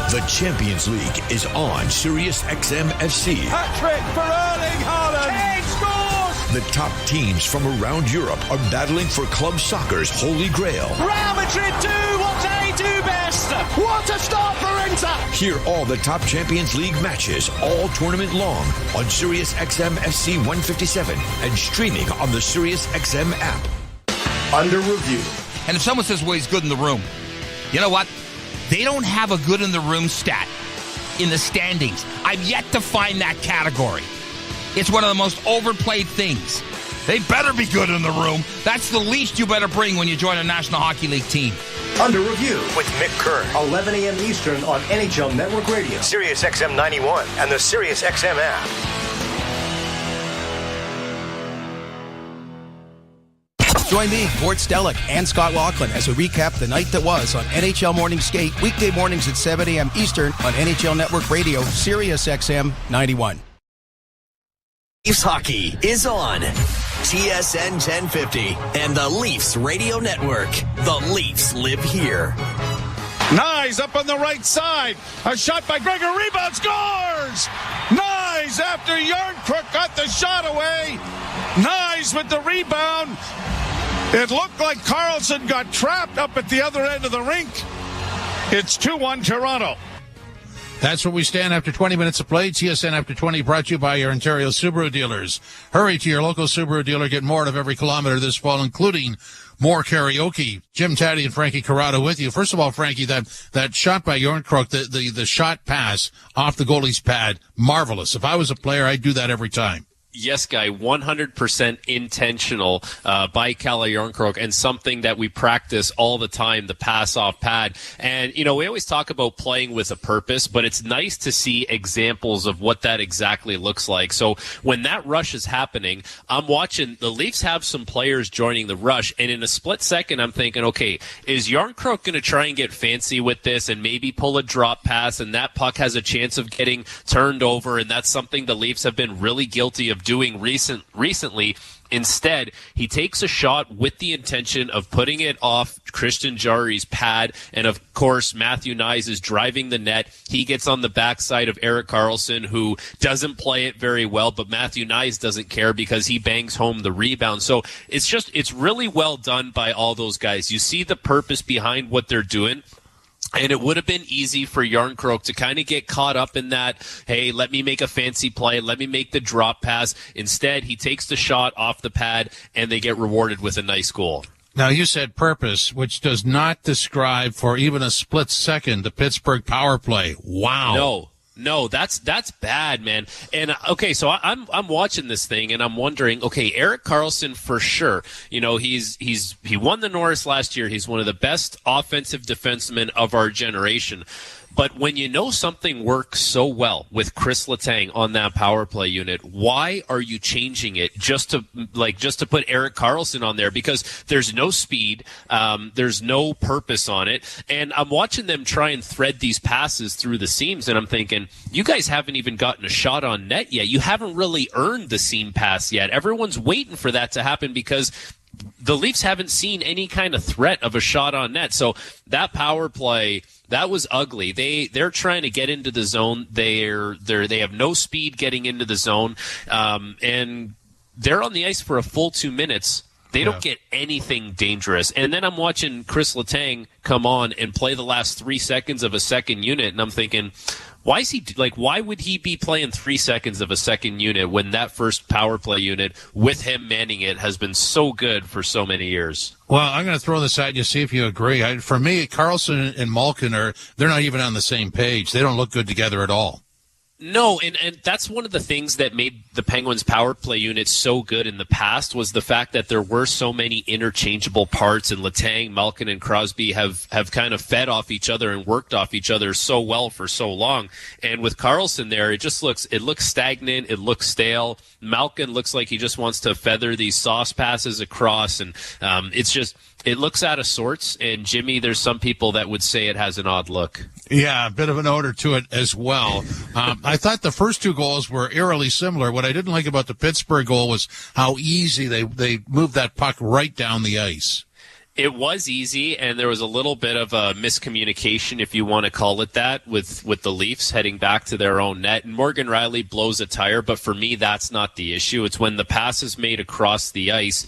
The Champions League is on Sirius XM FC. Hat-trick for Erling Haaland. Kane scores! The top teams from around Europe are battling for club soccer's holy grail. Real Madrid do what they do best. What a start for Inter! Hear all the top Champions League matches all tournament long on Sirius XM FC 157 and streaming on the Sirius XM app. Under review. And if someone says, well, he's good in the room, you know what? They don't have a good in the room stat in the standings. I've yet to find that category. It's one of the most overplayed things. They better be good in the room. That's the least you better bring when you join a National Hockey League team. Under review with Mick Kerr, 11 a.m. Eastern on NHL Network Radio, Sirius XM 91, and the Sirius XM app. Join me, Gord Stellick, and Scott Laughlin as we recap the night that was on NHL Morning Skate, weekday mornings at 7 a.m. Eastern on NHL Network Radio, Sirius XM 91. Leafs hockey is on TSN 1050 and the Leafs Radio Network. The Leafs live here. Nyes up on the right side. A shot by Gregor. Rebound. Scores! Nyes after Yarncrook got the shot away. Nyes with the rebound. It looked like Karlsson got trapped up at the other end of the rink. It's 2-1 Toronto. That's where we stand after 20 minutes of play. TSN After 20 brought to you by your Ontario Subaru dealers. Hurry to your local Subaru dealer. Get more out of every kilometer this fall, including more karaoke. Jim Taddy and Frankie Corrado with you. First of all, Frankie, that shot by Yarncrook, the shot pass off the goalie's pad, marvelous. If I was a player, I'd do that every time. Yes, Guy, 100% intentional by Kalle Järnkrok, and something that we practice all the time, the pass-off pad. And, you know, we always talk about playing with a purpose, but it's nice to see examples of what that exactly looks like. So when that rush is happening, I'm watching the Leafs have some players joining the rush, and in a split second, I'm thinking, okay, is Järnkrok going to try and get fancy with this and maybe pull a drop pass, and that puck has a chance of getting turned over, and that's something the Leafs have been really guilty of doing recently. Instead, he takes a shot with the intention of putting it off Christian Jarry's pad, and of course Matthew Nyes is driving the net. He gets on the backside of Erik Karlsson, who doesn't play it very well, but Matthew Nyes doesn't care because he bangs home the rebound. So it's really well done by all those guys. You see the purpose behind what they're doing. And it would have been easy for Järnkrok to kind of get caught up in that, hey, let me make a fancy play, let me make the drop pass. Instead, he takes the shot off the pad, and they get rewarded with a nice goal. Now, you said purpose, which does not describe for even a split second the Pittsburgh power play. Wow. No, that's bad, man. And okay, so I'm watching this thing and I'm wondering, okay, Erik Karlsson for sure. You know, he won the Norris last year. He's one of the best offensive defensemen of our generation. But when you know something works so well with Chris Letang on that power play unit, why are you changing it just to put Erik Karlsson on there? Because there's no speed, there's no purpose on it, and I'm watching them try and thread these passes through the seams, and I'm thinking, you guys haven't even gotten a shot on net yet. You haven't really earned the seam pass yet. Everyone's waiting for that to happen because the Leafs haven't seen any kind of threat of a shot on net. So that power play, that was ugly. They're trying to get into the zone. They have no speed getting into the zone, and they're on the ice for a full 2 minutes. They don't get anything dangerous. And then I'm watching Chris Letang come on and play the last 3 seconds of a second unit, and I'm thinking, why would he be playing 3 seconds of a second unit when that first power play unit with him manning it has been so good for so many years? Well, I'm going to throw this at you, see if you agree. For me, Karlsson and Malkin they're not even on the same page. They don't look good together at all. No, and that's one of the things that made the Penguins power play unit so good in the past was the fact that there were so many interchangeable parts, and Letang, Malkin, and Crosby have kind of fed off each other and worked off each other so well for so long. And with Karlsson there, it looks stagnant, it looks stale. Malkin looks like he just wants to feather these sauce passes across, and it looks out of sorts. And Jimmy, there's some people that would say it has an odd look. Yeah, a bit of an odor to it as well. I thought the first two goals were eerily similar. What I didn't like about the Pittsburgh goal was how easy they moved that puck right down the ice. It was easy, and there was a little bit of a miscommunication, if you want to call it that, with the Leafs heading back to their own net. And Morgan Riley blows a tire, but for me, that's not the issue. It's when the pass is made across the ice.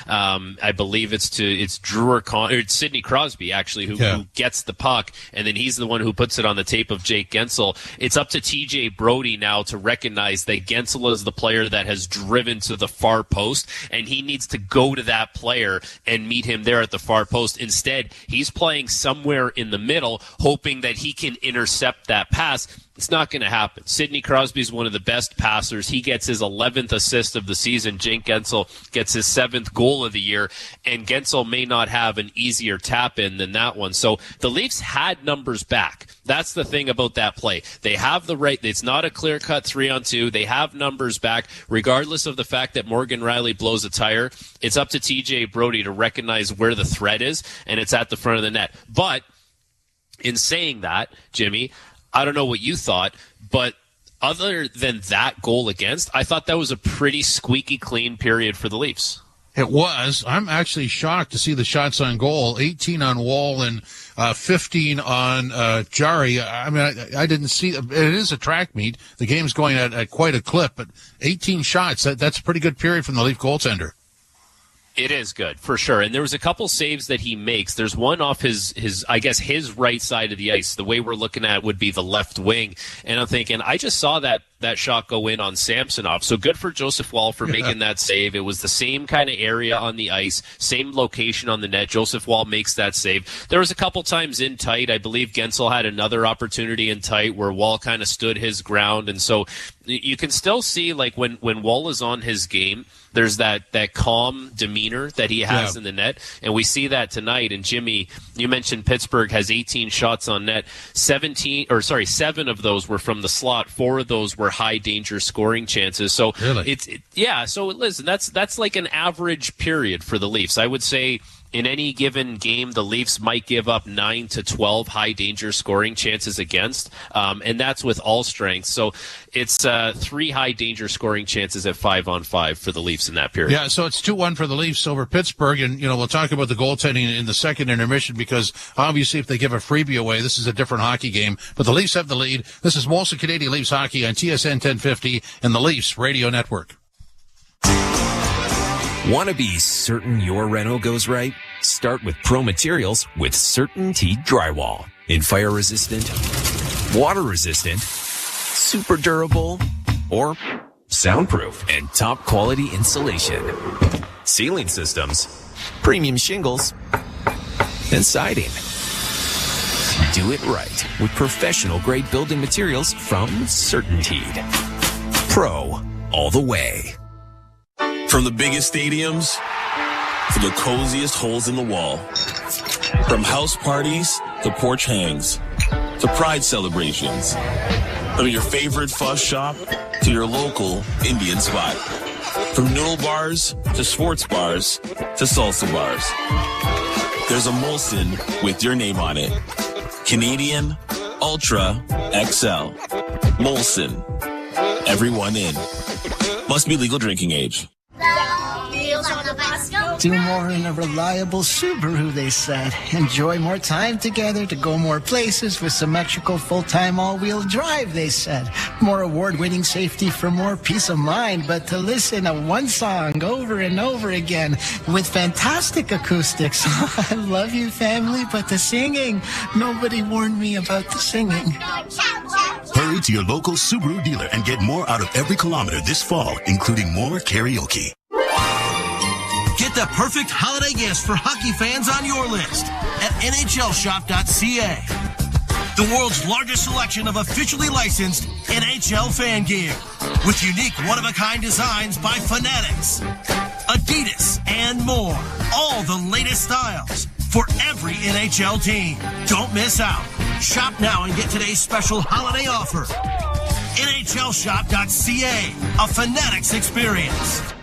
I believe it's Sidney Crosby, actually, who gets the puck, and then he's the one who puts it on the tape of Jake Gensel. It's up to TJ Brody now to recognize that Gensel is the player that has driven to the far post, and he needs to go to that player and meet him there at the far post. Instead, he's playing somewhere in the middle, hoping that he can intercept that pass. It's not going to happen. Sidney Crosby is one of the best passers. He gets his 11th assist of the season. Jake Gensel gets his 7th goal of the year, and Gensel may not have an easier tap-in than that one. So the Leafs had numbers back. That's the thing about that play. They have the right. It's not a clear-cut 3-on-2. They have numbers back, regardless of the fact that Morgan Riley blows a tire. It's up to TJ Brody to recognize where the threat is, and it's at the front of the net. But in saying that, Jimmy, I don't know what you thought, but other than that goal against, I thought that was a pretty squeaky clean period for the Leafs. It was. I'm actually shocked to see the shots on goal, 18 on Wall and 15 on Jari. I mean, I didn't see. It is a track meet. The game's going at quite a clip, but 18 shots, that's a pretty good period from the Leaf goaltender. It is good, for sure. And there was a couple saves that he makes. There's one off his right side of the ice. The way we're looking at it would be the left wing. And I'm thinking, I just saw that shot go in on Samsonov. So good for Joseph Wall for making that save. It was the same kind of area on the ice, same location on the net. Joseph Wall makes that save. There was a couple times in tight. I believe Gensel had another opportunity in tight where Wall kind of stood his ground. And so you can still see, like, when Wall is on his game, there's that calm demeanor that he has in the net, and we see that tonight. And Jimmy, you mentioned Pittsburgh has 18 shots on net. 7 of those were from the slot. 4 of those were high danger scoring chances. So really? So listen, that's like an average period for the Leafs. I would say in any given game, the Leafs might give up 9 to 12 high danger scoring chances against, and that's with all strengths. So it's 3 high danger scoring chances at 5-on-5 for the Leafs in that period. Yeah, so it's 2-1 for the Leafs over Pittsburgh, and we'll talk about the goaltending in the second intermission, because obviously if they give a freebie away, this is a different hockey game. But the Leafs have the lead. This is Molson Canadian Leafs Hockey on TSN 1050 and the Leafs Radio Network. Want to be certain your reno goes right? Start with Pro Materials with CertainTeed Drywall. In fire resistant, water resistant, super durable, or soundproof and top quality insulation. Ceiling systems, premium shingles, and siding. Do it right with professional grade building materials from CertainTeed. Pro all the way. From the biggest stadiums to the coziest holes in the wall. From house parties to porch hangs to pride celebrations. From your favorite fuzz shop to your local Indian spot. From noodle bars to sports bars to salsa bars. There's a Molson with your name on it. Canadian Ultra XL. Molson. Everyone in. Must be legal drinking age. Do more in a reliable Subaru, they said. Enjoy more time together to go more places with symmetrical full-time all-wheel drive, they said. More award-winning safety for more peace of mind, but to listen to one song over and over again with fantastic acoustics. I love you, family, but the singing, nobody warned me about the singing. Hurry to your local Subaru dealer and get more out of every kilometer this fall, including more karaoke. Get the perfect holiday gifts for hockey fans on your list at NHLshop.ca. the world's largest selection of officially licensed NHL fan gear, with unique one-of-a-kind designs by Fanatics, Adidas, and more. All the latest styles for every NHL team. Don't miss out. Shop now and get today's special holiday offer. NHLshop.ca, a Fanatics experience.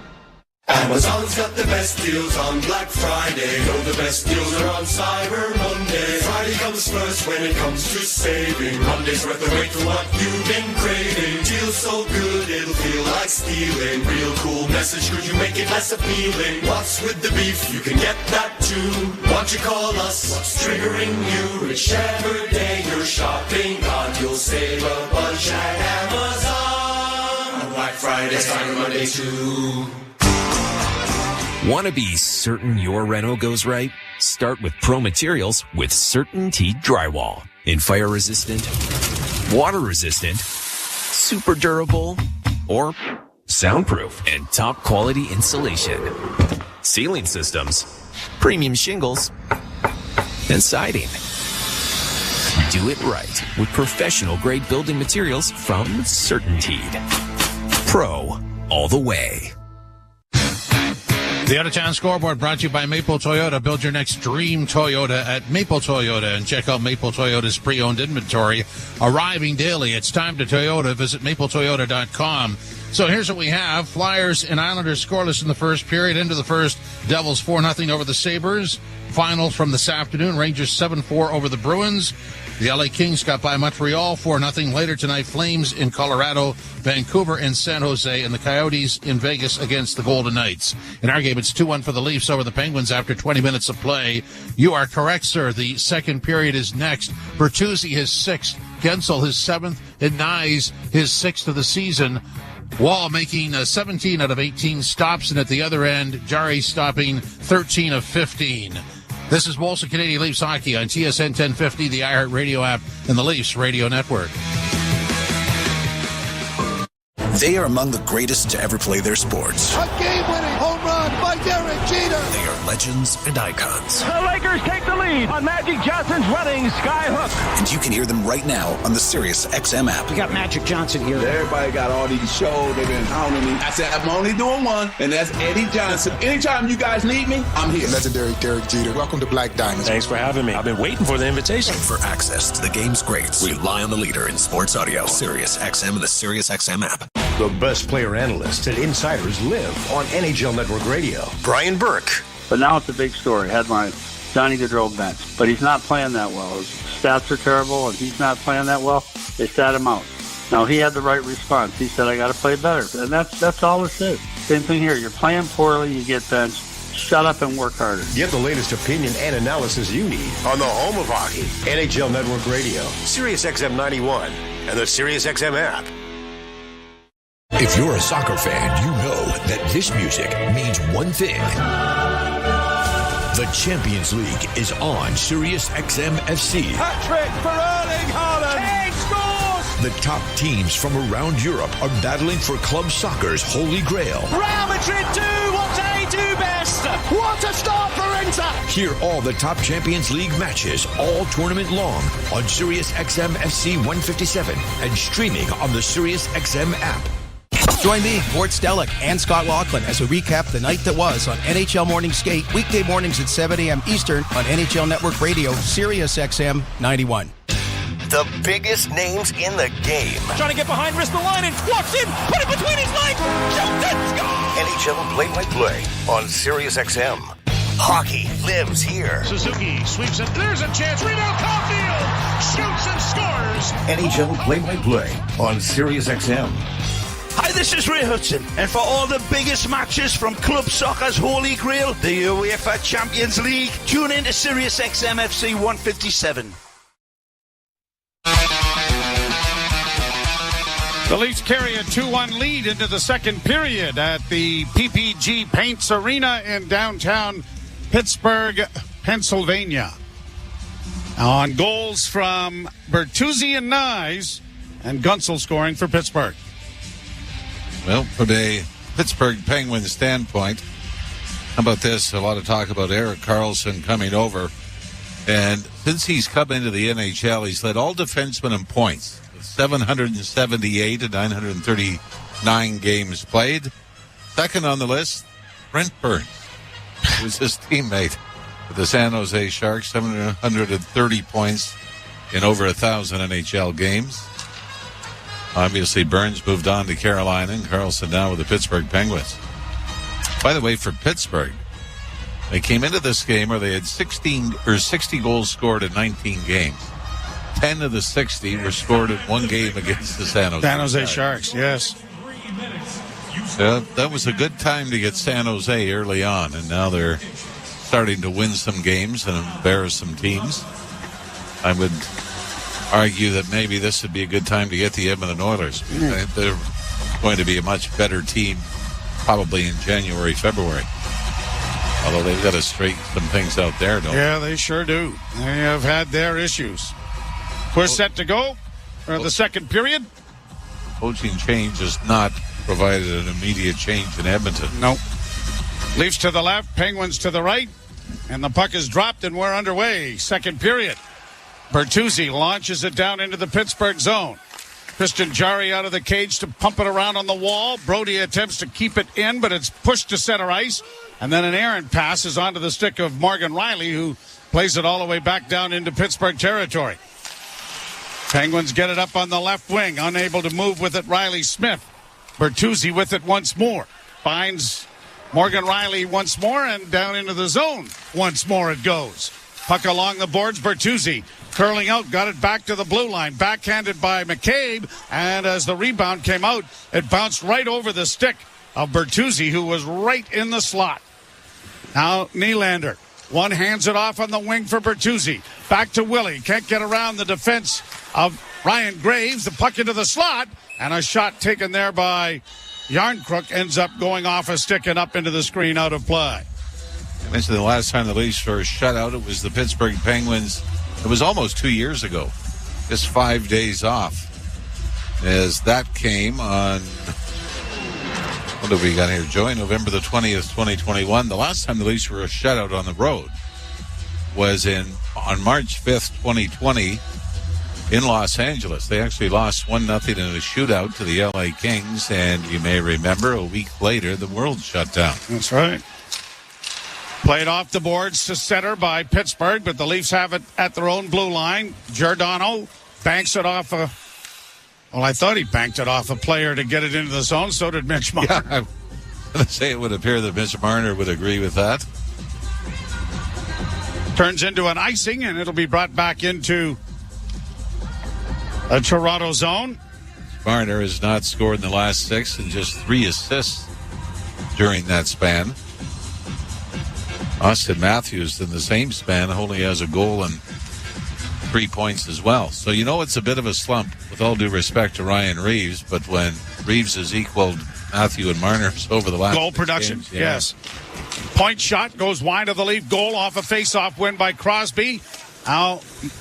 Amazon's got the best deals on Black Friday. Oh, the best deals are on Cyber Monday. Friday comes first when it comes to saving. Monday's worth the wait for what you've been craving. Deals so good it'll feel like stealing. Real cool message, could you make it less appealing? What's with the beef? You can get that too. Won't you call us? What's triggering you? Whichever day you're shopping on, you'll save a bunch at Amazon. On Black Friday, Cyber Monday too. Want to be certain your reno goes right? Start with Pro Materials with CertainTeed Drywall. In fire resistant, water resistant, super durable, or soundproof and top quality insulation. Ceiling systems, premium shingles, and siding. Do it right with professional grade building materials from CertainTeed. Pro all the way. The Out-of-Town Scoreboard brought to you by Maple Toyota. Build your next dream Toyota at Maple Toyota and check out Maple Toyota's pre-owned inventory arriving daily. It's time to Toyota. Visit mapletoyota.com. So here's what we have. Flyers and Islanders scoreless in the first period. Into the first, Devils 4-0 over the Sabres. Final from this afternoon, Rangers 7-4 over the Bruins. The LA Kings got by Montreal 4-0. Later tonight, Flames in Colorado, Vancouver in San Jose, and the Coyotes in Vegas against the Golden Knights. In our game, it's 2-1 for the Leafs over the Penguins after 20 minutes of play. You are correct, sir. The second period is next. Bertuzzi his 6th, Gensel his 7th, and Nyes his 6th of the season. Wall making 17 out of 18 stops, and at the other end, Jarry stopping 13 of 15. This is Molson Canadian Leafs Hockey on TSN 1050, the iHeartRadio app, and the Leafs Radio Network. They are among the greatest to ever play their sports. A game-winning home run by Derek Jeter. They are legends and icons. The Lakers take the lead on Magic Johnson's running skyhook. And you can hear them right now on the Sirius XM app. We got Magic Johnson here. Everybody got all these shows. They've been hounding me. I said, I'm only doing one, and that's Eddie Johnson. Anytime you guys need me, I'm here. Legendary Derek Jeter. Welcome to Black Diamonds. Thanks for having me. I've been waiting for the invitation. For access to the game's greats, rely on the leader in sports audio. Sirius XM and the Sirius XM app. The best player analysts and insiders live on NHL Network Radio. Brian Burke. But now it's a big story. Headline, Johnny Gaudreau bench. But he's not playing that well. His stats are terrible, and he's not playing that well. They sat him out. Now, he had the right response. He said, I got to play better. And that's all it is. Same thing here. You're playing poorly, you get benched. Shut up and work harder. Get the latest opinion and analysis you need on the home of hockey, NHL Network Radio, Sirius XM 91, and the Sirius XM app. If you're a soccer fan, you know that this music means one thing. The Champions League is on Sirius XM FC. Hat-trick for Erling Haaland. Kane scores! The top teams from around Europe are battling for club soccer's holy grail. Real Madrid do what they do best. What a start for Inter! Hear all the top Champions League matches all tournament long on Sirius XM FC 157 and streaming on the Sirius XM app. Join me, Gord Stellick, and Scott Laughlin as we recap the night that was on NHL Morning Skate, weekday mornings at 7 a.m. Eastern on NHL Network Radio, Sirius XM 91. The biggest names in the game. Trying to get behind Ristolainen, walks in, put it between his legs, shoots and scores! NHL play-by-play on Sirius XM. Hockey lives here. Suzuki sweeps it. There's a chance. Rebound, Caulfield shoots and scores. NHL play-by-play on Sirius XM. Hi, this is Ray Hudson, and for all the biggest matches from club soccer's holy grail, the UEFA Champions League, tune in to Sirius XM FC 157. The Leafs carry a 2-1 lead into the second period at the PPG Paints Arena in downtown Pittsburgh, Pennsylvania. On goals from Bertuzzi and Nyes, and Gensel scoring for Pittsburgh. Well, from a Pittsburgh Penguins standpoint, how about this? A lot of talk about Erik Karlsson coming over. And since he's come into the NHL, he's led all defensemen in points. 778 and 939 games played. Second on the list, Brent Burns, who's his teammate with the San Jose Sharks, 730 points in over 1,000 NHL games. Obviously, Burns moved on to Carolina, and Karlsson now with the Pittsburgh Penguins. By the way, for Pittsburgh, they came into this game where they had 60 goals scored in 19 games. 10 of the 60 were scored in one game against the San Jose Sharks, yes. That was a good time to get San Jose early on, and now they're starting to win some games and embarrass some teams. I would argue that maybe this would be a good time to get the Edmonton Oilers. They're going to be a much better team probably in January, February. Although they've got to straighten some things out there, don't they? Yeah, they sure do. They have had their issues. We're set to go for the second period. Coaching change has not provided an immediate change in Edmonton. Nope. Leafs to the left, Penguins to the right, and the puck is dropped and we're underway. Second period. Bertuzzi launches it down into the Pittsburgh zone. Christian Jarry out of the cage to pump it around on the wall. Brody attempts to keep it in, but it's pushed to center ice. And then an errant pass is onto the stick of Morgan Riley, who plays it all the way back down into Pittsburgh territory. Penguins get it up on the left wing, unable to move with it. Riley Smith. Bertuzzi with it once more. Finds Morgan Riley once more, and down into the zone once more it goes. Puck along the boards, Bertuzzi curling out, got it back to the blue line. Backhanded by McCabe, and as the rebound came out, it bounced right over the stick of Bertuzzi, who was right in the slot. Now Nylander. One hands it off on the wing for Bertuzzi. Back to Willie. Can't get around the defense of Ryan Graves. The puck into the slot, and a shot taken there by Yarncrook ends up going off a stick and up into the screen, out of play. I mentioned the last time the Leafs were shut out, it was the Pittsburgh Penguins. It was almost 2 years ago. Just 5 days off. As that came on, what have we got here, Joey? November the 20th, 2021. The last time the Leafs were shut out on the road was on March 5th, 2020 in Los Angeles. They actually lost 1-0 in a shootout to the LA Kings, and you may remember a week later the world shut down. That's right. Played off the boards to center by Pittsburgh, but the Leafs have it at their own blue line. Giordano banks it off I thought he banked it off a player to get it into the zone. So did Mitch Marner. Yeah, I'm going to say it would appear that Mitch Marner would agree with that. Turns into an icing, and it'll be brought back into a Toronto zone. Marner has not scored in the last 6 and just 3 assists during that span. Austin Matthews in the same span only has a goal and 3 points as well. So you know it's a bit of a slump, with all due respect to Ryan Reeves, but when Reeves has equaled Matthew and Marner's over the last goal production, games, yes. Point shot goes wide of the Leaf goal off a face-off win by Crosby. Now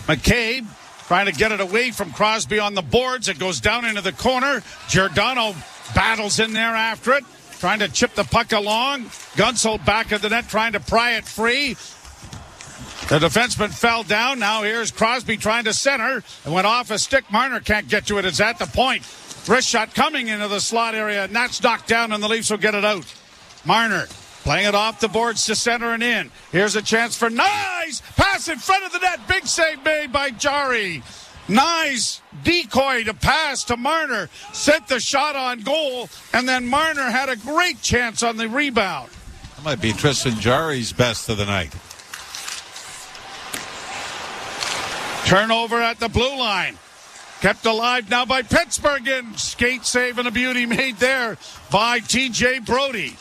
McCabe trying to get it away from Crosby on the boards. It goes down into the corner. Giordano battles in there after it, trying to chip the puck along. Gunsel back of the net trying to pry it free. The defenseman fell down. Now here's Crosby trying to center. It went off a stick. Marner can't get to it. It's at the point. Wrist shot coming into the slot area, and that's knocked down, and the Leafs will get it out. Marner playing it off the boards to center and in. Here's a chance for Nyes. Pass in front of the net. Big save made by Jarry. Nyes decoy to pass to Marner. Sent the shot on goal, and then Marner had a great chance on the rebound. That might be Tristan Jarry's best of the night. Turnover at the blue line. Kept alive now by Pittsburgh, and skate save and a beauty made there by T.J. Brody.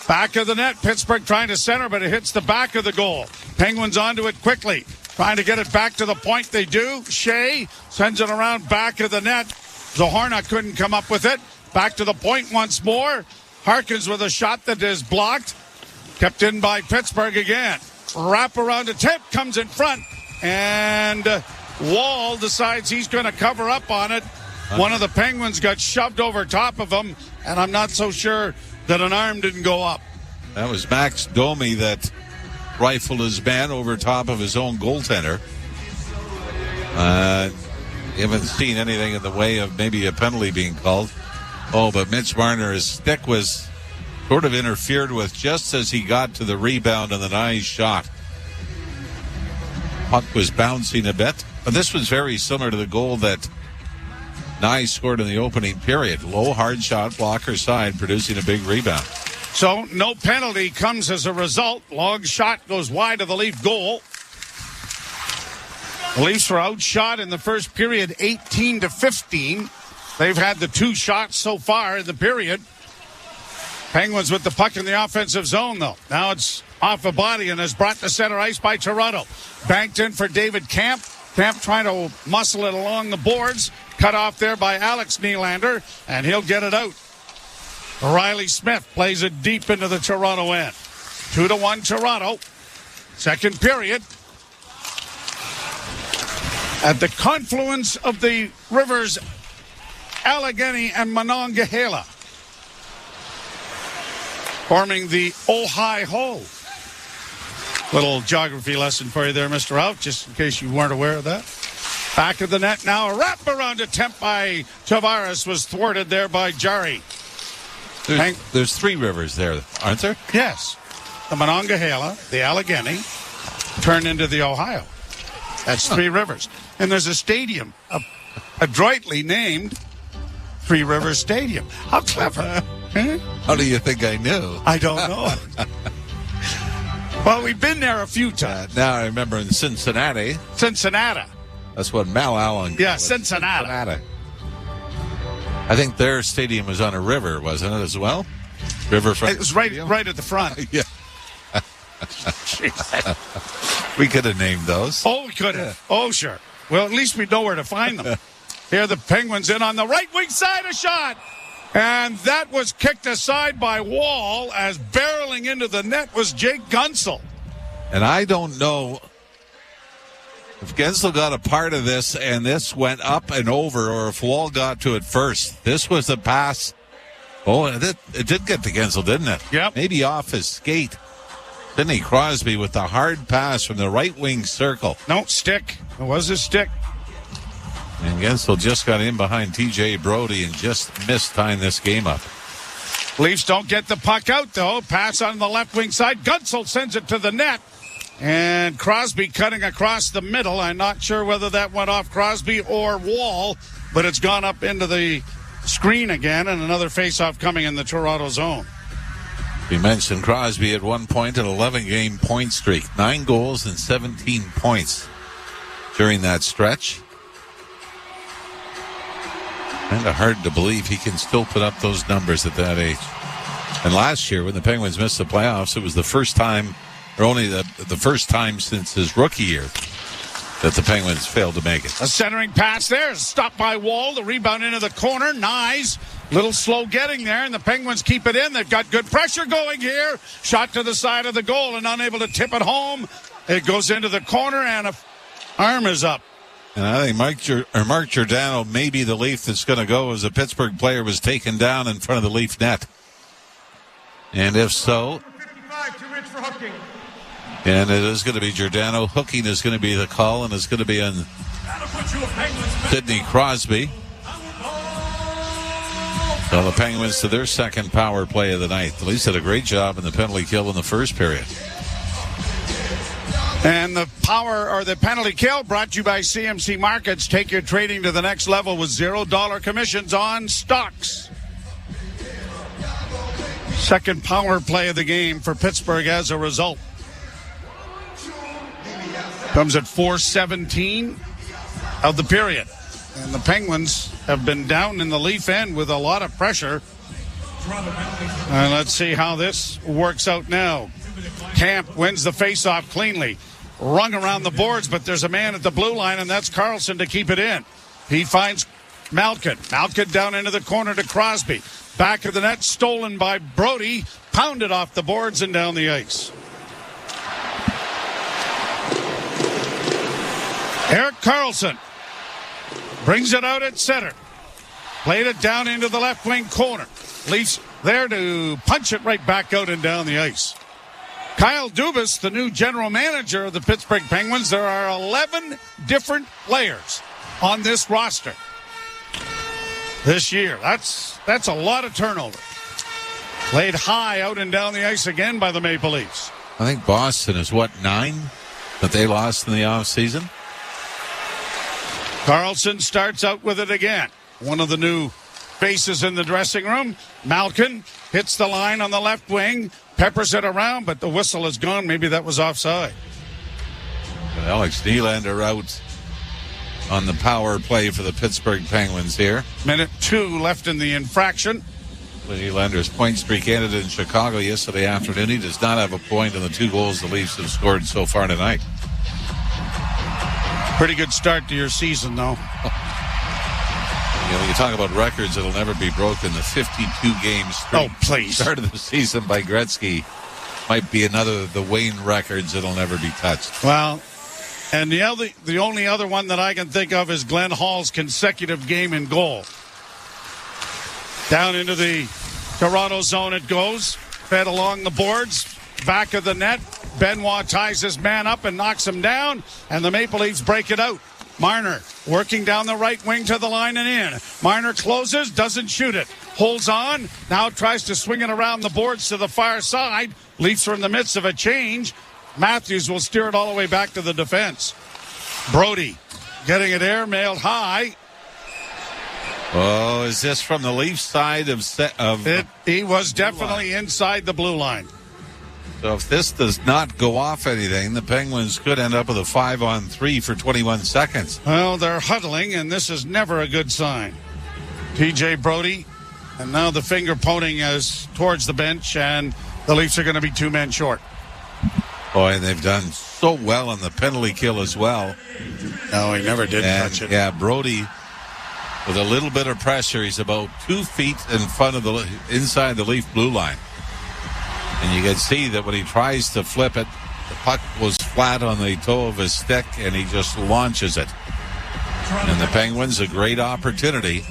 Back of the net, Pittsburgh trying to center, but it hits the back of the goal. Penguins onto it quickly, trying to get it back to the point. They do. Shea sends it around back of the net. Zohorna couldn't come up with it. Back to the point once more. Harkins with a shot that is blocked. Kept in by Pittsburgh again. Wrap around attempt, comes in front, and Wall decides he's going to cover up on it. One of the Penguins got shoved over top of him, and I'm not so sure that an arm didn't go up. That was Max Domi that rifled his man over top of his own goaltender. You haven't seen anything in the way of maybe a penalty being called. Oh, but Mitch Marner, his stick was sort of interfered with just as he got to the rebound and the nice shot. Puck was bouncing a bit. But this was very similar to the goal that Nye scored in the opening period. Low, hard shot, blocker side, producing a big rebound. So no penalty comes as a result. Long shot goes wide of the Leaf goal. The Leafs were outshot in the first period 18-15. They've had the 2 shots so far in the period. Penguins with the puck in the offensive zone, though. Now it's off a body and is brought to center ice by Toronto. Banked in for David Camp. Camp trying to muscle it along the boards. Cut off there by Alex Nylander, and he'll get it out. Riley Smith plays it deep into the Toronto end. 2-1 Toronto. Second period. At the confluence of the rivers Allegheny and Monongahela, forming the Ohio. Little geography lesson for you there, Mr. Out, just in case you weren't aware of that. Back of the net now. A wraparound attempt by Tavares was thwarted there by Jari. There's 3 rivers there, aren't there? Yes. The Monongahela, the Allegheny, turned into the Ohio. That's 3 rivers. And there's a stadium, adroitly named 3 Rivers Stadium. How clever. Huh? How do you think I knew? I don't know. Well, we've been there a few times. Now I remember in Cincinnati. Cincinnati. That's what Mal Allen. Yeah, Cincinnati. I think their stadium was on a river, wasn't it, as well? Riverfront. It was right at the front. Yeah. We could have named those. Oh, we could have. Yeah. Oh, sure. Well, at least we know where to find them. Here the Penguins in on the right wing side, a shot. And that was kicked aside by Wall as barreling into the net was Jake Gunsel. And I don't know if Gunsel got a part of this and this went up and over, or if Wall got to it first. This was a pass. Oh, it did get to Gunsel, didn't it? Yep. Maybe off his skate. Sidney Crosby with the hard pass from the right wing circle. No, stick. It was a stick. And Gunsel just got in behind T.J. Brody and just mistimed this game up. Leafs don't get the puck out, though. Pass on the left wing side. Gunsel sends it to the net. And Crosby cutting across the middle. I'm not sure whether that went off Crosby or Wall, but it's gone up into the screen again, and another faceoff coming in the Toronto zone. We mentioned Crosby at one point, an 11-game point streak. 9 goals and 17 points during that stretch. Kind of hard to believe he can still put up those numbers at that age. And last year, when the Penguins missed the playoffs, it was the first time, or only the first time since his rookie year, that the Penguins failed to make it. A centering pass there, stopped by Wall. The rebound into the corner. Nyes, little slow getting there, and the Penguins keep it in. They've got good pressure going here. Shot to the side of the goal and unable to tip it home. It goes into the corner, and an arm is up. And I think Mark Giordano may be the Leaf that's going to go, as a Pittsburgh player was taken down in front of the Leaf net. And if so, and it is going to be Giordano. Hooking is going to be the call, and it's going to be on Sidney Crosby. So the Penguins to their second power play of the night. The Leafs did a great job in the penalty kill in the first period. And the power, or the penalty kill, brought to you by CMC Markets. Take your trading to the next level with $0 commissions on stocks. Second power play of the game for Pittsburgh as a result. Comes at 4:17 of the period. And the Penguins have been down in the Leaf end with a lot of pressure. And let's see how this works out now. Camp wins the faceoff cleanly. Rung around the boards, but there's a man at the blue line, and that's Carlson to keep it in. He finds Malkin. Malkin down into the corner to Crosby. Back of the net, stolen by Brody. Pounded off the boards and down the ice. Erik Karlsson brings it out at center. Played it down into the left wing corner. Leafs there to punch it right back out and down the ice. Kyle Dubas, the new general manager of the Pittsburgh Penguins. There are 11 different players on this roster this year. That's a lot of turnover. Played high out and down the ice again by the Maple Leafs. I think Boston is, 9 that they lost in the offseason? Carlson starts out with it again. One of the new faces in the dressing room. Malkin hits the line on the left wing, peppers it around, but the whistle is gone. Maybe that was offside. Alex Nylander out on the power play for the Pittsburgh Penguins here. Minute 2 left in the infraction. Nylander's point streak ended in Chicago yesterday afternoon. He does not have a point in the 2 goals the Leafs have scored so far tonight. Pretty good start to your season, though. You talk about records that'll never be broken. The 52 games start of the season by Gretzky might be another of the Wayne records that'll never be touched. Well, and the only other one that I can think of is Glenn Hall's consecutive game in goal. Down into the Toronto zone it goes. Fed along the boards. Back of the net. Benoit ties his man up and knocks him down. And the Maple Leafs break it out. Marner working down the right wing to the line and in. Marner closes, doesn't shoot it. Holds on. Now tries to swing it around the boards to the far side. Leafs are in the midst of a change. Matthews will steer it all the way back to the defense. Brody getting it airmailed high. Oh, is this from the Leafs side He was definitely inside the blue line. So if this does not go off anything, the Penguins could end up with a 5-on-3 for 21 seconds. Well, they're huddling, and this is never a good sign. T.J. Brody, and now the finger pointing is towards the bench, and the Leafs are going to be 2 men short. Boy, and they've done so well on the penalty kill as well. No, he never did touch it. Yeah, Brody, with a little bit of pressure, he's about 2 feet in front of inside the Leaf blue line. And you can see that when he tries to flip it, the puck was flat on the toe of his stick, and he just launches it. And the Penguins, a great opportunity.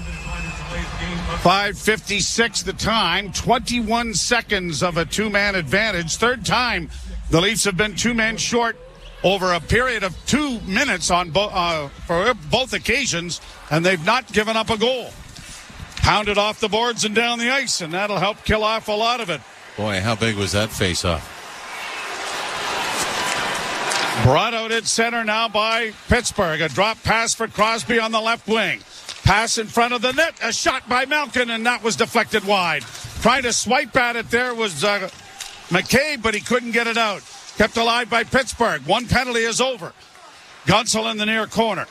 5:56 the time, 21 seconds of a 2-man advantage. Third time the Leafs have been 2 men short over a period of 2 minutes for both occasions, and they've not given up a goal. Pounded off the boards and down the ice, and that'll help kill off a lot of it. Boy, how big was that face-off? Brought out at center now by Pittsburgh. A drop pass for Crosby on the left wing. Pass in front of the net. A shot by Malkin, and that was deflected wide. Trying to swipe at it there was McCabe, but he couldn't get it out. Kept alive by Pittsburgh. 1 penalty is over. Gunsel in the near corner.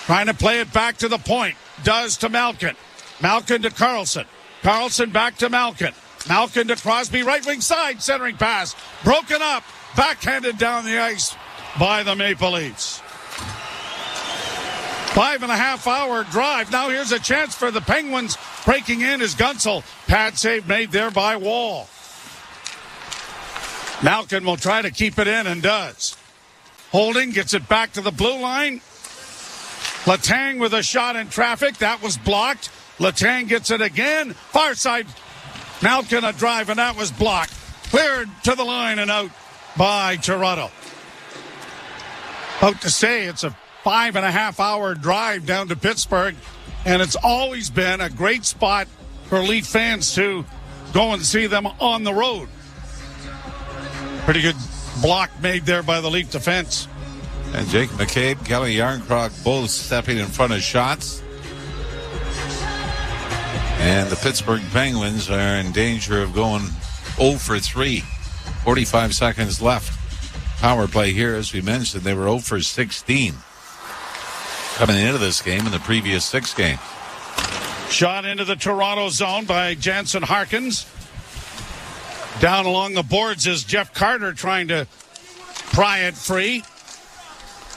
Trying to play it back to the point. Does to Malkin. Malkin to Carlson. Carlson back to Malkin. Malkin to Crosby, right wing side, centering pass. Broken up, backhanded down the ice by the Maple Leafs. 5.5-hour drive. Now here's a chance for the Penguins. Breaking in is Gunsel. Pad save made there by Wall. Malkin will try to keep it in and does. Holding gets it back to the blue line. Letang with a shot in traffic. That was blocked. Letang gets it again. Far side. Malkin a drive, and that was blocked. Cleared to the line and out by Toronto. About to say it's a 5.5-hour drive down to Pittsburgh, and it's always been a great spot for Leaf fans to go and see them on the road. Pretty good block made there by the Leaf defense. And Jake McCabe, Kelly Yarncroc both stepping in front of shots. And the Pittsburgh Penguins are in danger of going 0 for 3. 45 seconds left. Power play here, as we mentioned, they were 0 for 16. Coming into this game in the previous 6 games. Shot into the Toronto zone by Jansen Harkins. Down along the boards is Jeff Carter trying to pry it free.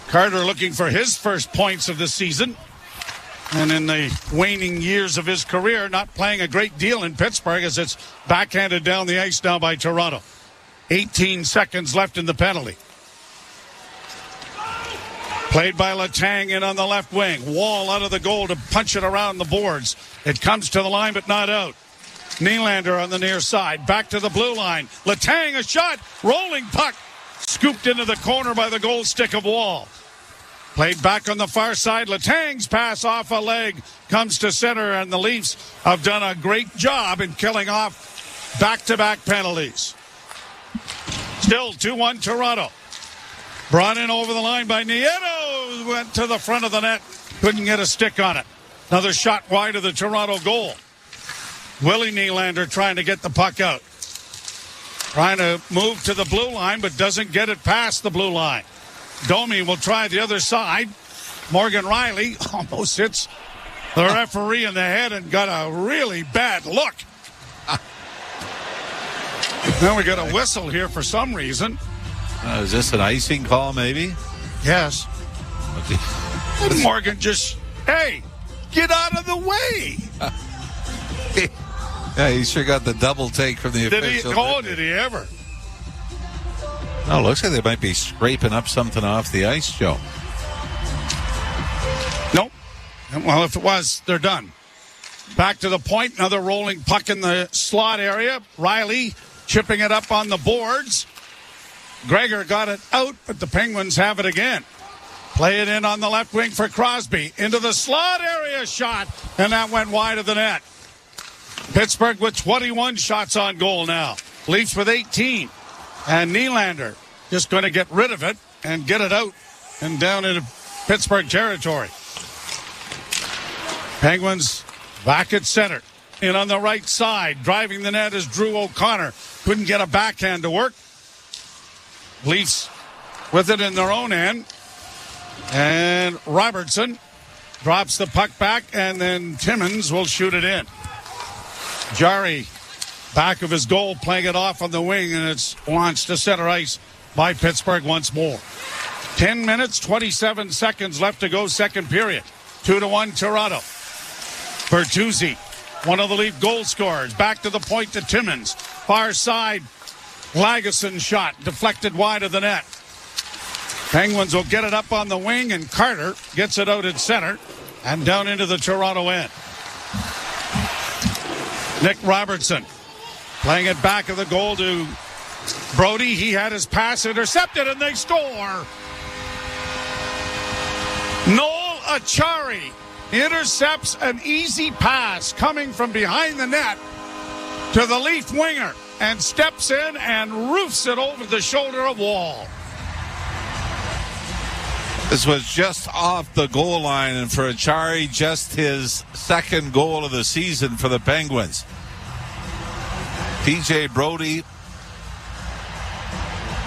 Carter looking for his first points of the season. And in the waning years of his career, not playing a great deal in Pittsburgh as it's backhanded down the ice now by Toronto. 18 seconds left in the penalty. Played by Letang in on the left wing. Wall out of the goal to punch it around the boards. It comes to the line but not out. Nylander on the near side. Back to the blue line. Letang, a shot. Rolling puck. Scooped into the corner by the goal stick of Wall. Played back on the far side. Letang's pass off a leg comes to center, and the Leafs have done a great job in killing off back-to-back penalties. Still 2-1 Toronto. Brought in over the line by Nieto. Went to the front of the net. Couldn't get a stick on it. Another shot wide of the Toronto goal. Willie Nylander trying to get the puck out. Trying to move to the blue line, but doesn't get it past the blue line. Domi will try the other side. Morgan Riley almost hits the referee in the head and got a really bad look. Now we got a whistle here for some reason. Is this an icing call, maybe? Yes. Morgan just, hey, get out of the way. Yeah, he sure got the double take from the official. Did he ever? Oh, looks like they might be scraping up something off the ice, Joe. Nope. Well, if it was, they're done. Back to the point. Another rolling puck in the slot area. Riley chipping it up on the boards. Gregor got it out, but the Penguins have it again. Play it in on the left wing for Crosby. Into the slot area shot, and that went wide of the net. Pittsburgh with 21 shots on goal now. Leafs with 18. And Nylander just going to get rid of it and get it out and down into Pittsburgh territory. Penguins back at center. In on the right side. Driving the net is Drew O'Connor. Couldn't get a backhand to work. Leafs with it in their own end. And Robertson drops the puck back, and then Timmins will shoot it in. Jari back of his goal, playing it off on the wing, and it's launched to center ice by Pittsburgh once more. 10 minutes, 27 seconds left to go, second period. 2-1 Toronto. Bertuzzi, one of the Leaf goal scorers, back to the point to Timmins. Far side, Lagesson shot, deflected wide of the net. Penguins will get it up on the wing, and Carter gets it out at center and down into the Toronto end. Nick Robertson playing it back of the goal to Brody. He had his pass intercepted, and they score. Noel Acciari intercepts an easy pass coming from behind the net to the Leaf winger and steps in and roofs it over the shoulder of Wall. This was just off the goal line, and for Acciari, just his second goal of the season for the Penguins. TJ Brody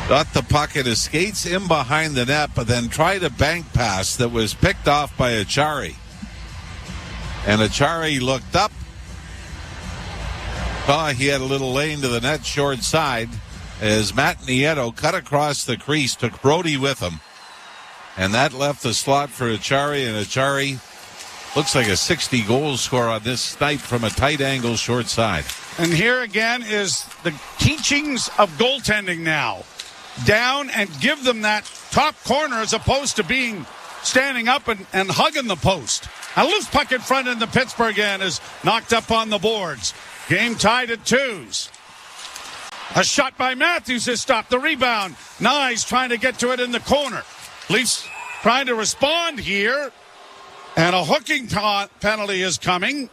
got the puck at his skates in behind the net, but then tried a bank pass that was picked off by Acciari. And Acciari looked up, saw he had a little lane to the net short side as Matt Nieto cut across the crease, took Brody with him. And that left the slot for Acciari, and Acciari looks like a 60-goal scorer on this night from a tight angle short side. And here again is the teachings of goaltending now. Down and give them that top corner as opposed to being standing up and hugging the post. A loose puck in front in the Pittsburgh end is knocked up on the boards. Game tied at 2s. A shot by Matthews has stopped the rebound. Nyes trying to get to it in the corner. Leafs trying to respond here, and a hooking penalty is coming.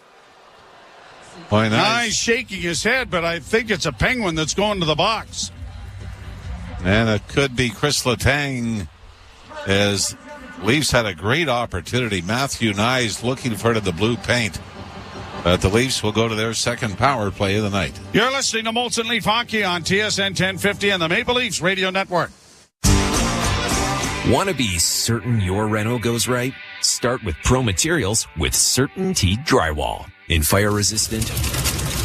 Boy, nice. Nyes shaking his head, but I think it's a Penguin that's going to the box. And it could be Chris Letang, as Leafs had a great opportunity. Matthew Nyes looking for it in the blue paint. But the Leafs will go to their second power play of the night. You're listening to Molson Leaf Hockey on TSN 1050 and the Maple Leafs Radio Network. Want to be certain your reno goes right? Start with Pro Materials with CertainTeed Drywall. In fire resistant,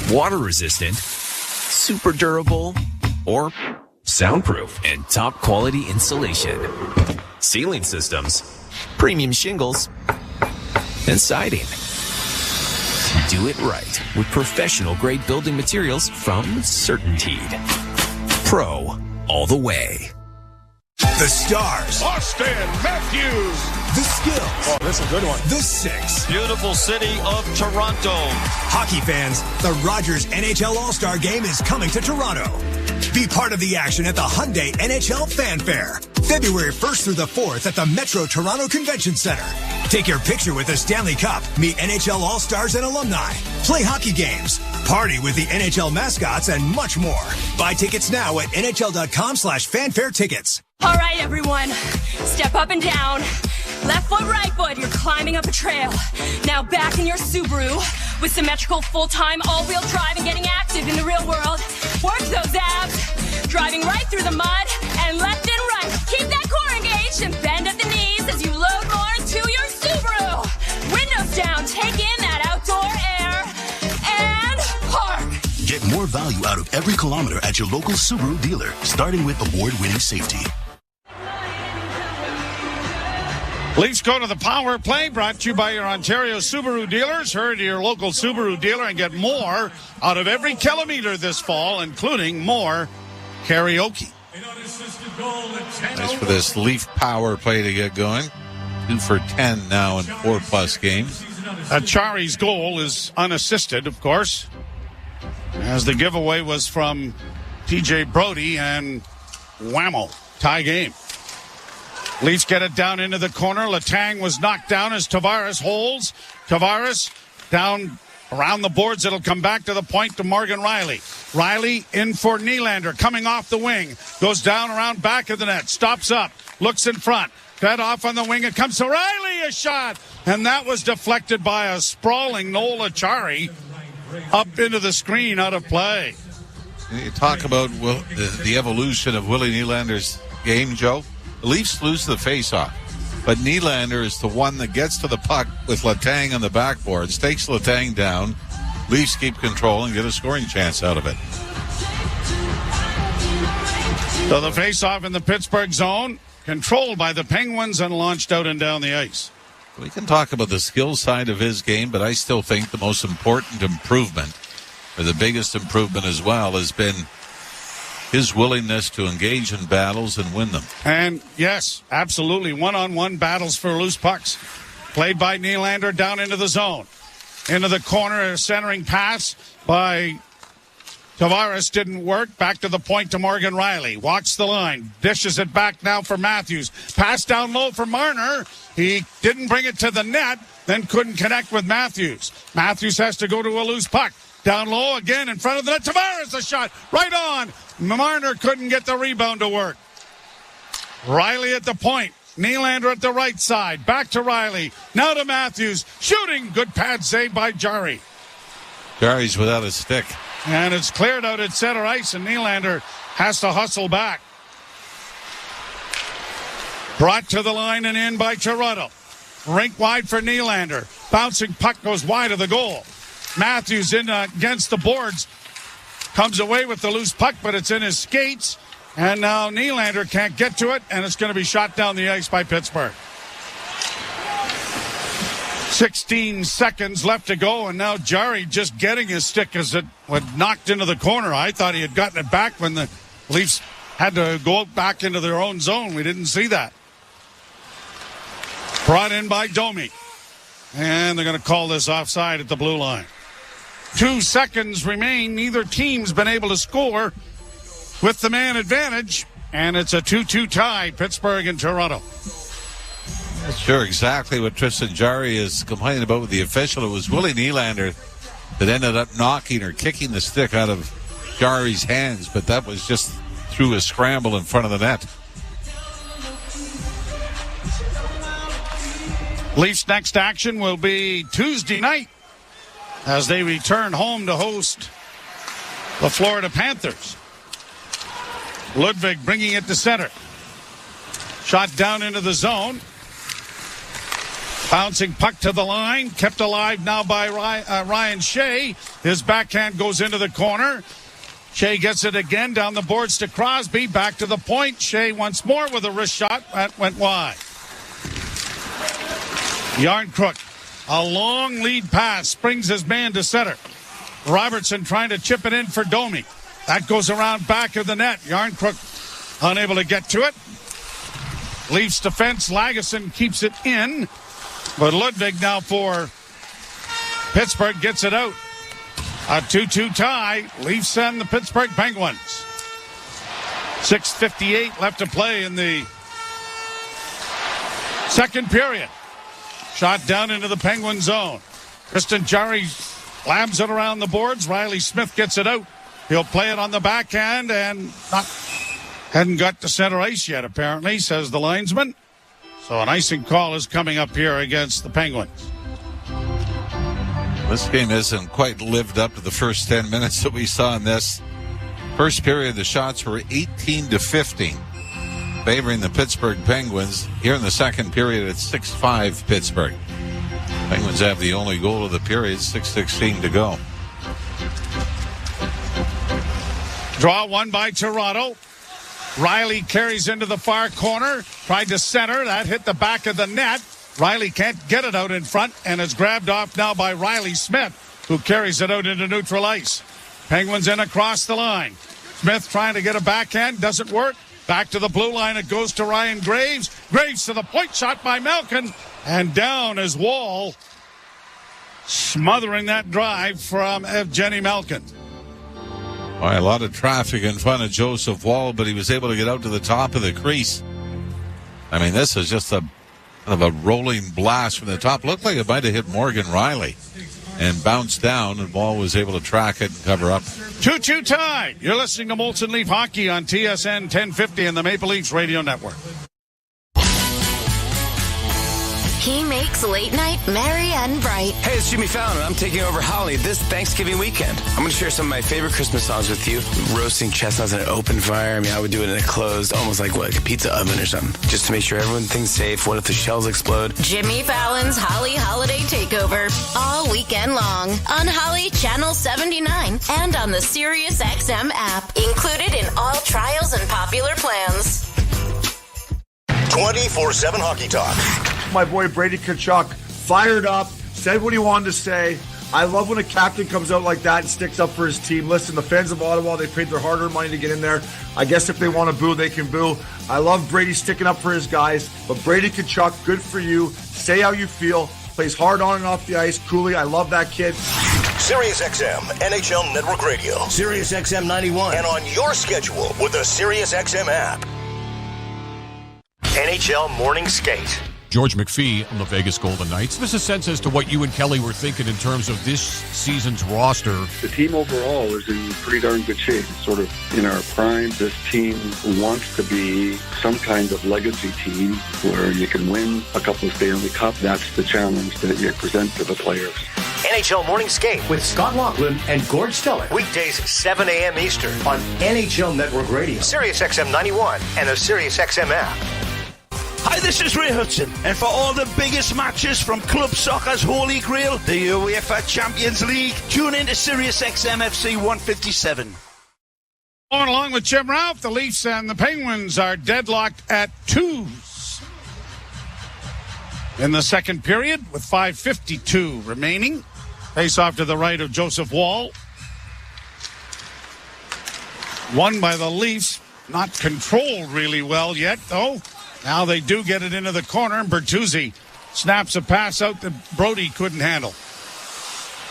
water resistant, super durable, or soundproof and top quality insulation. Ceiling systems, premium shingles, and siding. Do it right with professional grade building materials from CertainTeed. Pro all the way. The stars. Austin Matthews. The skills. Oh, this is a good one. The six. Beautiful city of Toronto. Hockey fans, the Rogers NHL All-Star Game is coming to Toronto. Be part of the action at the Hyundai NHL Fan Fair, February 1st through the 4th at the Metro Toronto Convention Center. Take your picture with the Stanley Cup, meet NHL All-Stars and alumni, play hockey games, party with the NHL mascots, and much more. Buy tickets now at nhl.com/fanfare tickets. All right, everyone. Step up and down. Left foot, right foot. You're climbing up a trail. Now back in your Subaru with symmetrical full-time all-wheel drive and getting active in the real world. Work those abs. Driving right through the mud and left and right. Keep that core engaged and bend at the knees as you load more into your Subaru. Windows down. Take in that outdoor air and park. Get more value out of every kilometer at your local Subaru dealer, starting with award-winning safety. Leafs go to the power play, brought to you by your Ontario Subaru dealers. Hurry to your local Subaru dealer and get more out of every kilometer this fall, including more karaoke. Nice for this Leaf power play to get going. 2 for 10 now in 4+ games. Achari's goal is unassisted, of course, as the giveaway was from TJ Brody, and whammo, tie game. Leafs get it down into the corner. Letang was knocked down as Tavares holds. Tavares down around the boards. It'll come back to the point to Morgan Rielly. Rielly in for Nylander, coming off the wing. Goes down around back of the net. Stops up. Looks in front. Fed off on the wing. It comes to Rielly. A shot. And that was deflected by a sprawling Noel Acciari up into the screen, out of play. You talk about the evolution of Willie Nylander's game, Joe. The Leafs lose the face-off, but Nylander is the one that gets to the puck with Letang on the backboard, stakes Letang down. Leafs keep control and get a scoring chance out of it. So the face-off in the Pittsburgh zone, controlled by the Penguins and launched out and down the ice. We can talk about the skill side of his game, but I still think the most important improvement, or the biggest improvement as well, has been his willingness to engage in battles and win them. And yes, absolutely, one-on-one battles for loose pucks. Played by Nylander down into the zone. Into the corner, a centering pass by Tavares didn't work. Back to the point to Morgan Rielly. Walks the line. Dishes it back now for Matthews. Pass down low for Marner. He didn't bring it to the net, then couldn't connect with Matthews. Matthews has to go to a loose puck. Down low again in front of the net. Tavares, a shot right on. Marner couldn't get the rebound to work. Rielly at the point. Nylander at the right side. Back to Rielly. Now to Matthews. Shooting. Good pad save by Jarry. Jarry's without a stick. And it's cleared out at center ice, and Nylander has to hustle back. Brought to the line and in by Toronto. Rink wide for Nylander. Bouncing puck goes wide of the goal. Matthews in against the boards. Comes away with the loose puck, but it's in his skates. And now Nylander can't get to it, and it's going to be shot down the ice by Pittsburgh. 16 seconds left to go, and now Jarry just getting his stick as it went knocked into the corner. I thought he had gotten it back when the Leafs had to go back into their own zone. We didn't see that. Brought in by Domi. And they're going to call this offside at the blue line. 2 seconds remain. Neither team's been able to score with the man advantage, and it's a 2-2 tie, Pittsburgh and Toronto. Not sure exactly what Tristan Jarry is complaining about with the official. It was Willie Nylander that ended up knocking or kicking the stick out of Jarry's hands, but that was just through a scramble in front of the net. Leafs' next action will be Tuesday night as they return home to host the Florida Panthers. Ludwig bringing it to center. Shot down into the zone. Bouncing puck to the line. Kept alive now by Ryan Shea. His backhand goes into the corner. Shea gets it again down the boards to Crosby. Back to the point. Shea once more with a wrist shot. That went wide. Yarncrook, a long lead pass, brings his man to center. Robertson trying to chip it in for Domi. That goes around back of the net. Yarncrook unable to get to it. Leafs defense, Lagesson keeps it in. But Ludwig now for Pittsburgh gets it out. A 2-2 tie. Leafs and the Pittsburgh Penguins. 6:58 left to play in the second period. Shot down into the Penguin zone. Tristan Jarry slams it around the boards. Riley Smith gets it out. He'll play it on the backhand and hadn't got to center ice yet, apparently, says the linesman. So an icing call is coming up here against the Penguins. This game hasn't quite lived up to the first 10 minutes that we saw in this. First period, the shots were 18-15, favoring the Pittsburgh Penguins. Here in the second period, it's 6-5 Pittsburgh. Penguins have the only goal of the period, 6:16 to go. Draw one by Toronto. Riley carries into the far corner. Tried to center. That hit the back of the net. Riley can't get it out in front, and it's grabbed off now by Riley Smith, who carries it out into neutral ice. Penguins in across the line. Smith trying to get a backhand. Doesn't work. Back to the blue line. It goes to Ryan Graves. Graves to the point. Shot by Malkin. And down is Wall, smothering that drive from Evgeny Malkin. Boy, a lot of traffic in front of Joseph Wall, but he was able to get out to the top of the crease. I mean, this is just a rolling blast from the top. Looked like it might have hit Morgan Riley and bounced down, and Wall was able to track it and cover up. 2-2 tie. You're listening to Molson Leaf Hockey on TSN 1050 and the Maple Leafs Radio Network. He makes late night merry and bright. Hey, it's Jimmy Fallon, and I'm taking over Holly this Thanksgiving weekend. I'm going to share some of my favorite Christmas songs with you. Roasting chestnuts in an open fire. I mean, I would do it in a closed, almost like a pizza oven or something, just to make sure everything's safe. What if the shells explode? Jimmy Fallon's Holly Holiday Takeover, all weekend long on Holly Channel 79 and on the SiriusXM app. Included in all trials and popular plans. 24/7 Hockey Talk. My boy Brady Tkachuk fired up, said what he wanted to say. I love when a captain comes out like that and sticks up for his team. Listen, the fans of Ottawa, they paid their hard-earned money to get in there. I guess if they want to boo, they can boo. I love Brady sticking up for his guys. But Brady Tkachuk, good for you. Say how you feel. Plays hard on and off the ice. Cooley, I love that kid. SiriusXM, NHL Network Radio. SiriusXM 91. And on your schedule with the SiriusXM app. NHL Morning Skate. George McPhee on the Vegas Golden Knights. Give us a sense as to what you and Kelly were thinking in terms of this season's roster. The team overall is in pretty darn good shape. It's sort of in our prime. This team wants to be some kind of legacy team where you can win a couple of Stanley Cup. That's the challenge that you present to the players. NHL Morning Skate with Scott Laughlin and Gord Stellick. Weekdays 7 a.m. Eastern on NHL Network Radio, SiriusXM 91, and the SiriusXM app. Hi, this is Ray Hudson, and for all the biggest matches from club soccer's holy grail, the UEFA Champions League, tune in to SiriusXM FC 157. Going along with Jim Ralph, the Leafs and the Penguins are deadlocked at 2s in the second period with 5:52 remaining. Face off to the right of Joseph Wall. Won by the Leafs, not controlled really well yet, though. Now they do get it into the corner, and Bertuzzi snaps a pass out that Brody couldn't handle.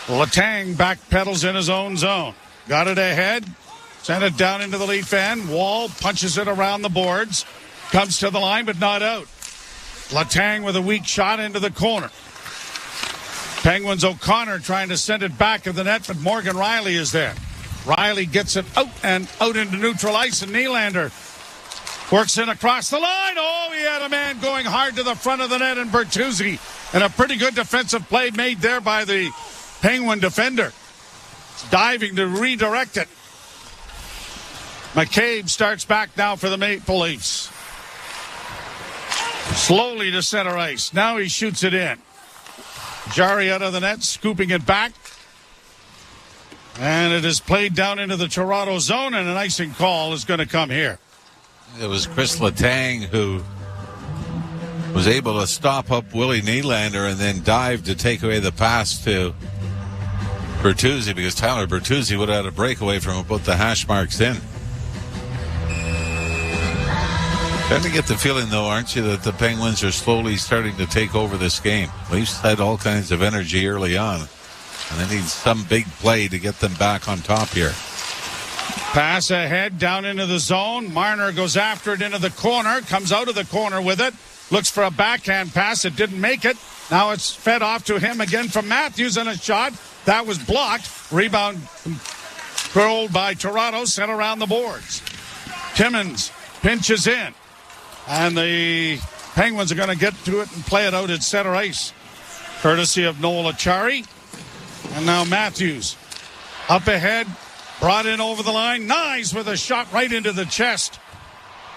Letang backpedals in his own zone. Got it ahead. Sent it down into the Leaf end. Wall punches it around the boards. Comes to the line, but not out. Letang with a weak shot into the corner. Penguins O'Connor trying to send it back of the net, but Morgan Riley is there. Riley gets it out and out into neutral ice, and Nylander works in across the line. Oh, he had a man going hard to the front of the net, and Bertuzzi. And a pretty good defensive play made there by the Penguin defender. Diving to redirect it. McCabe starts back now for the Maple Leafs. Slowly to center ice. Now he shoots it in. Jarry out of the net, scooping it back. And it is played down into the Toronto zone, and an icing call is going to come here. It was Chris Letang who was able to stop up Willie Nylander and then dive to take away the pass to Bertuzzi, because Tyler Bertuzzi would have had a breakaway from about the hash marks in. Trying to get the feeling, though, aren't you, that the Penguins are slowly starting to take over this game. Leafs had all kinds of energy early on, and they need some big play to get them back on top here. Pass ahead, down into the zone. Marner goes after it into the corner, comes out of the corner with it, looks for a backhand pass. It didn't make it. Now it's fed off to him again from Matthews, and a shot that was blocked. Rebound controlled by Toronto, sent around the boards. Timmins pinches in, and the Penguins are going to get to it and play it out at center ice, courtesy of Noel Acciari. And now Matthews up ahead, brought in over the line. Nice with a shot right into the chest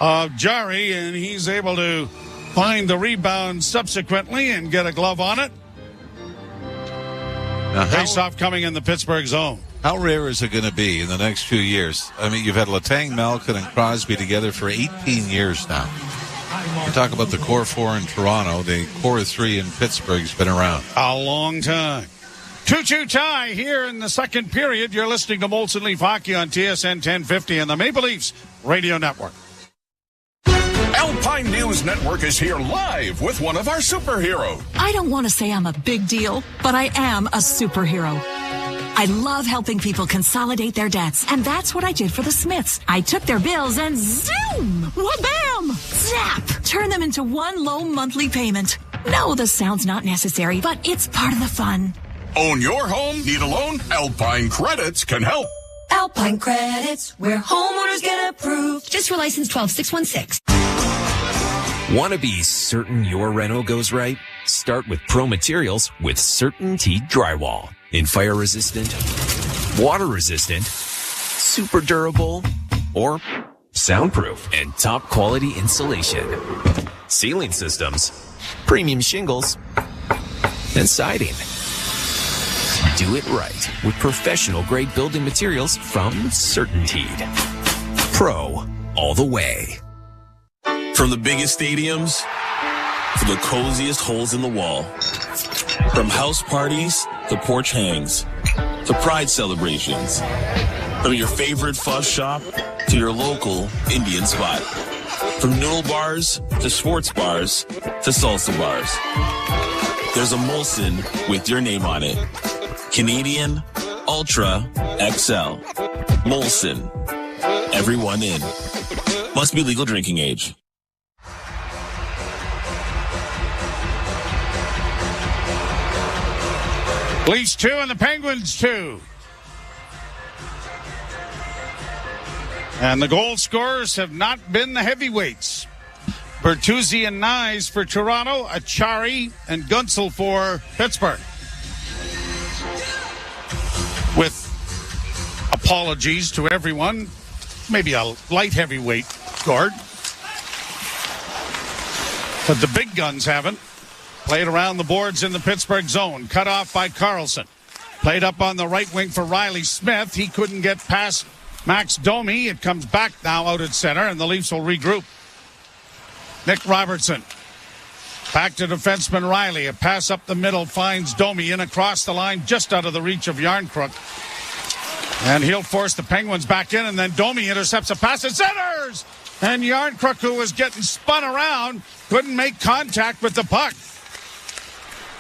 of Jari, and he's able to find the rebound subsequently and get a glove on it. Face-off coming in the Pittsburgh zone. How rare is it going to be in the next few years? I mean, you've had Letang, Malkin, and Crosby together for 18 years now. You talk about the core four in Toronto. The core three in Pittsburgh's been around a long time. 2-2 tie here in the second period. You're listening to Molson Leaf Hockey on TSN 1050 and the Maple Leafs Radio Network. Alpine News Network is here live with one of our superheroes. I don't want to say I'm a big deal, but I am a superhero. I love helping people consolidate their debts, and that's what I did for the Smiths. I took their bills and zoom, wha-bam, zap, turn them into one low monthly payment. No, the sound's not necessary, but it's part of the fun. Own your home? Need a loan? Alpine Credits can help. Alpine Credits, where homeowners get approved. Just for license 12616. Want to be certain your reno goes right? Start with Pro Materials with CertainTeed Drywall. In fire resistant, water resistant, super durable, or soundproof and top quality insulation. Ceiling systems, premium shingles, and siding. Do it right with professional grade building materials from CertainTeed. Pro all the way. From the biggest stadiums to the coziest holes in the wall. From house parties to porch hangs to pride celebrations. From your favorite fuzz shop to your local Indian spot. From noodle bars to sports bars to salsa bars. There's a Molson with your name on it. Canadian Ultra XL. Molson. Everyone in. Must be legal drinking age. Leafs 2 and the Penguins 2. And the goal scorers have not been the heavyweights. Bertuzzi and Nyes for Toronto, Acciari and Gunsel for Pittsburgh. With apologies to everyone, maybe a light heavyweight guard. But the big guns haven't. Played around the boards in the Pittsburgh zone. Cut off by Carlson. Played up on the right wing for Riley Smith. He couldn't get past Max Domi. It comes back now out at center, and the Leafs will regroup. Nick Robertson. Back to defenseman Riley. A pass up the middle finds Domi in across the line, just out of the reach of Yarncrook. And he'll force the Penguins back in, and then Domi intercepts a pass and centers! And Yarncrook, who was getting spun around, couldn't make contact with the puck.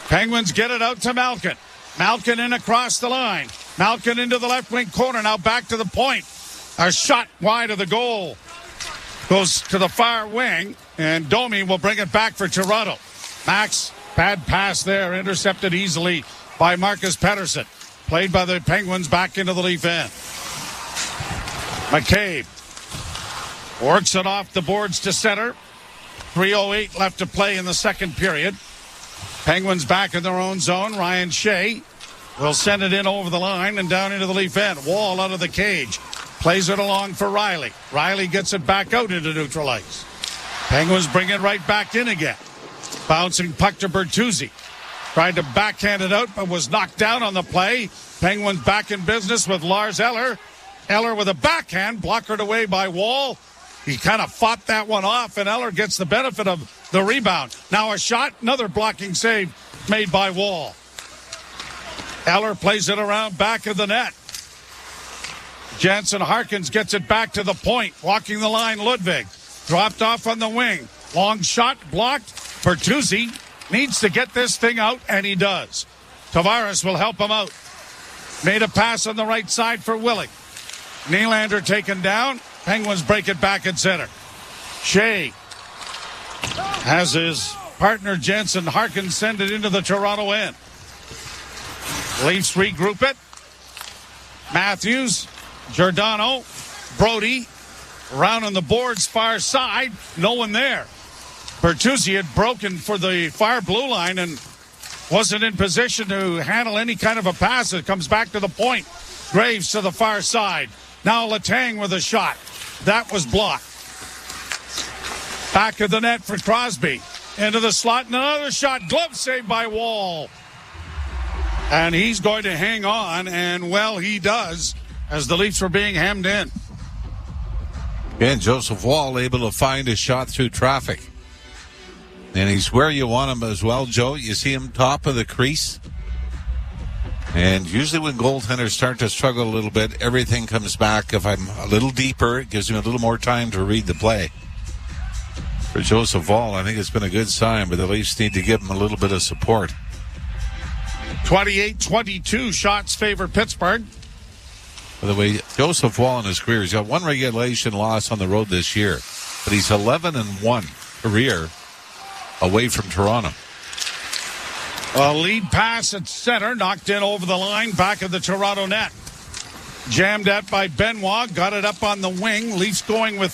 Penguins get it out to Malkin. Malkin in across the line. Malkin into the left wing corner. Now back to the point. A shot wide of the goal. Goes to the far wing. And Domi will bring it back for Toronto. Max, bad pass there. Intercepted easily by Marcus Pettersson. Played by the Penguins back into the Leaf end. McCabe works it off the boards to center. 3:08 left to play in the second period. Penguins back in their own zone. Ryan Shea will send it in over the line and down into the Leaf end. Wall out of the cage. Plays it along for Riley. Riley gets it back out into neutral ice. Penguins bring it right back in again. Bouncing puck to Bertuzzi. Tried to backhand it out, but was knocked down on the play. Penguins back in business with Lars Eller. Eller with a backhand, blockered away by Wall. He kind of fought that one off, and Eller gets the benefit of the rebound. Now a shot, another blocking save made by Wall. Eller plays it around back of the net. Jansen Harkins gets it back to the point. Walking the line, Ludwig. dropped off on the wing. Long shot blocked. Bertuzzi needs to get this thing out, and he does. Tavares will help him out. Made a pass on the right side for Willie. Nylander taken down. Penguins break it back at center. Shea has his partner Jensen Harkin send it into the Toronto end. Leafs regroup it. Matthews, Giordano, Brody, round on the boards far side. No one there. Bertuzzi had broken for the far blue line and wasn't in position to handle any kind of a pass. It comes back to the point. Graves to the far side. Now Letang with a shot. That was blocked. Back of the net for Crosby. Into the slot and another shot. Glove saved by Wall. And he's going to hang on, and well, he does, as the Leafs were being hemmed in. And Joseph Wall able to find a shot through traffic. And he's where you want him as well, Joe. You see him top of the crease. And usually when goaltenders start to struggle a little bit, everything comes back. If I'm a little deeper, it gives him a little more time to read the play. For Joseph Wall, I think it's been a good sign, but the Leafs need to give him a little bit of support. 28-22 shots favor Pittsburgh. By the way, Joseph Wall in his career, he's got one regulation loss on the road this year, but he's 11-1 career away from Toronto. A lead pass at center, knocked in over the line, back of the Toronto net. Jammed at by Benoit, got it up on the wing. Leafs going with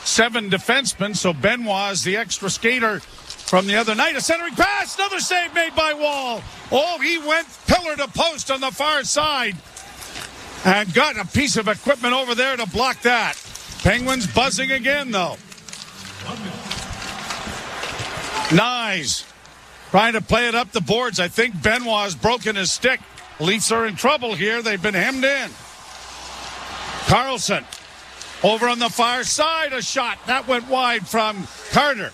7 defensemen, so Benoit is the extra skater from the other night. A centering pass, another save made by Wall. Oh, he went pillar to post on the far side and got a piece of equipment over there to block that. Penguins buzzing again, though. Nyes trying to play it up the boards. I think Benoit has broken his stick. Leafs are in trouble here. They've been hemmed in. Carlson over on the far side, a shot. That went wide from Carter.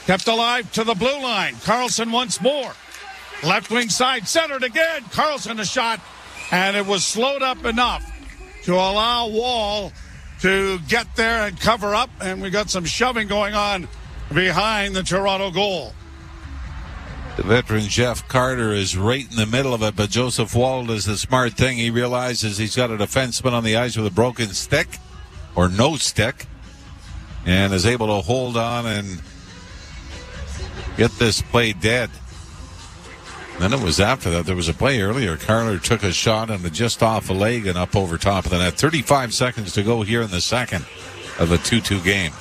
Kept alive to the blue line. Carlson once more. Left wing side, centered again. Carlson a shot, and it was slowed up enough to allow Wall to get there and cover up, and we got some shoving going on behind the Toronto goal. The veteran Jeff Carter is right in the middle of it, but Joseph Wall does the smart thing. He realizes he's got a defenseman on the ice with a broken stick, or no stick, and is able to hold on and get this play dead. Then it was after that. There was a play earlier. Carter took a shot and just off a leg and up over top of the net. 35 seconds to go here in the second of a 2-2 game.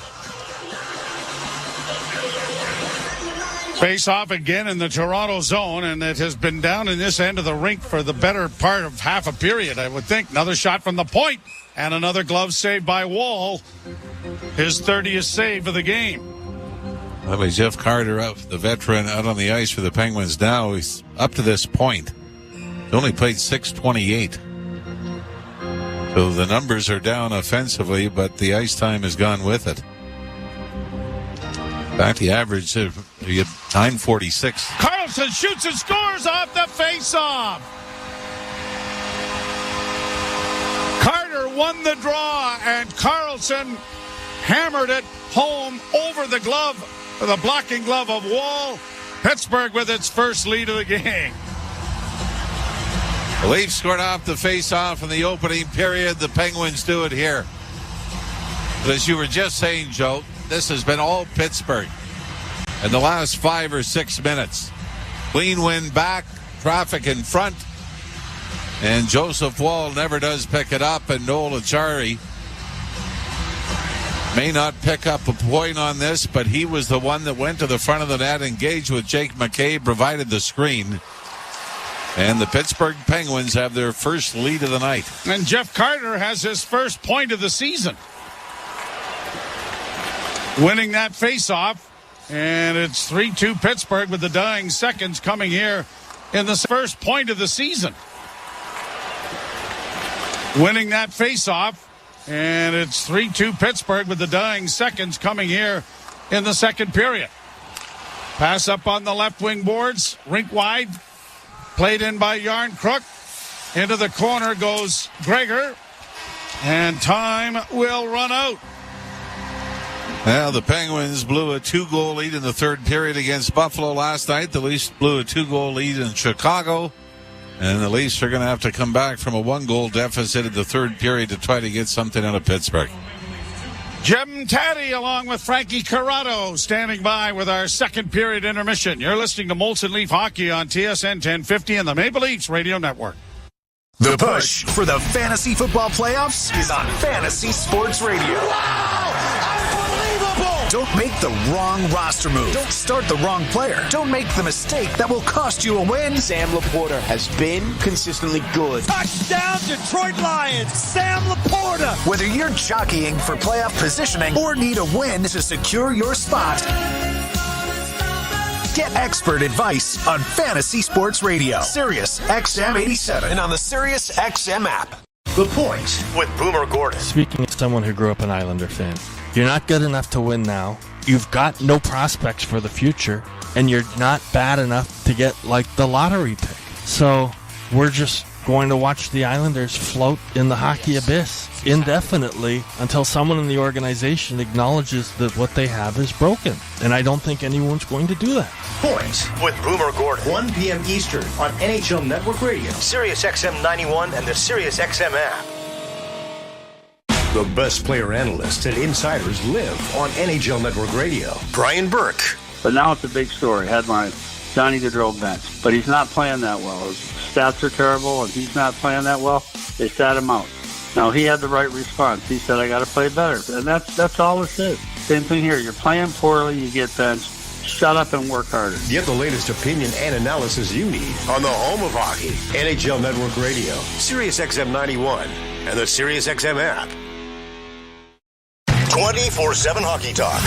Face off again in the Toronto zone, and it has been down in this end of the rink for the better part of half a period, I would think. Another shot from the point, and another glove save by Wall. His 30th save of the game. By the way, Jeff Carter, the veteran, out on the ice for the Penguins now. He's up to this point. He only played 6:28. So the numbers are down offensively, but the ice time has gone with it. In fact, the average, you get 9:46. Carlson shoots and scores off the face-off. Carter won the draw, and Carlson hammered it home over the glove, the blocking glove of Wall. Pittsburgh with its first lead of the game. The Leafs scored off the face-off in the opening period. The Penguins do it here. But as you were just saying, Joe, this has been all Pittsburgh in the last 5 or 6 minutes. Clean win back, traffic in front, and Joseph Wall never does pick it up, and Noel Acciari may not pick up a point on this, but he was the one that went to the front of the net, engaged with Jake McCabe, provided the screen. And the Pittsburgh Penguins have their first lead of the night. And Jeff Carter has his first point of the season, winning that face-off. And it's 3-2 Pittsburgh with the dying seconds coming here in the first point of the season. Winning that face-off. And it's 3-2 Pittsburgh with the dying seconds coming here in the second period. Pass up on the left wing boards, rink wide. Played in by Yarncrook. Into the corner goes Gregor. And time will run out. Well, the Penguins blew a 2-goal lead in the third period against Buffalo last night. The Leafs blew a 2-goal lead in Chicago. And the Leafs are going to have to come back from a 1-goal deficit in the third period to try to get something out of Pittsburgh. Jim Taddy along with Frankie Corrado standing by with our second period intermission. You're listening to Molson Leaf Hockey on TSN 1050 and the Maple Leafs Radio Network. The push for the fantasy football playoffs is on Fantasy Sports Radio. Don't make the wrong roster move. Don't start the wrong player. Don't make the mistake that will cost you a win. Sam Laporta has been consistently good. Touchdown, Detroit Lions, Sam Laporta. Whether you're jockeying for playoff positioning or need a win to secure your spot, get expert advice on Fantasy Sports Radio. Sirius XM 87 and on the Sirius XM app. The Point with Boomer Gordon. Speaking as someone who grew up an Islander fan, you're not good enough to win now. You've got no prospects for the future, and you're not bad enough to get, like, the lottery pick. So we're just going to watch the Islanders float in the hockey abyss indefinitely until someone in the organization acknowledges that what they have is broken. And I don't think anyone's going to do that. Point with Boomer Gordon. 1 p.m. Eastern on NHL Network Radio, Sirius XM 91, and the Sirius XM app. The best player analysts and insiders live on NHL Network Radio. Brian Burke. But now it's a big story. Headline, Johnny Gaudreau bench. But he's not playing that well. His stats are terrible, and he's not playing that well. They sat him out. Now, he had the right response. He said, I got to play better. And that's all it is. Same thing here. You're playing poorly, you get benched. Shut up and work harder. Get the latest opinion and analysis you need on the home of hockey, NHL Network Radio, Sirius XM 91, and the Sirius XM app. 24/7 Hockey Talk.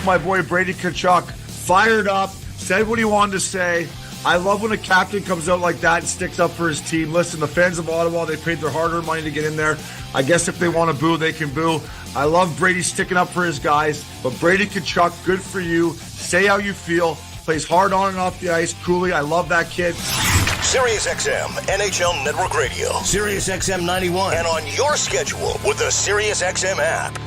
My boy Brady Tkachuk fired up, said what he wanted to say. I love when a captain comes out like that and sticks up for his team. Listen, the fans of Ottawa, they paid their hard-earned money to get in there. I guess if they want to boo, they can boo. I love Brady sticking up for his guys. But Brady Tkachuk, good for you. Say how you feel. Plays hard on and off the ice. Cooley, I love that kid. Sirius XM, NHL Network Radio, Sirius XM 91, and on your schedule with the Sirius XM app.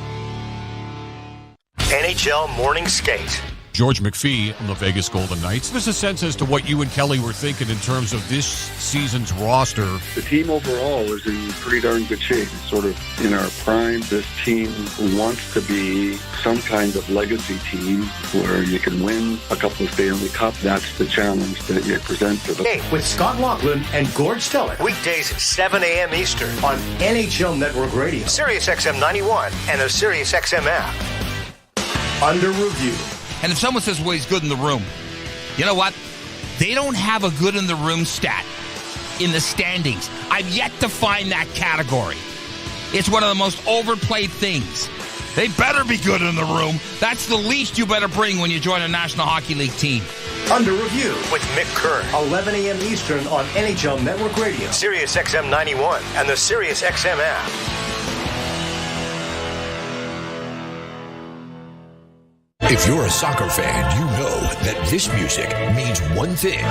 NHL Morning Skate. George McPhee on the Vegas Golden Knights. There's a sense as to what you and Kelly were thinking in terms of this season's roster. The team overall is in pretty darn good shape. It's sort of in our prime. This team wants to be some kind of legacy team where you can win a couple of Stanley Cup. That's the challenge that you present to them. Hey, with Scott Laughlin and Gord Stellick. Weekdays 7 a.m. Eastern on NHL Network Radio, Sirius XM 91, and the Sirius XM app. Under review. And if someone says, well, he's good in the room, you know what? They don't have a good in the room stat in the standings. I've yet to find that category. It's one of the most overplayed things. They better be good in the room. That's the least you better bring when you join a National Hockey League team. Under review with Mick Kerr, 11 a.m. Eastern on NHL Network Radio, Sirius XM 91, and the Sirius XM app. If you're a soccer fan, you know that this music means one thing.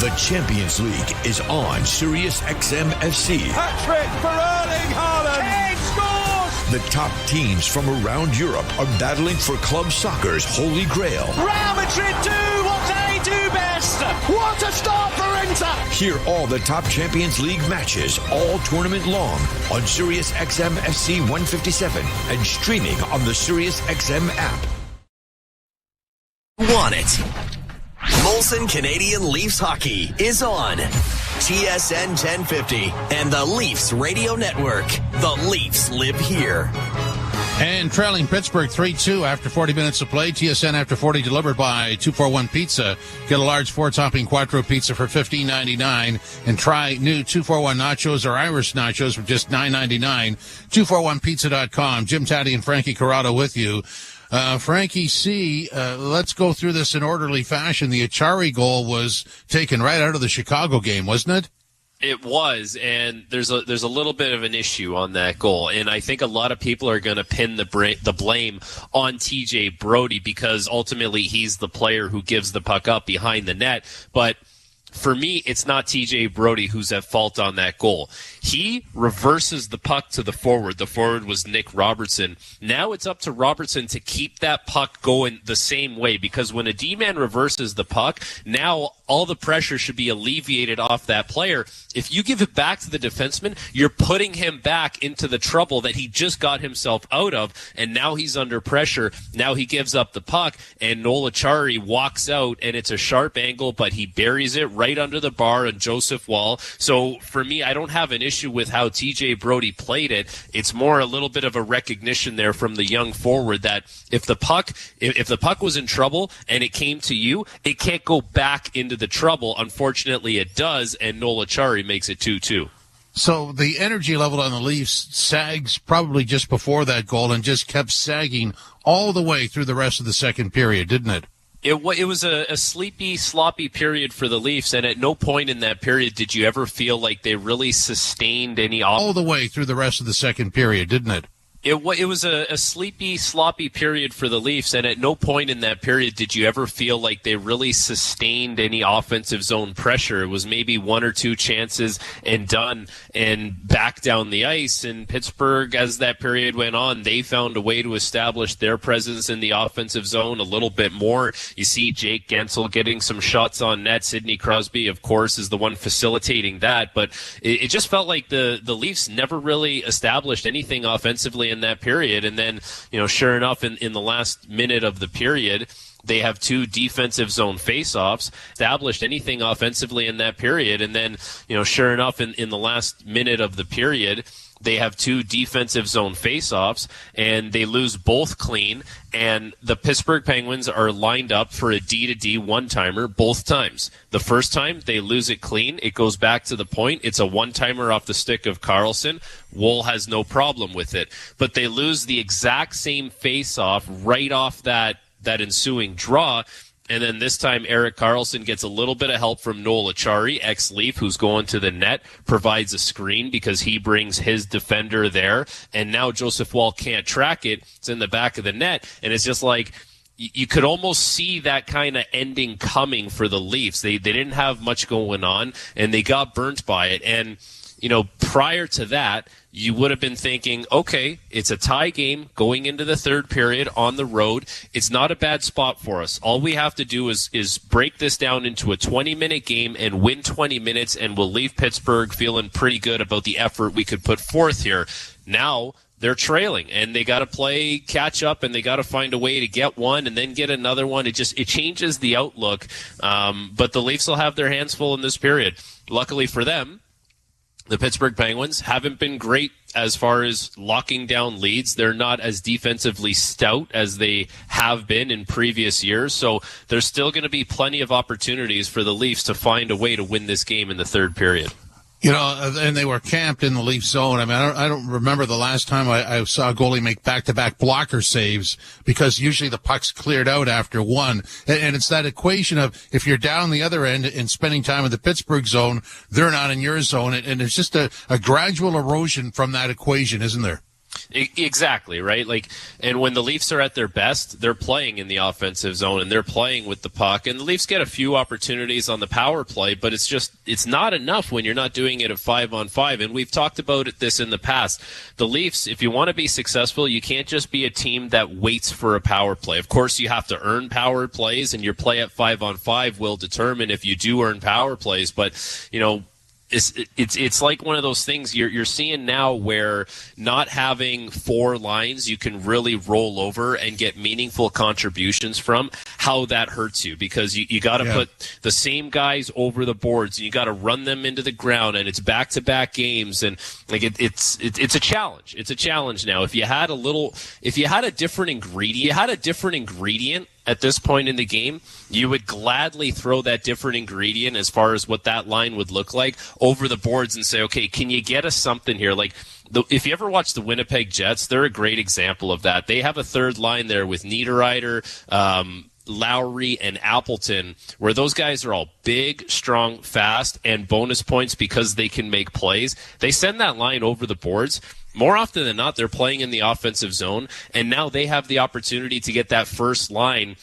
The Champions League is on Sirius XM FC. Hat-trick for Erling Haaland. Kane scores! The top teams from around Europe are battling for club soccer's holy grail. Real Madrid do what they do best. What a start for Inter! Hear all the top Champions League matches all tournament long on Sirius XM FC 157 and streaming on the Sirius XM app. Want it? Molson Canadian Leafs Hockey is on TSN 1050 and the Leafs Radio Network. The Leafs live here. And trailing Pittsburgh 3-2 after 40 minutes of play. TSN after 40 delivered by 241 Pizza. Get a large 4-topping Quattro pizza for $15.99 and try new 241 nachos or Irish nachos for just $9.99. 241pizza.com. Jim Taddy and Frankie Corrado with you. Frankie C., let's go through this in orderly fashion. The Achari goal was taken right out of the Chicago game, wasn't it? It was, and there's a little bit of an issue on that goal, and I think a lot of people are going to pin the blame on TJ Brody because ultimately he's the player who gives the puck up behind the net. But for me, it's not TJ Brody who's at fault on that goal. He reverses the puck to the forward. The forward was Nick Robertson. Now it's up to Robertson to keep that puck going the same way, because when a D-man reverses the puck, now all the pressure should be alleviated off that player. If you give it back to the defenseman, you're putting him back into the trouble that he just got himself out of, and now he's under pressure. Now he gives up the puck, and Noel Acciari walks out, and it's a sharp angle, but he buries it right under the bar on Joseph Wall. So for me, I don't have an issue with how TJ Brody played it. It's more a little bit of a recognition there from the young forward that if the puck was in trouble and it came to you, it can't go back into the trouble. Unfortunately, it does, and Noel Acciari makes it 2-2. So the energy level on the Leafs sags probably just before that goal and just kept sagging all the way through the rest of the second period, didn't it? It was a sleepy, sloppy period for the Leafs, and at no point in that period did you ever feel like they really sustained any... all the way through the rest of the second period, didn't it? It was a sleepy, sloppy period for the Leafs, and at no point in that period did you ever feel like they really sustained any offensive zone pressure. It was maybe one or two chances and done, and back down the ice. And Pittsburgh, as that period went on, they found a way to establish their presence in the offensive zone a little bit more. You see Jake Gensel getting some shots on net. Sidney Crosby, of course, is the one facilitating that, but it just felt like the Leafs never really established anything offensively in that period. And then, sure enough, in the last minute of the period, they have two defensive zone faceoffs, established anything offensively in that period. And then, sure enough, in the last minute of the period, they have two defensive zone faceoffs, and they lose both clean. And the Pittsburgh Penguins are lined up for a D-to-D one-timer both times. The first time, they lose it clean. It goes back to the point. It's a one-timer off the stick of Karlsson. Woll has no problem with it. But they lose the exact same face-off right off that ensuing draw. And then this time, Erik Karlsson gets a little bit of help from Noel Acciari, ex-Leaf, who's going to the net, provides a screen because he brings his defender there. And now Joseph Wall can't track it. It's in the back of the net. And it's just like, you could almost see that kind of ending coming for the Leafs. They didn't have much going on, and they got burnt by it. And, prior to that, you would have been thinking, okay, it's a tie game going into the third period on the road. It's not a bad spot for us. All we have to do is break this down into a 20-minute game and win 20 minutes, and we'll leave Pittsburgh feeling pretty good about the effort we could put forth here. Now they're trailing, and they got to play catch up, and they got to find a way to get one and then get another one. It changes the outlook, but the Leafs will have their hands full in this period. Luckily for them, the Pittsburgh Penguins haven't been great as far as locking down leads. They're not as defensively stout as they have been in previous years. So there's still going to be plenty of opportunities for the Leafs to find a way to win this game in the third period. And they were camped in the Leaf zone. I mean, I don't remember the last time I saw a goalie make back-to-back blocker saves, because usually the puck's cleared out after one. And it's that equation of if you're down the other end and spending time in the Pittsburgh zone, they're not in your zone. And it's just a gradual erosion from that equation, isn't there? Exactly, right? And when the Leafs are at their best, they're playing in the offensive zone and they're playing with the puck. And the Leafs get a few opportunities on the power play, but it's not enough when you're not doing it at 5-on-5. And we've talked about this in the past. The Leafs, if you want to be successful, you can't just be a team that waits for a power play. Of course, you have to earn power plays, and your play at 5-on-5 will determine if you do earn power plays. But, it's like one of those things you're seeing now where not having four lines you can really roll over and get meaningful contributions from, how that hurts you, because you got to put the same guys over the boards, and you got to run them into the ground, and it's back-to-back games, and it's a challenge. It's a challenge now. If you had a different ingredient at this point in the game, you would gladly throw that different ingredient as far as what that line would look like over the boards and say, okay, can you get us something here? If you ever watch the Winnipeg Jets, they're a great example of that. They have a third line there with Niederreiter, Lowry, and Appleton, where those guys are all big, strong, fast, and bonus points because they can make plays. They send that line over the boards. More often than not, they're playing in the offensive zone, and now they have the opportunity to get that first line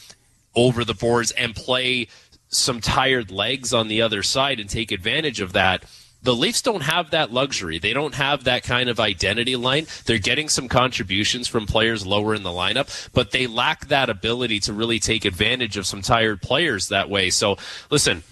over the boards and play some tired legs on the other side and take advantage of that. The Leafs don't have that luxury. They don't have that kind of identity line. They're getting some contributions from players lower in the lineup, but they lack that ability to really take advantage of some tired players that way. So, listen,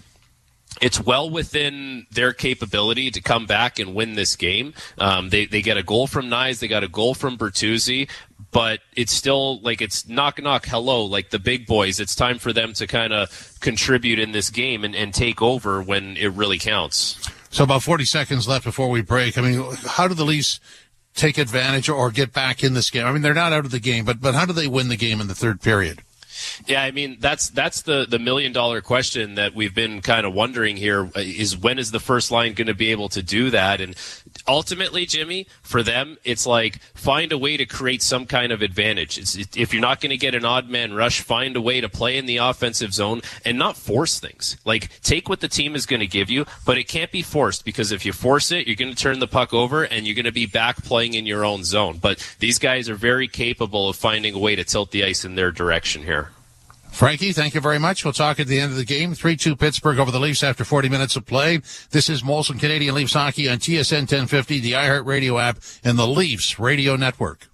it's well within their capability to come back and win this game. They get a goal from Nyes. They got a goal from Bertuzzi. But it's still like it's knock, knock, hello, like the big boys. It's time for them to kind of contribute in this game and take over when it really counts. So about 40 seconds left before we break. I mean, how do the Leafs take advantage or get back in this game? I mean, they're not out of the game, but how do they win the game in the third period? Yeah, I mean, that's the million-dollar question that we've been kind of wondering here is when is the first line going to be able to do that? And ultimately, Jimmy, for them, it's like find a way to create some kind of advantage. If you're not going to get an odd man rush, find a way to play in the offensive zone and not force things. Like, take what the team is going to give you, but it can't be forced, because if you force it, you're going to turn the puck over and you're going to be back playing in your own zone. But these guys are very capable of finding a way to tilt the ice in their direction here. Frankie, thank you very much. We'll talk at the end of the game. 3-2 Pittsburgh over the Leafs after 40 minutes of play. This is Molson Canadian Leafs Hockey on TSN 1050, the iHeartRadio app, and the Leafs Radio Network.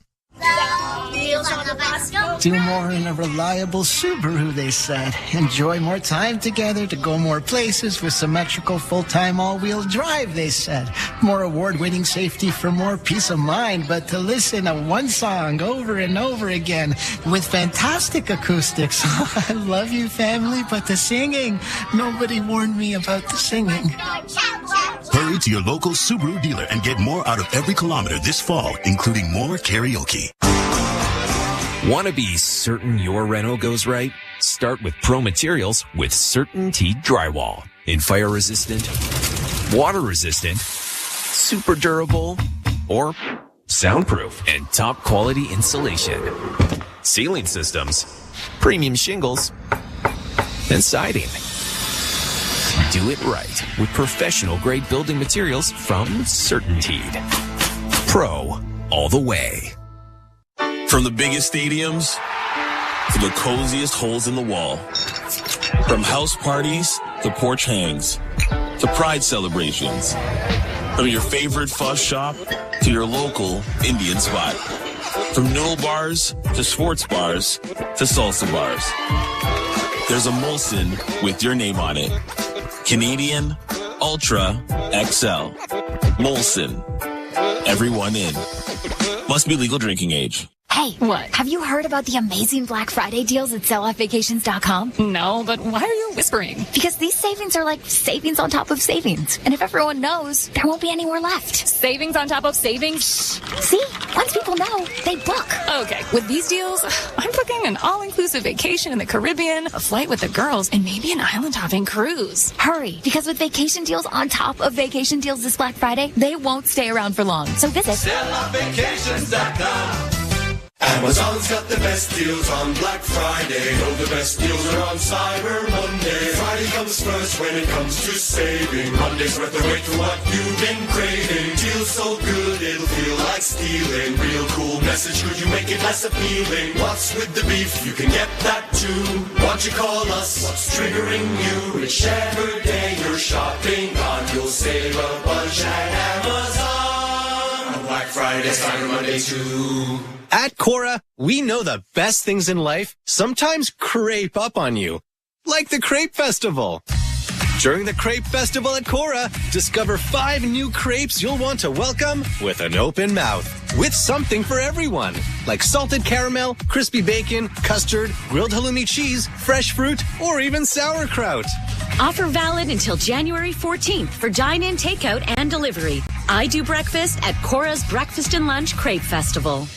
Do more in a reliable Subaru, they said. Enjoy more time together to go more places with symmetrical full-time all-wheel drive, they said. More award-winning safety for more peace of mind, but to listen to one song over and over again with fantastic acoustics. I love you, family, but the singing, nobody warned me about the singing. Hurry to your local Subaru dealer and get more out of every kilometer this fall, including more karaoke. Want to be certain your reno goes right? Start with Pro Materials with CertainTeed Drywall. In fire resistant, water resistant, super durable, or soundproof and top quality insulation. Ceiling systems, premium shingles, and siding. Do it right with professional grade building materials from CertainTeed. Pro all the way. From the biggest stadiums to the coziest holes in the wall. From house parties to porch hangs to pride celebrations. From your favorite fuzz shop to your local Indian spot. From noodle bars to sports bars to salsa bars. There's a Molson with your name on it. Canadian Ultra XL. Molson. Everyone in. Must be legal drinking age. Hey, what? Have you heard about the amazing Black Friday deals at selloutvacations.com? No, but why are you whispering? Because these savings are like savings on top of savings. And if everyone knows, there won't be any more left. Savings on top of savings? See? Once people know, they book. Okay, with these deals, I'm booking an all-inclusive vacation in the Caribbean, a flight with the girls, and maybe an island-hopping cruise. Hurry, because with vacation deals on top of vacation deals this Black Friday, they won't stay around for long. So visit selloutvacations.com. Amazon's got the best deals on Black Friday. Oh, the best deals are on Cyber Monday. Friday comes first when it comes to saving. Monday's worth the wait for what you've been craving. Deals so good it'll feel like stealing. Real cool message, could you make it less appealing? What's with the beef? You can get that too. Won't you call us? What's triggering you? Whichever day you're shopping on, you'll save a bunch at Amazon. On Black Friday, Cyber Monday too. At Cora, we know the best things in life sometimes creep up on you. Like the Crepe Festival. During the Crepe Festival at Cora, discover 5 new crepes you'll want to welcome with an open mouth. With something for everyone. Like salted caramel, crispy bacon, custard, grilled halloumi cheese, fresh fruit, or even sauerkraut. Offer valid until January 14th for dine-in, takeout, and delivery. I do breakfast at Cora's Breakfast and Lunch Crepe Festival.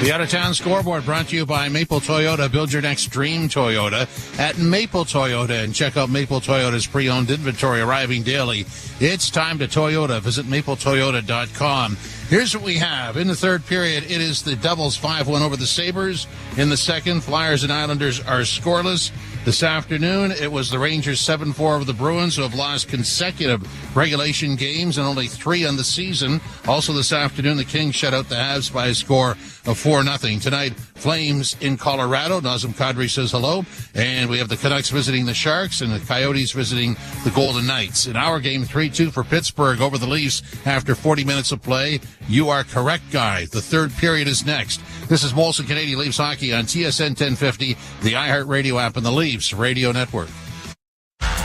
The Out-of-Town Scoreboard brought to you by Maple Toyota. Build your next dream Toyota at Maple Toyota. And check out Maple Toyota's pre-owned inventory arriving daily. It's time to Toyota. Visit mapletoyota.com. Here's what we have. In the third period, it is the Devils 5-1 over the Sabres. In the second, Flyers and Islanders are scoreless. This afternoon, it was the Rangers 7-4 over the Bruins, who have lost consecutive regulation games and only 3 on the season. Also this afternoon, the Kings shut out the Habs by a score of 4-0. Tonight, Flames in Colorado. Nazem Kadri says hello. And we have the Canucks visiting the Sharks and the Coyotes visiting the Golden Knights. In our game, 3-2 for Pittsburgh over the Leafs after 40 minutes of play. You are correct, Guy. The third period is next. This is Molson Canadian Leafs Hockey on TSN 1050, the iHeartRadio app, and the Leafs Radio Network.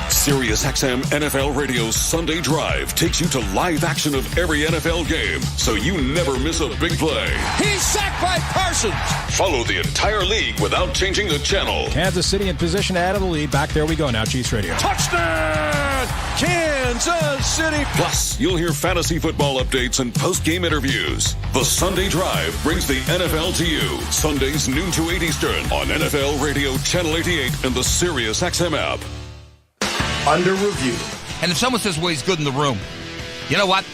Sirius XM NFL Radio's Sunday Drive takes you to live action of every NFL game, so you never miss a big play. He's sacked by Parsons. Follow the entire league without changing the channel. Kansas City in position to add to the lead. Back there we go now, Chiefs Radio. Touchdown, Kansas City. Plus, you'll hear fantasy football updates and post-game interviews. The Sunday Drive brings the NFL to you. Sundays noon to 8 Eastern on NFL Radio Channel 88 and the Sirius XM app. Under review. And if someone says, well, he's good in the room, you know what?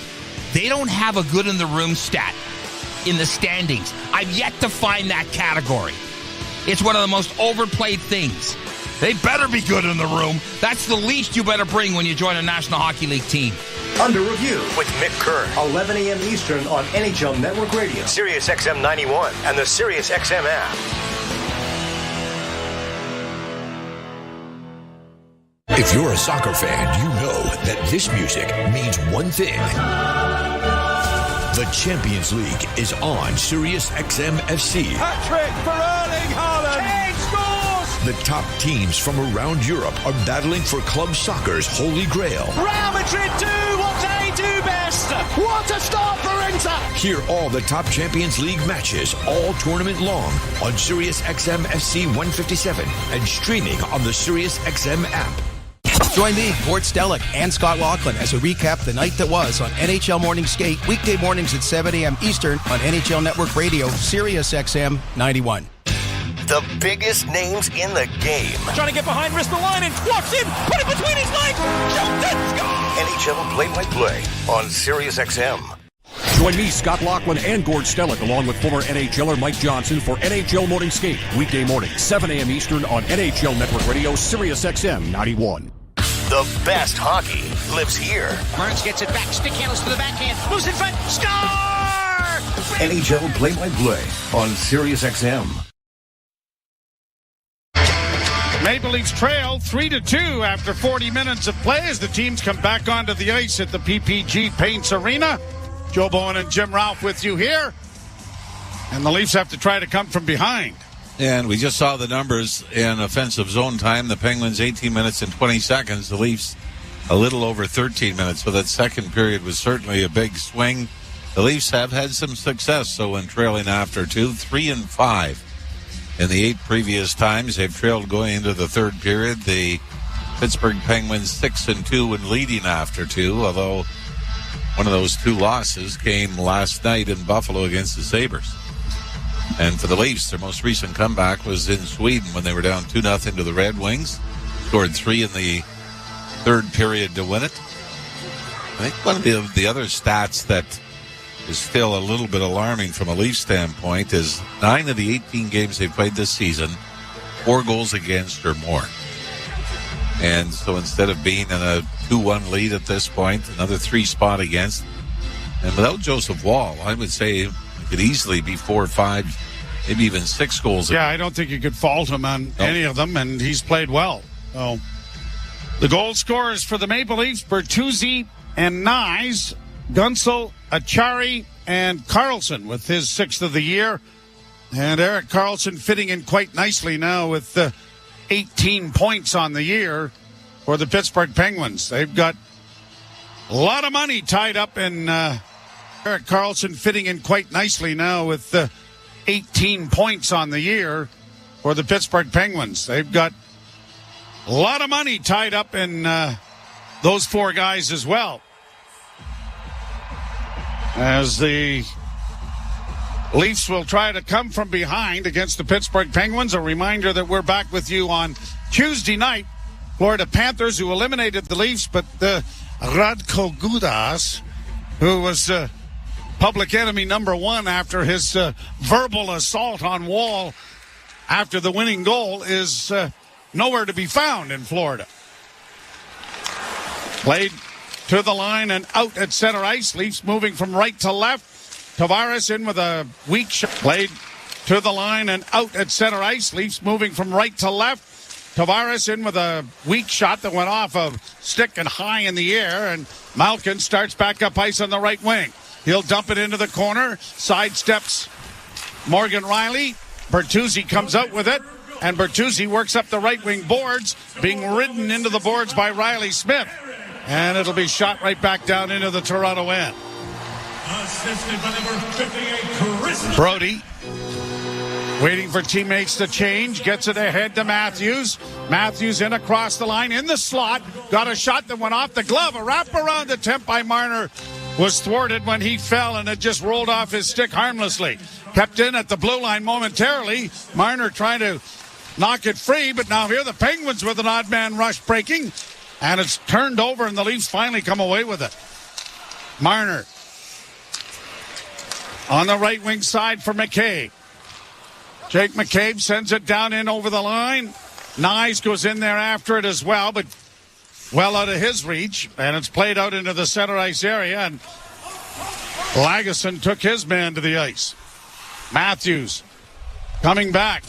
They don't have a good in the room stat in the standings. I've yet to find that category. It's one of the most overplayed things. They better be good in the room. That's the least you better bring when you join a National Hockey League team. Under review with Mick Kerr, 11 a.m. Eastern on NHL Network Radio, Sirius XM 91, and the Sirius XM app. If you're a soccer fan, you know that this music means one thing. The Champions League is on Sirius XM FC. Hat-trick for Erling Haaland. Kane scores. The top teams from around Europe are battling for club soccer's holy grail. Real Madrid do what they do best. What a start for Inter. Hear all the top Champions League matches all tournament long on Sirius XM FC 157 and streaming on the Sirius XM app. Join me, Gord Stellick, and Scott Laughlin as we recap the night that was on NHL Morning Skate, weekday mornings at 7 a.m. Eastern on NHL Network Radio, Sirius XM 91. The biggest names in the game. Trying to get behind Ristolainen, walks in, put it between his legs, shoots it, score! NHL play-by-play on Sirius XM. Join me, Scott Laughlin, and Gord Stellick, along with former NHLer Mike Johnson for NHL Morning Skate, weekday morning, 7 a.m. Eastern on NHL Network Radio, Sirius XM 91. The best hockey lives here. Burns gets it back, stick handles to the backhand, moves in front, score! NHL play-by-play on Sirius XM. Maple Leafs trail 3-2 after 40 minutes of play as the teams come back onto the ice at the PPG Paints Arena. Joe Bowen and Jim Ralph with you here. And the Leafs have to try to come from behind. And we just saw the numbers in offensive zone time. The Penguins 18 minutes and 20 seconds. The Leafs a little over 13 minutes. So that second period was certainly a big swing. The Leafs have had some success. So when trailing after 3-5 in the 8 previous times they've trailed going into the third period. The Pittsburgh Penguins 6-2 when leading after 2. Although one of those 2 losses came last night in Buffalo against the Sabres. And for the Leafs, their most recent comeback was in Sweden when they were down 2-0 to the Red Wings. Scored 3 in the third period to win it. I think one of the other stats that is still a little bit alarming from a Leafs standpoint is 9 of the 18 games they've played this season, 4 goals against or more. And so instead of being in a 2-1 lead at this point, another 3 spot against. And without Joseph Woll, I would say it could easily be 4 or 5, maybe even 6 goals. Yeah, I don't think you could fault him on any of them, and he's played well. So the goal scorers for the Maple Leafs, Bertuzzi and Nyes, Gunsel, Achari, and Karlsson with his 6th of the year. And Erik Karlsson fitting in quite nicely now with 18 points on the year for the Pittsburgh Penguins. They've got a lot of money tied up in Erik Karlsson fitting in quite nicely now with 18 points on the year for the Pittsburgh Penguins. They've got a lot of money tied up in those 4 guys as well. As the Leafs will try to come from behind against the Pittsburgh Penguins. A reminder that we're back with you on Tuesday night. Florida Panthers, who eliminated the Leafs, but Radko Gudas, who was public enemy number 1 after his verbal assault on Wall after the winning goal, is nowhere to be found in Florida. Played to the line and out at center ice. Leafs moving from right to left. Tavares in with a weak shot. Played to the line and out at center ice. Leafs moving from right to left. Tavares in with a weak shot that went off of stick and high in the air, and Malkin starts back up ice on the right wing. He'll dump it into the corner, sidesteps Morgan Riley. Bertuzzi comes out with it, and Bertuzzi works up the right wing boards, being ridden into the boards by Riley Smith. And it'll be shot right back down into the Toronto end. Assisted by number 58, Chris Brody waiting for teammates to change, gets it ahead to Matthews. Matthews in across the line in the slot, got a shot that went off the glove. A wraparound attempt by Marner was thwarted when he fell, and it just rolled off his stick harmlessly. Kept in at the blue line momentarily. Marner trying to knock it free, but now here the Penguins with an odd man rush breaking, and it's turned over, and the Leafs finally come away with it. Marner on the right wing side for McCabe. Jake McCabe sends it down in over the line. Nyes goes in there after it as well, but well out of his reach, and it's played out into the center ice area, and Lagesson took his man to the ice. Matthews coming back.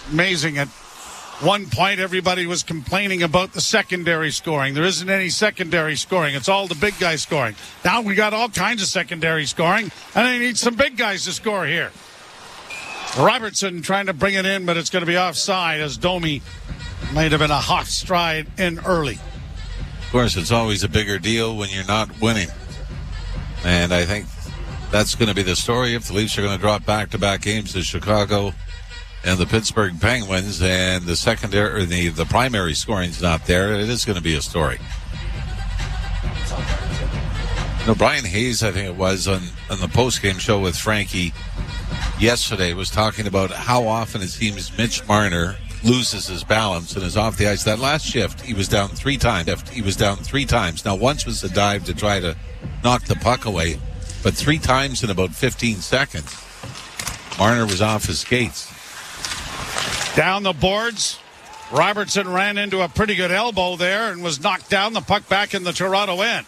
Amazing. At one point, everybody was complaining about the secondary scoring. There isn't any secondary scoring. It's all the big guys scoring. Now we got all kinds of secondary scoring, and they need some big guys to score here. Robertson trying to bring it in, but it's going to be offside, as Domi might have been a hot stride in early. Of course, it's always a bigger deal when you're not winning. And I think that's going to be the story if the Leafs are going to drop back-to-back games to Chicago and the Pittsburgh Penguins, and the secondary or the primary scoring's not there. It is going to be a story. You know, Brian Hayes, I think it was, on the post-game show with Frankie yesterday, was talking about how often it seems Mitch Marner loses his balance and is off the ice. That last shift, he was down 3 times. Now, once was a dive to try to knock the puck away, but 3 times in about 15 seconds, Marner was off his skates. Down the boards, Robertson ran into a pretty good elbow there and was knocked down. The puck back in the Toronto end.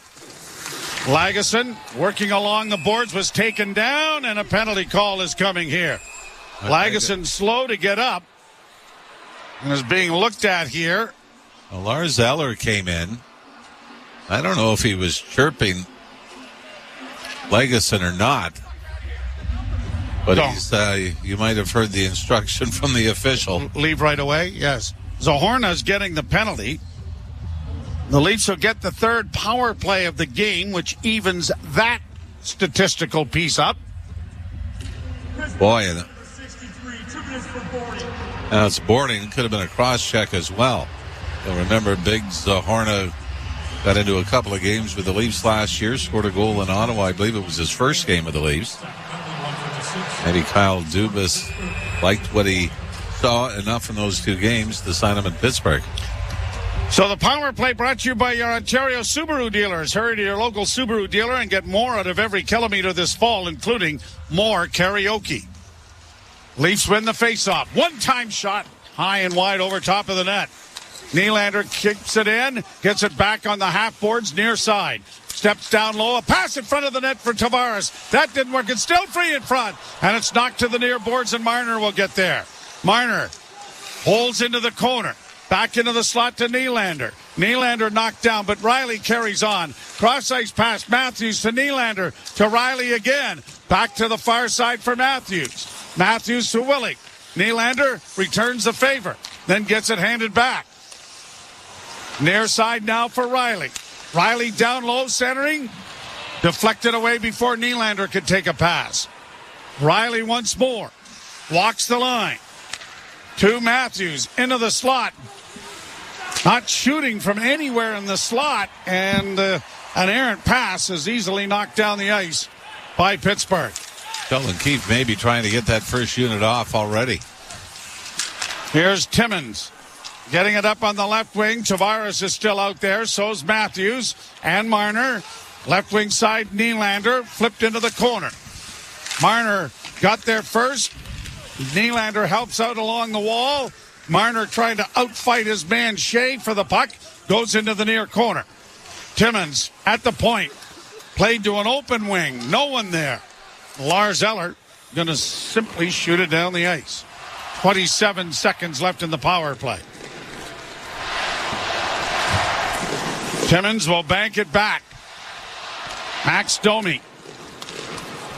Lagesson, working along the boards, was taken down, and a penalty call is coming here. Lagesson slow to get up and is being looked at here. Well, Lars Eller came in. I don't know if he was chirping Lagesson or not, but you might have heard the instruction from the official. Leave right away, yes. Zohorna's getting the penalty. The Leafs will get the third power play of the game, which evens that statistical piece up. Boy, now it's boarding. Could have been a cross-check as well. You'll remember Big Zohorna got into a couple of games with the Leafs last year, scored a goal in Ottawa. I believe it was his first game with the Leafs. Maybe Kyle Dubas liked what he saw enough in those 2 games to sign him in Pittsburgh. So the power play brought to you by your Ontario Subaru dealers. Hurry to your local Subaru dealer and get more out of every kilometer this fall, including more karaoke. Leafs win the faceoff. One-time shot, high and wide over top of the net. Nylander kicks it in, gets it back on the half boards near side. Steps down low, a pass in front of the net for Tavares. That didn't work. It's still free in front, and it's knocked to the near boards, and Marner will get there. Marner holds into the corner. Back into the slot to Nylander. Nylander knocked down, but Riley carries on. Cross-ice pass, Matthews to Nylander, to Riley again. Back to the far side for Matthews. Matthews to Willie. Nylander returns the favor, then gets it handed back. Near side now for Riley. Riley down low, centering. Deflected away before Nylander could take a pass. Riley once more. Walks the line. To Matthews, into the slot. Not shooting from anywhere in the slot, and an errant pass is easily knocked down the ice by Pittsburgh. Sheldon Keefe may be trying to get that first unit off already. Here's Timmins getting it up on the left wing. Tavares is still out there. So's Matthews and Marner. Left wing side, Nylander flipped into the corner. Marner got there first. Nylander helps out along the wall. Marner trying to outfight his man Shea for the puck. Goes into the near corner. Timmins at the point. Played to an open wing. No one there. Lars Eller going to simply shoot it down the ice. 27 seconds left in the power play. Timmins will bank it back. Max Domi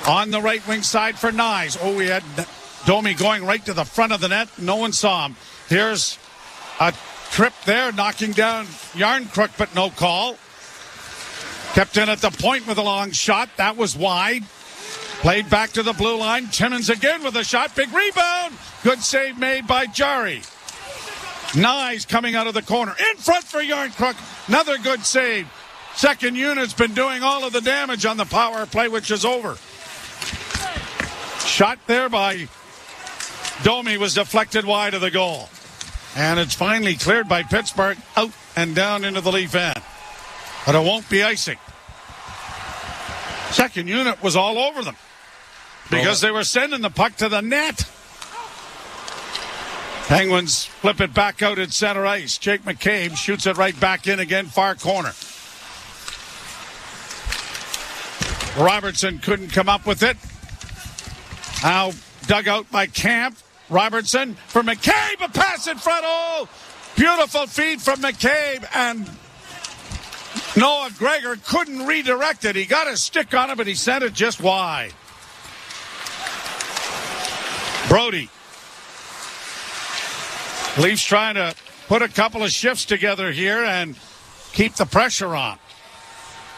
on the right wing side for Nyes. Oh, we had Domi going right to the front of the net. No one saw him. Here's a trip there, knocking down Yarncrook, but no call. Kept in at the point with a long shot. That was wide. Played back to the blue line. Timmins again with a shot. Big rebound. Good save made by Jari. Nyes coming out of the corner. In front for Yarncrook. Another good save. Second unit's been doing all of the damage on the power play, which is over. Shot there by Domi was deflected wide of the goal. And it's finally cleared by Pittsburgh, out and down into the Leaf end. But it won't be icing. Second unit was all over them because they were sending the puck to the net. Penguins flip it back out at center ice. Jake McCabe shoots it right back in again, far corner. Robertson couldn't come up with it. Now dug out by Camp. Robertson for McCabe, a pass in front. Oh, beautiful feed from McCabe, and Noah Gregor couldn't redirect it. He got a stick on it, but he sent it just wide. Brody. Leafs trying to put a couple of shifts together here and keep the pressure on.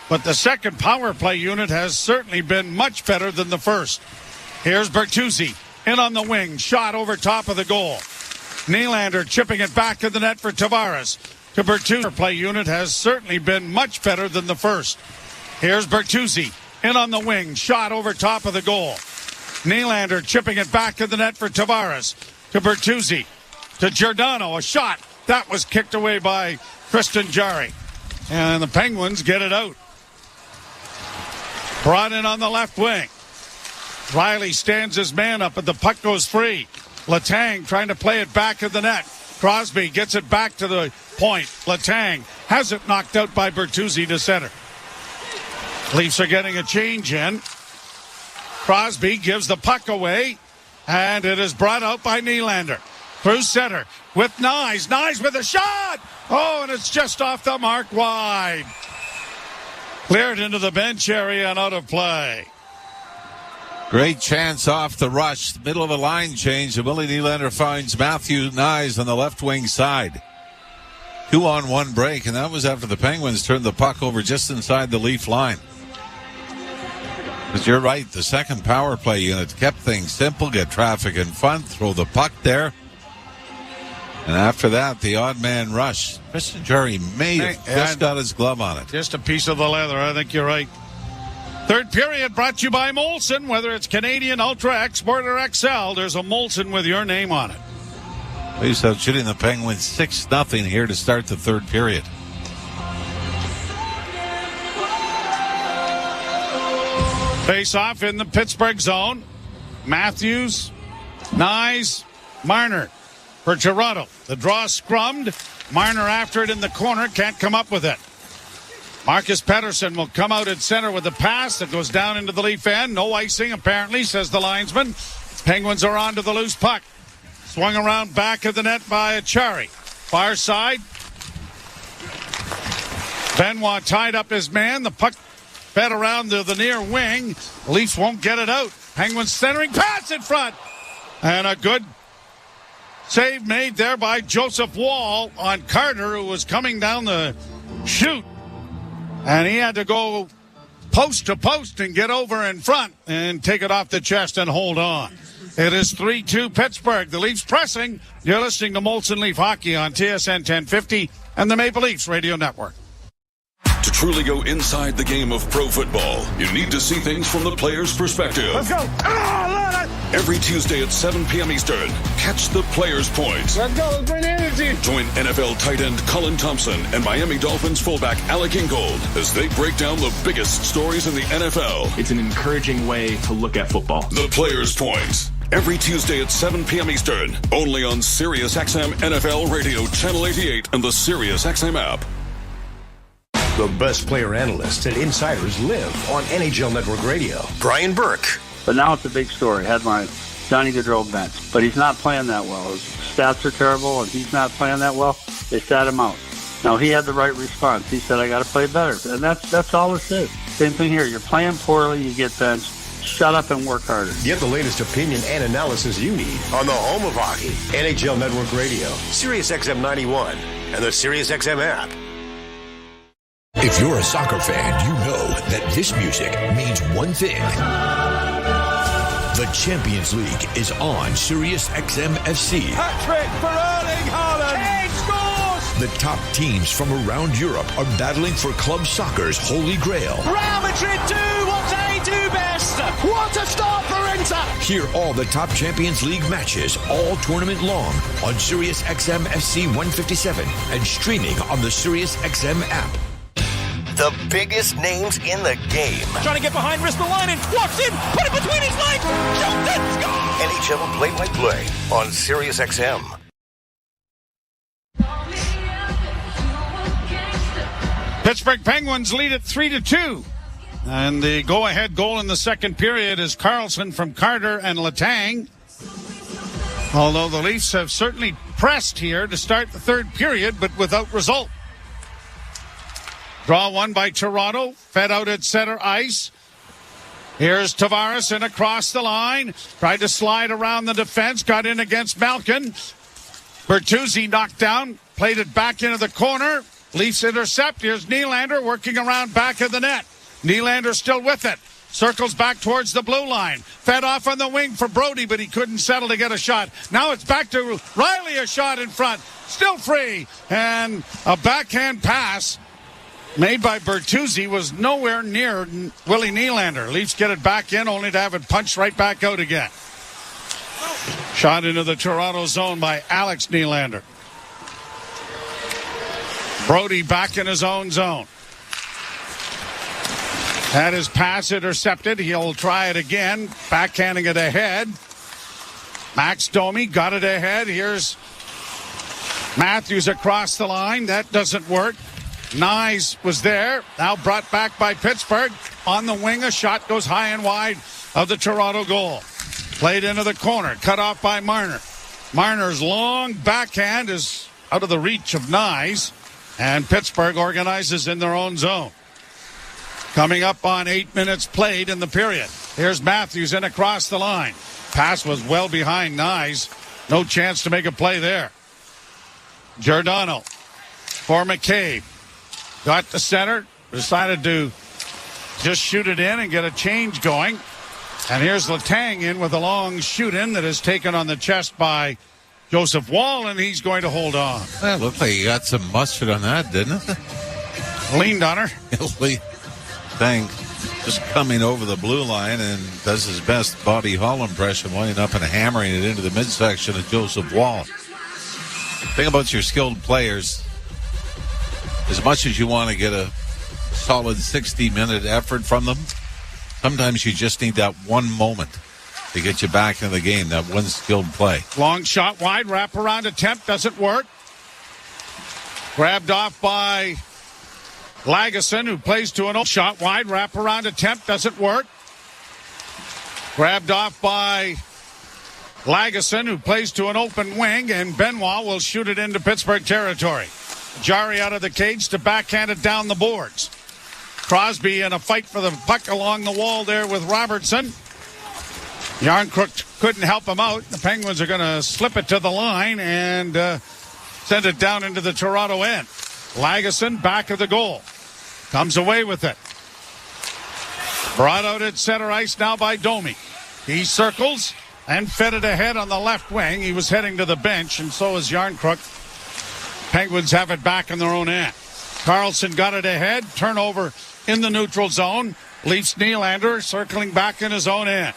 But the second power play unit has certainly been much better than the first. Here's Bertuzzi in on the wing. Shot over top of the goal. Nylander chipping it back to the net for Tavares. To Bertuzzi. Play unit has certainly been much better than the first. Here's Bertuzzi in on the wing. Shot over top of the goal. Nylander chipping it back to the net for Tavares. To Bertuzzi. To Giordano. A shot. That was kicked away by Tristan Jarry. And the Penguins get it out. Brought in on the left wing. Riley stands his man up, but the puck goes free. Letang trying to play it back to the net. Crosby gets it back to the point. Letang has it knocked out by Bertuzzi to center. Leafs are getting a change in. Crosby gives the puck away, and it is brought out by Nylander. Through center with Nyes. Nyes with a shot! Oh, and it's just off the mark wide. Cleared into the bench area and out of play. Great chance off the rush. Middle of a line change. And Willie Nylander finds Matthew Nyes on the left wing side. 2-on-1 break, and that was after the Penguins turned the puck over just inside the Leaf line. Because you're right, the second power play unit kept things simple, get traffic in front, throw the puck there. And after that, the odd man rush. Tristan Jarry may have just got his glove on it. Just a piece of the leather. I think you're right. Third period brought to you by Molson. Whether it's Canadian, Ultra, Export, or XL, there's a Molson with your name on it. Leafs out shooting the Penguins 6-0 here to start the third period. Face off in the Pittsburgh zone. Matthews, Nyes, Marner. For Toronto, the draw scrummed. Marner after it in the corner, can't come up with it. Marcus Pettersson will come out at center with a pass that goes down into the Leaf end. No icing, apparently, says the linesman. Penguins are on to the loose puck. Swung around back of the net by Achari. Far side. Benoit tied up his man. The puck fed around to the near wing. Leafs won't get it out. Penguins centering, pass in front. And a good save made there by Joseph Wall on Carter, who was coming down the chute. And he had to go post to post and get over in front and take it off the chest and hold on. It is 3-2 Pittsburgh. The Leafs pressing. You're listening to Molson Leaf Hockey on TSN 1050 and the Maple Leafs Radio Network. To truly go inside the game of pro football, you need to see things from the player's perspective. Let's go. Every Tuesday at 7 p.m. Eastern, catch the Players' Point. Let's go. Let's bring the energy. Join NFL tight end Colin Thompson and Miami Dolphins fullback Alec Ingold as they break down the biggest stories in the NFL. It's an encouraging way to look at football. The Players' Point. Every Tuesday at 7 p.m. Eastern, only on SiriusXM NFL Radio Channel 88 and the SiriusXM app. The best player analysts and insiders live on NHL Network Radio. Brian Burke, But now it's a big story. Headline, Johnny Gaudreau bench. But he's not playing that well. His stats are terrible, and he's not playing that well. They sat him out. Now, he had the right response. He said, I got to play better. And that's all it is. Same thing here. You're playing poorly, you get benched. Shut up and work harder. Get the latest opinion and analysis you need on the home of hockey, NHL Network Radio, Sirius XM 91, and the Sirius XM app. If you're a soccer fan, you know that this music means one thing. The Champions League is on Sirius XM FC. Hat-trick for Erling Haaland. Kane scores! The top teams from around Europe are battling for club soccer's holy grail. Real Madrid do what they do best. What a start for Inter! Hear all the top Champions League matches all tournament long on Sirius XM FC 157 and streaming on the Sirius XM app. The biggest names in the game. Trying to get behind Ristolainen. Walks in. Put it between his legs. Shoots it. Score! NHL play-by-play on Sirius XM. Pittsburgh Penguins lead it 3-2. And the go-ahead goal in the second period is Carlson from Carter and Letang. Although the Leafs have certainly pressed here to start the third period, but without result. Draw one by Toronto, fed out at center ice. Here's Tavares in across the line. Tried to slide around the defense, got in against Malkin. Bertuzzi knocked down, played it back into the corner. Leafs intercept. Here's Nylander working around back of the net. Nylander still with it. Circles back towards the blue line. Fed off on the wing for Brody, but he couldn't settle to get a shot. Now it's back to Riley, a shot in front. Still free. And a backhand pass made by Bertuzzi was nowhere near Willie Nylander. Leafs get it back in, only to have it punched right back out again. Shot into the Toronto zone by Alex Nylander. Brody back in his own zone. Had his pass intercepted. He'll try it again. Backhanding it ahead. Max Domi got it ahead. Here's Matthews across the line. That doesn't work. Nyes was there. Now brought back by Pittsburgh. On the wing, a shot goes high and wide of the Toronto goal. Played into the corner. Cut off by Marner. Marner's long backhand is out of the reach of Nyes. And Pittsburgh organizes in their own zone. Coming up on 8 minutes played in the period. Here's Matthews in across the line. Pass was well behind Nyes. No chance to make a play there. Giordano for McCabe. Got the center. Decided to just shoot it in and get a change going. And here's Letang in with a long shoot in that is taken on the chest by Joseph Wall, and he's going to hold on. That looked like he got some mustard on that, didn't it? Leaned on her. Thing just coming over the blue line and does his best Bobby Hall impression, winding up and hammering it into the midsection of Joseph Wall. The thing about your skilled players, as much as you want to get a solid 60-minute effort from them, sometimes you just need that one moment to get you back in the game, that one skilled play. Long shot wide, wraparound attempt, doesn't work. Grabbed off by Lagesson, who plays to an shot wide, wraparound attempt, doesn't work. Grabbed off by Lagesson, who plays to an open wing, and Benoit will shoot it into Pittsburgh territory. Jari out of the cage to backhand it down the boards. Crosby in a fight for the puck along the wall there with Robertson. Yarncrook couldn't help him out. The Penguins are going to slip it to the line and send it down into the Toronto end. Lagesson back of the goal. Comes away with it. Brought out at center ice now by Domi. He circles and fed it ahead on the left wing. He was heading to the bench, and so is Yarncrook. Penguins have it back in their own end. Carlson got it ahead. Turnover in the neutral zone. Leafs Nylander circling back in his own end.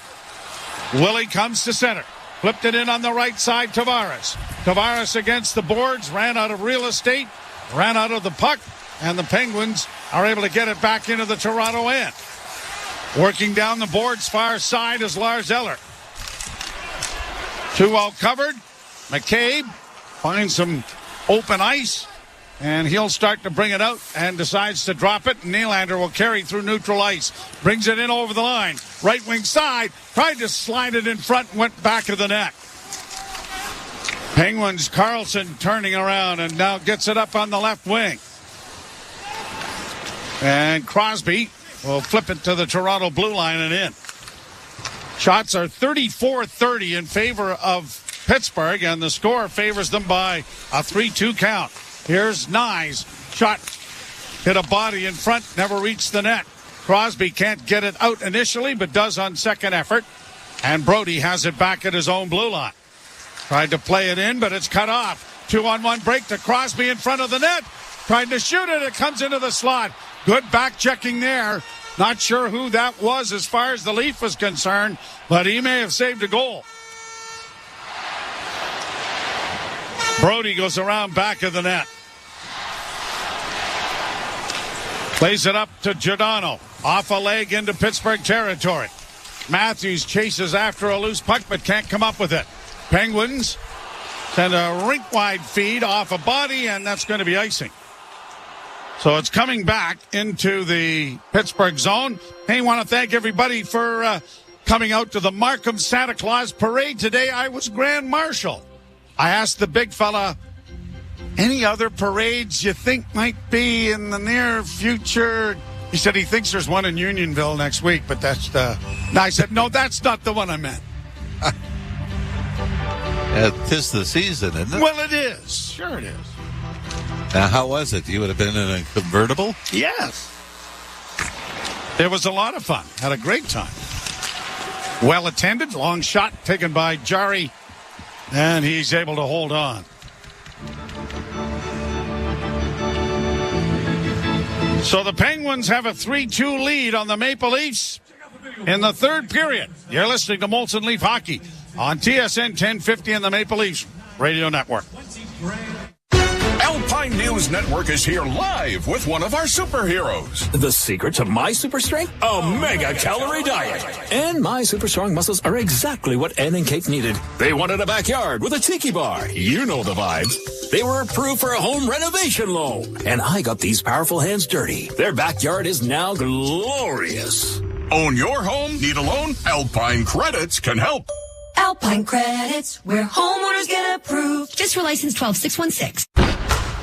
Willie comes to center. Flipped it in on the right side, Tavares. Tavares against the boards, ran out of real estate, ran out of the puck, and the Penguins are able to get it back into the Toronto end. Working down the boards far side is Lars Eller. Too well covered. McCabe finds some open ice. and he'll start to bring it out and decides to drop it. Nylander will carry through neutral ice. Brings it in over the line. Right wing side. Tried to slide it in front and went back of the net. Penguins, Carlson turning around and now gets it up on the left wing. And Crosby will flip it to the Toronto blue line and in. Shots are 34-30 in favor of Pittsburgh, and the score favors them by a 3-2 count. Here's Nyes. Shot hit a body in front, never reached the net. Crosby can't get it out initially, but does on second effort. And Brody has it back at his own blue line. Tried to play it in, but it's cut off. 2-on-1 break to Crosby in front of the net. Trying to shoot it. It comes into the slot. Good back checking there. Not sure who that was as far as the Leaf was concerned, but he may have saved a goal. Brody goes around back of the net. Plays it up to Giordano. Off a leg into Pittsburgh territory. Matthews chases after a loose puck but can't come up with it. Penguins send a rink-wide feed off a body, and that's going to be icing. So it's coming back into the Pittsburgh zone. Hey, I want to thank everybody for coming out to the Markham Santa Claus Parade today. I was Grand Marshal. I asked the big fella, any other parades you think might be in the near future? He said he thinks there's one in Unionville next week, but that's the... No, I said, no, that's not the one I meant. Tis the season, isn't it? Well, it is. Sure it is. Now, how was it? You would have been in a convertible? Yes. It was a lot of fun. Had a great time. Well attended. Long shot taken by Jari. And he's able to hold on. So the Penguins have a 3-2 lead on the Maple Leafs in the third period. You're listening to Molson Leaf Hockey on TSN 1050 and the Maple Leafs Radio Network. Alpine News Network is here live with one of our superheroes. The secret to my super strength? A mega calorie diet. And my super strong muscles are exactly what Ann and Kate needed. They wanted a backyard with a tiki bar. You know the vibes. They were approved for a home renovation loan. And I got these powerful hands dirty. Their backyard is now glorious. Own your home? Need a loan? Alpine Credits can help. Alpine Credits, where homeowners get approved. Just for license 12616.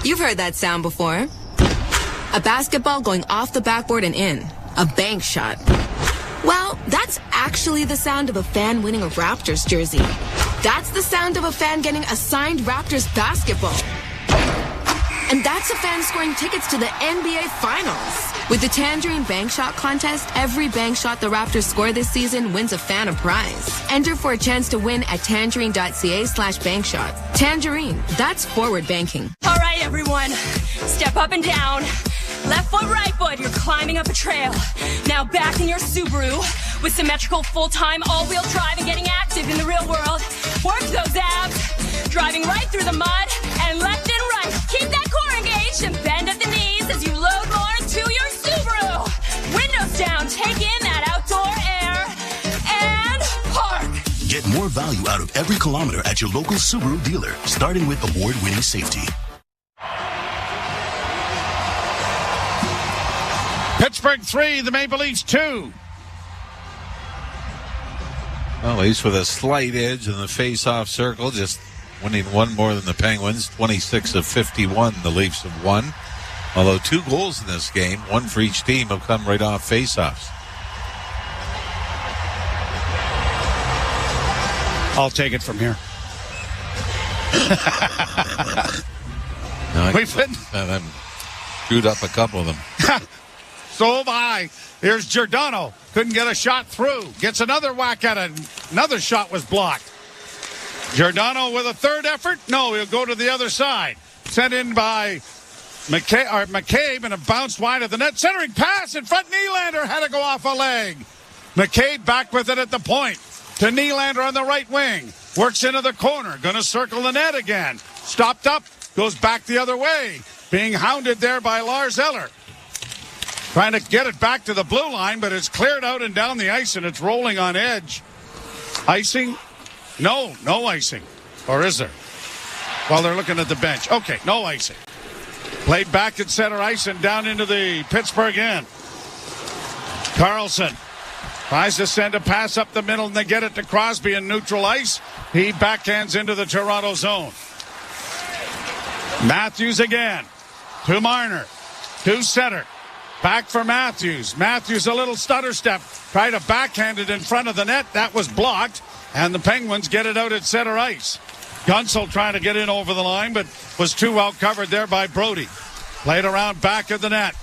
You've heard that sound before. A basketball going off the backboard and in. A bank shot. Well, that's actually the sound of a fan winning a Raptors jersey. That's the sound of a fan getting a signed Raptors basketball. And that's a fan scoring tickets to the NBA Finals. With the Tangerine Bank Shot contest, every bank shot the Raptors score this season wins a fan a prize. Enter for a chance to win at tangerine.ca/bankshot. Tangerine, that's forward banking. All right, everyone. Step up and down. Left foot, right foot. You're climbing up a trail. Now back in your Subaru with symmetrical full-time all-wheel drive and getting active in the real world. Work those abs. Driving right through the mud and left and right. Keep that core engaged and bend at the knees as you load more to your Subaru. Windows down. Take in that outdoor air and park. Get more value out of every kilometer at your local Subaru dealer, starting with award-winning safety. Pittsburgh 3, the Maple Leafs 2. Well, Leafs with a slight edge in the face-off circle, just winning one more than the Penguins. 26 of 51 the Leafs have won. Although 2 goals in this game, one for each team, have come right off face-offs. I'll take it from here. We've been... I've chewed up a couple of them. So have I. Here's Giordano. Couldn't get a shot through. Gets another whack at it. Another shot was blocked. Giordano with a third effort. No, he'll go to the other side. Sent in by McCabe and it bounced wide of the net. Centering pass in front. Nylander had to go off a leg. McCabe back with it at the point. To Nylander on the right wing. Works into the corner. Going to circle the net again. Stopped up. Goes back the other way. Being hounded there by Lars Eller. Trying to get it back to the blue line, but it's cleared out and down the ice, and it's rolling on edge. Icing? No icing. Or is there? Well, they're looking at the bench. Okay, no icing. Played back at center ice and down into the Pittsburgh end. Carlson tries to send a pass up the middle, and they get it to Crosby in neutral ice. He backhands into the Toronto zone. Matthews again to Marner, to center. Back for Matthews. Matthews a little stutter step. Tried to backhand it in front of the net. That was blocked. And the Penguins get it out at center ice. Gunsel trying to get in over the line, but was too well covered there by Brody. Played around back of the net.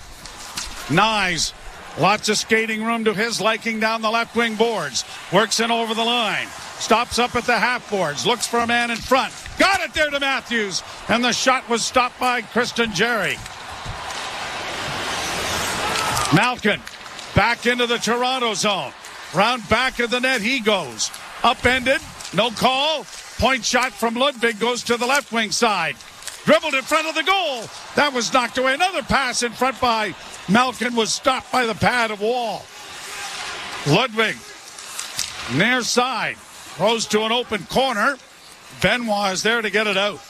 Nyes. Lots of skating room to his liking down the left wing boards. Works in over the line. Stops up at the half boards. Looks for a man in front. Got it there to Matthews. And the shot was stopped by Tristan Jarry. Malkin back into the Toronto zone. Round back of the net he goes. Upended. No call. Point shot from Ludwig goes to the left wing side. Dribbled in front of the goal. That was knocked away. Another pass in front by Malkin was stopped by the pad of Wall. Ludwig near side. Throws to an open corner. Benoit is there to get it out.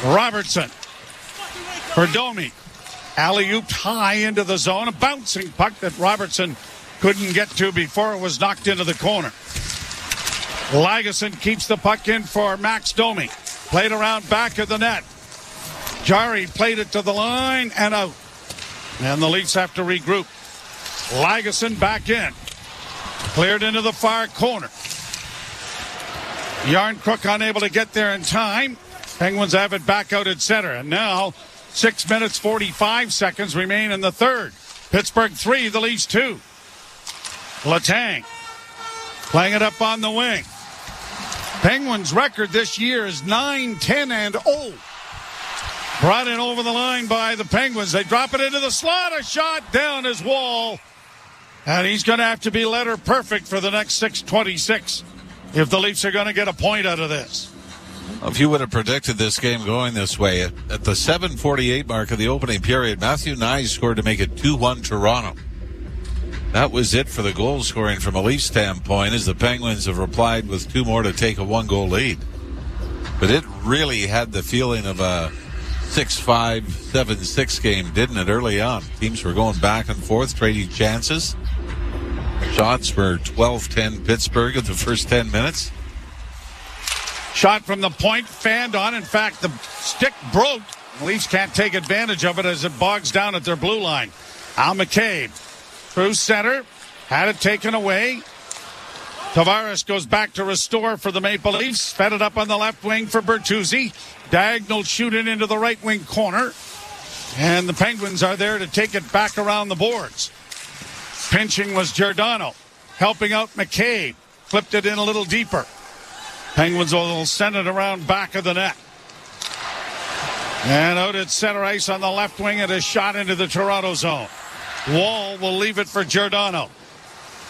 Robertson for Domi. Alley-ooped high into the zone. A bouncing puck that Robertson couldn't get to before it was knocked into the corner. Lagesson keeps the puck in for Max Domi. Played around back of the net. Jarry played it to the line and out. And the Leafs have to regroup. Lagesson back in. Cleared into the far corner. Yarncrook unable to get there in time. Penguins have it back out at center. And now 6 minutes 45 seconds remain in the third. Pittsburgh 3, the Leafs 2. Letang playing it up on the wing. Penguins' record this year is 9-10-0. Brought in over the line by the Penguins. They drop it into the slot. A shot down his Wall. And he's going to have to be letter perfect for the next 6:26 if the Leafs are going to get a point out of this. If you would have predicted this game going this way, at the 7:48 mark of the opening period, Matthew Nyes scored to make it 2-1 Toronto. That was it for the goal scoring from a Leafs standpoint, as the Penguins have replied with two more to take a one-goal lead. But it really had the feeling of a 6-5, 7-6 game, didn't it, early on? Teams were going back and forth, trading chances. Shots were 12-10 Pittsburgh in the first 10 minutes. Shot from the point, fanned on. In fact, the stick broke. The Leafs can't take advantage of it as it bogs down at their blue line. Al McCabe through center, had it taken away. Tavares goes back to restore for the Maple Leafs. Fed it up on the left wing for Bertuzzi. Diagonal shooting into the right wing corner. And the Penguins are there to take it back around the boards. Pinching was Giordano. Helping out McCabe. Flipped it in a little deeper. Penguins will send it around back of the net. And out at center ice on the left wing, it is shot into the Toronto zone. Wall will leave it for Giordano.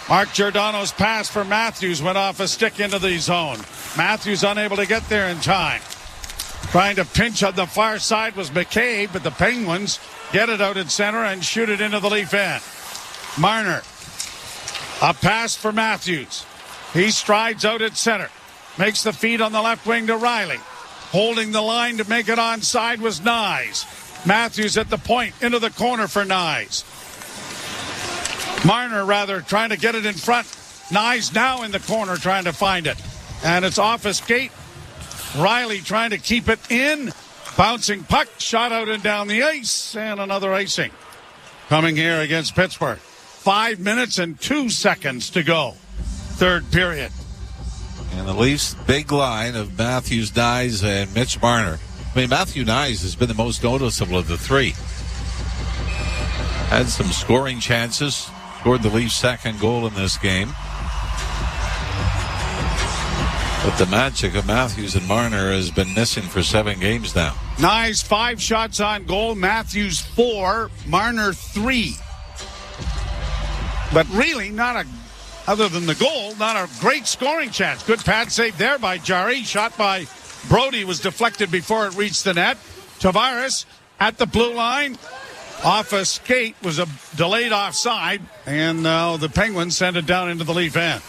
Mark Giordano's pass for Matthews went off a stick into the zone. Matthews unable to get there in time. Trying to pinch on the far side was McCabe, but the Penguins get it out at center and shoot it into the Leaf end. Marner. A pass for Matthews. He strides out at center. Makes the feed on the left wing to Riley. Holding the line to make it onside was Nyes. Matthews at the point into the corner for Nyes. Marner, trying to get it in front. Nyes now in the corner trying to find it. And it's off a skate. Riley trying to keep it in. Bouncing puck, shot out and down the ice. And another icing coming here against Pittsburgh. 5 minutes and 2 seconds to go. Third period. And the Leafs' big line of Matthews, Nyes, and Mitch Marner. I mean, Matthew Nyes has been the most noticeable of the three. Had some scoring chances. Scored the Leafs' second goal in this game. But the magic of Matthews and Marner has been missing for 7 games now. Nyes 5 shots on goal. Matthews 4. Marner 3. But really other than the goal, not a great scoring chance. Good pad save there by Jarry. Shot by Brody was deflected before it reached the net. Tavares at the blue line. Off a skate was a delayed offside. And now the Penguins send it down into the Leaf end.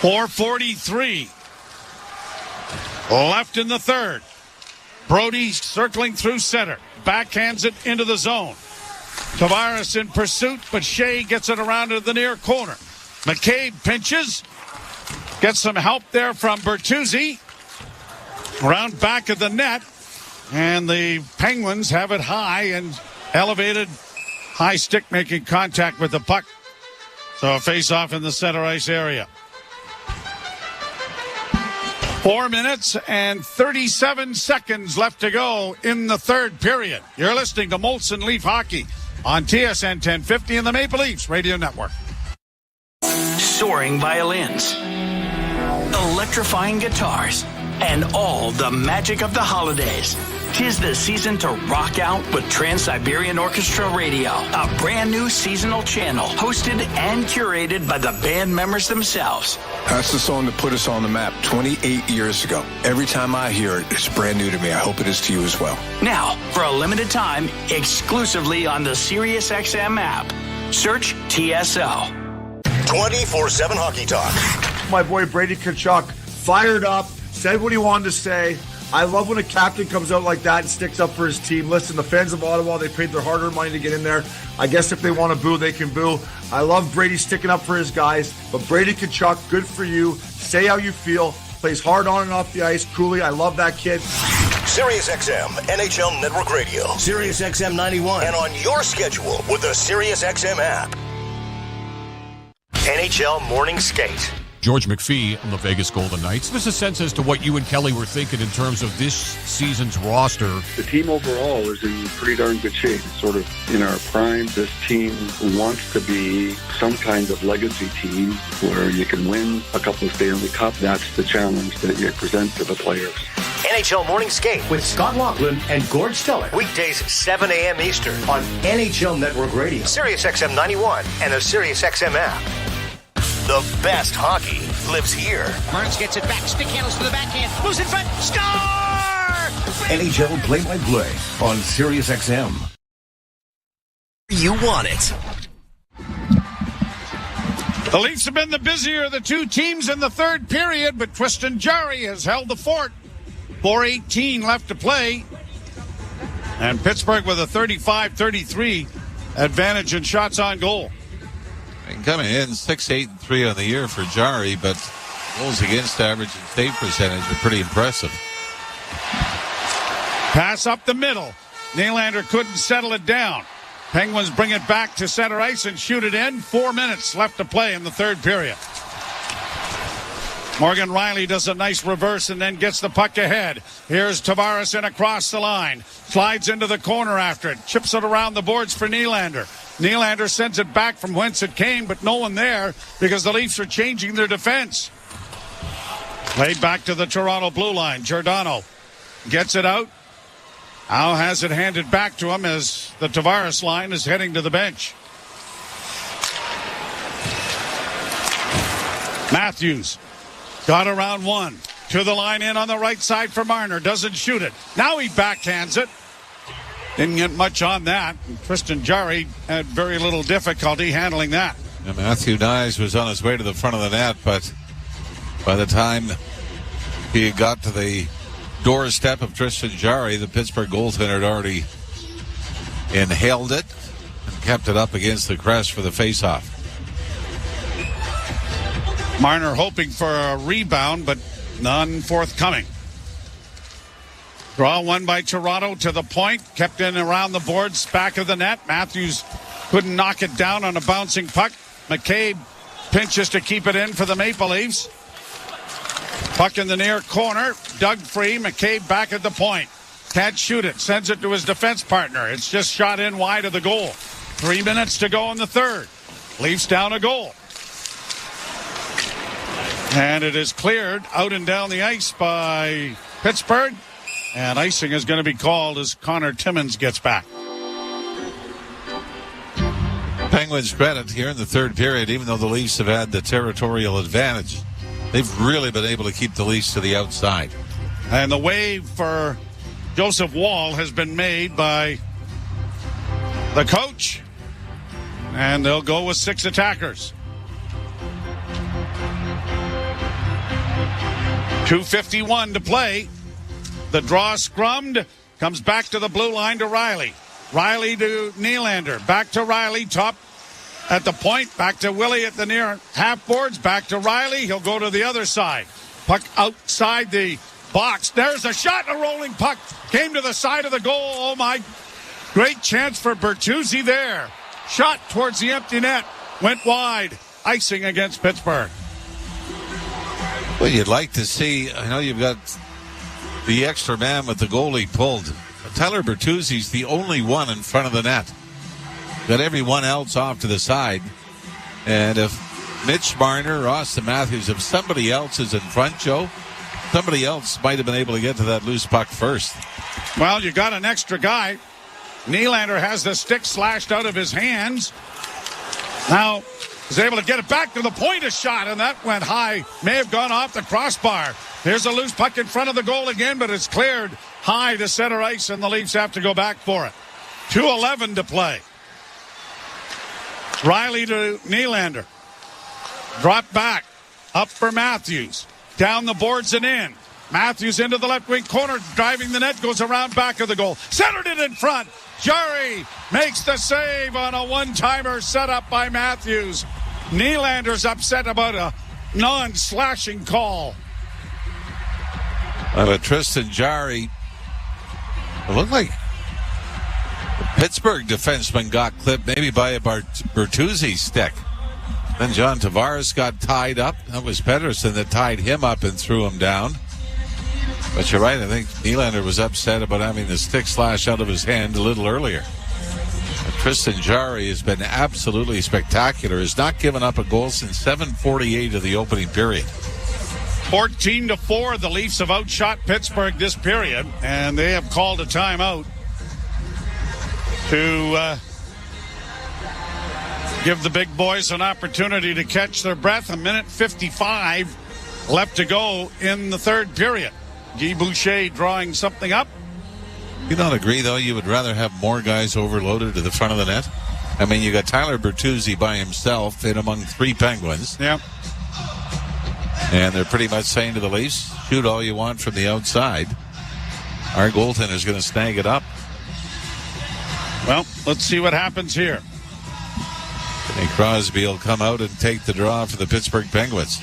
4:43 left in the third. Brody circling through center. Backhands it into the zone. Tavares in pursuit, but Shea gets it around to the near corner. McCabe pinches. Gets some help there from Bertuzzi. Around back of the net. And the Penguins have it high and elevated. High stick making contact with the puck. So a face-off in the center ice area. 4 minutes and 37 seconds left to go in the third period. You're listening to Molson Leaf Hockey on TSN 1050 and the Maple Leafs Radio Network. Soaring violins, electrifying guitars, and all the magic of the holidays. 'Tis the season to rock out with Trans-Siberian Orchestra Radio, a brand new seasonal channel hosted and curated by the band members themselves. That's the song that put us on the map 28 years ago. Every time I hear it, it's brand new to me. I hope it is to you as well. Now, for a limited time, exclusively on the SiriusXM app. Search TSO. 24/7 Hockey Talk. My boy Brady Tkachuk fired up, said what he wanted to say. I love when a captain comes out like that and sticks up for his team. Listen, the fans of Ottawa, they paid their hard-earned money to get in there. I guess if they want to boo, they can boo. I love Brady sticking up for his guys. But Brady Tkachuk, good for you. Say how you feel. Plays hard on and off the ice. Cooley, I love that kid. SiriusXM NHL Network Radio. SiriusXM 91. And on your schedule with the SiriusXM app. NHL Morning Skate. George McPhee on the Vegas Golden Knights. Give us a sense as to what you and Kelly were thinking in terms of this season's roster. The team overall is in pretty darn good shape. It's sort of in our prime. This team wants to be some kind of legacy team where you can win a couple of Stanley Cup. That's the challenge that you present to the players. NHL Morning Skate with Scott Laughlin and Gord Stellick. Weekdays 7 a.m. Eastern on NHL Network Radio, SiriusXM 91, and the SiriusXM app. The best hockey lives here. Martins gets it back. Stick handles to the backhand. Moves in front. Score! NHL play-by-play on SiriusXM. You want it. The Leafs have been the busier of the two teams in the third period, but Tristan Jarry has held the fort. 4:18 left to play. And Pittsburgh with a 35-33 advantage in shots on goal. And coming in 6-8-3 on the year for Jarry, but goals against average and save percentage are pretty impressive. Pass up the middle. Nylander couldn't settle it down. Penguins bring it back to center ice and shoot it in. 4 minutes left to play in the third period. Morgan Riley does a nice reverse and then gets the puck ahead. Here's Tavares in across the line. Slides into the corner after it. Chips it around the boards for Nylander. Nylander sends it back from whence it came, but no one there because the Leafs are changing their defense. Played back to the Toronto blue line. Giordano gets it out. Now has it handed back to him as the Tavares line is heading to the bench. Matthews got around one. To the line in on the right side for Marner. Doesn't shoot it. Now he backhands it. Didn't get much on that. Tristan Jarry had very little difficulty handling that. And Matthew Nyes was on his way to the front of the net, but by the time he got to the doorstep of Tristan Jarry, the Pittsburgh goaltender had already inhaled it and kept it up against the crest for the faceoff. Marner hoping for a rebound, but none forthcoming. Draw one by Toronto to the point. Kept in around the boards, back of the net. Matthews couldn't knock it down on a bouncing puck. McCabe pinches to keep it in for the Maple Leafs. Puck in the near corner. Dug free. McCabe back at the point. Can't shoot it. Sends it to his defense partner. It's just shot in wide of the goal. 3 minutes to go in the third. Leafs down a goal. And it is cleared out and down the ice by Pittsburgh. And icing is going to be called as Connor Timmins gets back. Penguins credit here in the third period, even though the Leafs have had the territorial advantage. They've really been able to keep the Leafs to the outside. And the wave for Joseph Wall has been made by the coach. And they'll go with 6 attackers. 2:51 to play. The draw scrummed. Comes back to the blue line to Riley. Riley to Nylander. Back to Riley. Top at the point. Back to Willie at the near half boards. Back to Riley. He'll go to the other side. Puck outside the box. There's a shot. A rolling puck. Came to the side of the goal. Oh, my. Great chance for Bertuzzi there. Shot towards the empty net. Went wide. Icing against Pittsburgh. Well, you'd like to see, I know you've got the extra man with the goalie pulled. Tyler Bertuzzi's the only one in front of the net. Got everyone else off to the side. And if Mitch Marner or Austin Matthews, if somebody else is in front, Joe, somebody else might have been able to get to that loose puck first. Well, you got an extra guy. Nylander has the stick slashed out of his hands. Now, is able to get it back to the point, a shot, and that went high. May have gone off the crossbar. Here's a loose puck in front of the goal again, but it's cleared high to center ice, and the Leafs have to go back for it. 2:11 to play. Riley to Nylander. Drop back. Up for Matthews. Down the boards and in. Matthews into the left wing corner, driving the net, goes around back of the goal. Centered it in front. Jarry makes the save on a one-timer set up by Matthews. Nylander's upset about a non-slashing call. But Tristan Jarry, it looked like the Pittsburgh defenseman got clipped maybe by a Bertuzzi stick. Then John Tavares got tied up. That was Pettersson that tied him up and threw him down. But you're right, I think Nylander was upset about having the stick slash out of his hand a little earlier. But Tristan Jarry has been absolutely spectacular. Has not given up a goal since 7:48 of the opening period. 14-4, the Leafs have outshot Pittsburgh this period, and they have called a timeout to give the big boys an opportunity to catch their breath. 1:55 left to go in the third period. Guy Boucher drawing something up. You don't agree, though? You would rather have more guys overloaded to the front of the net? I mean, you got Tyler Bertuzzi by himself in among three Penguins. Yeah. And they're pretty much saying to the Leafs, shoot all you want from the outside. Our goaltender's going to snag it up. Well, let's see what happens here. And Crosby will come out and take the draw for the Pittsburgh Penguins.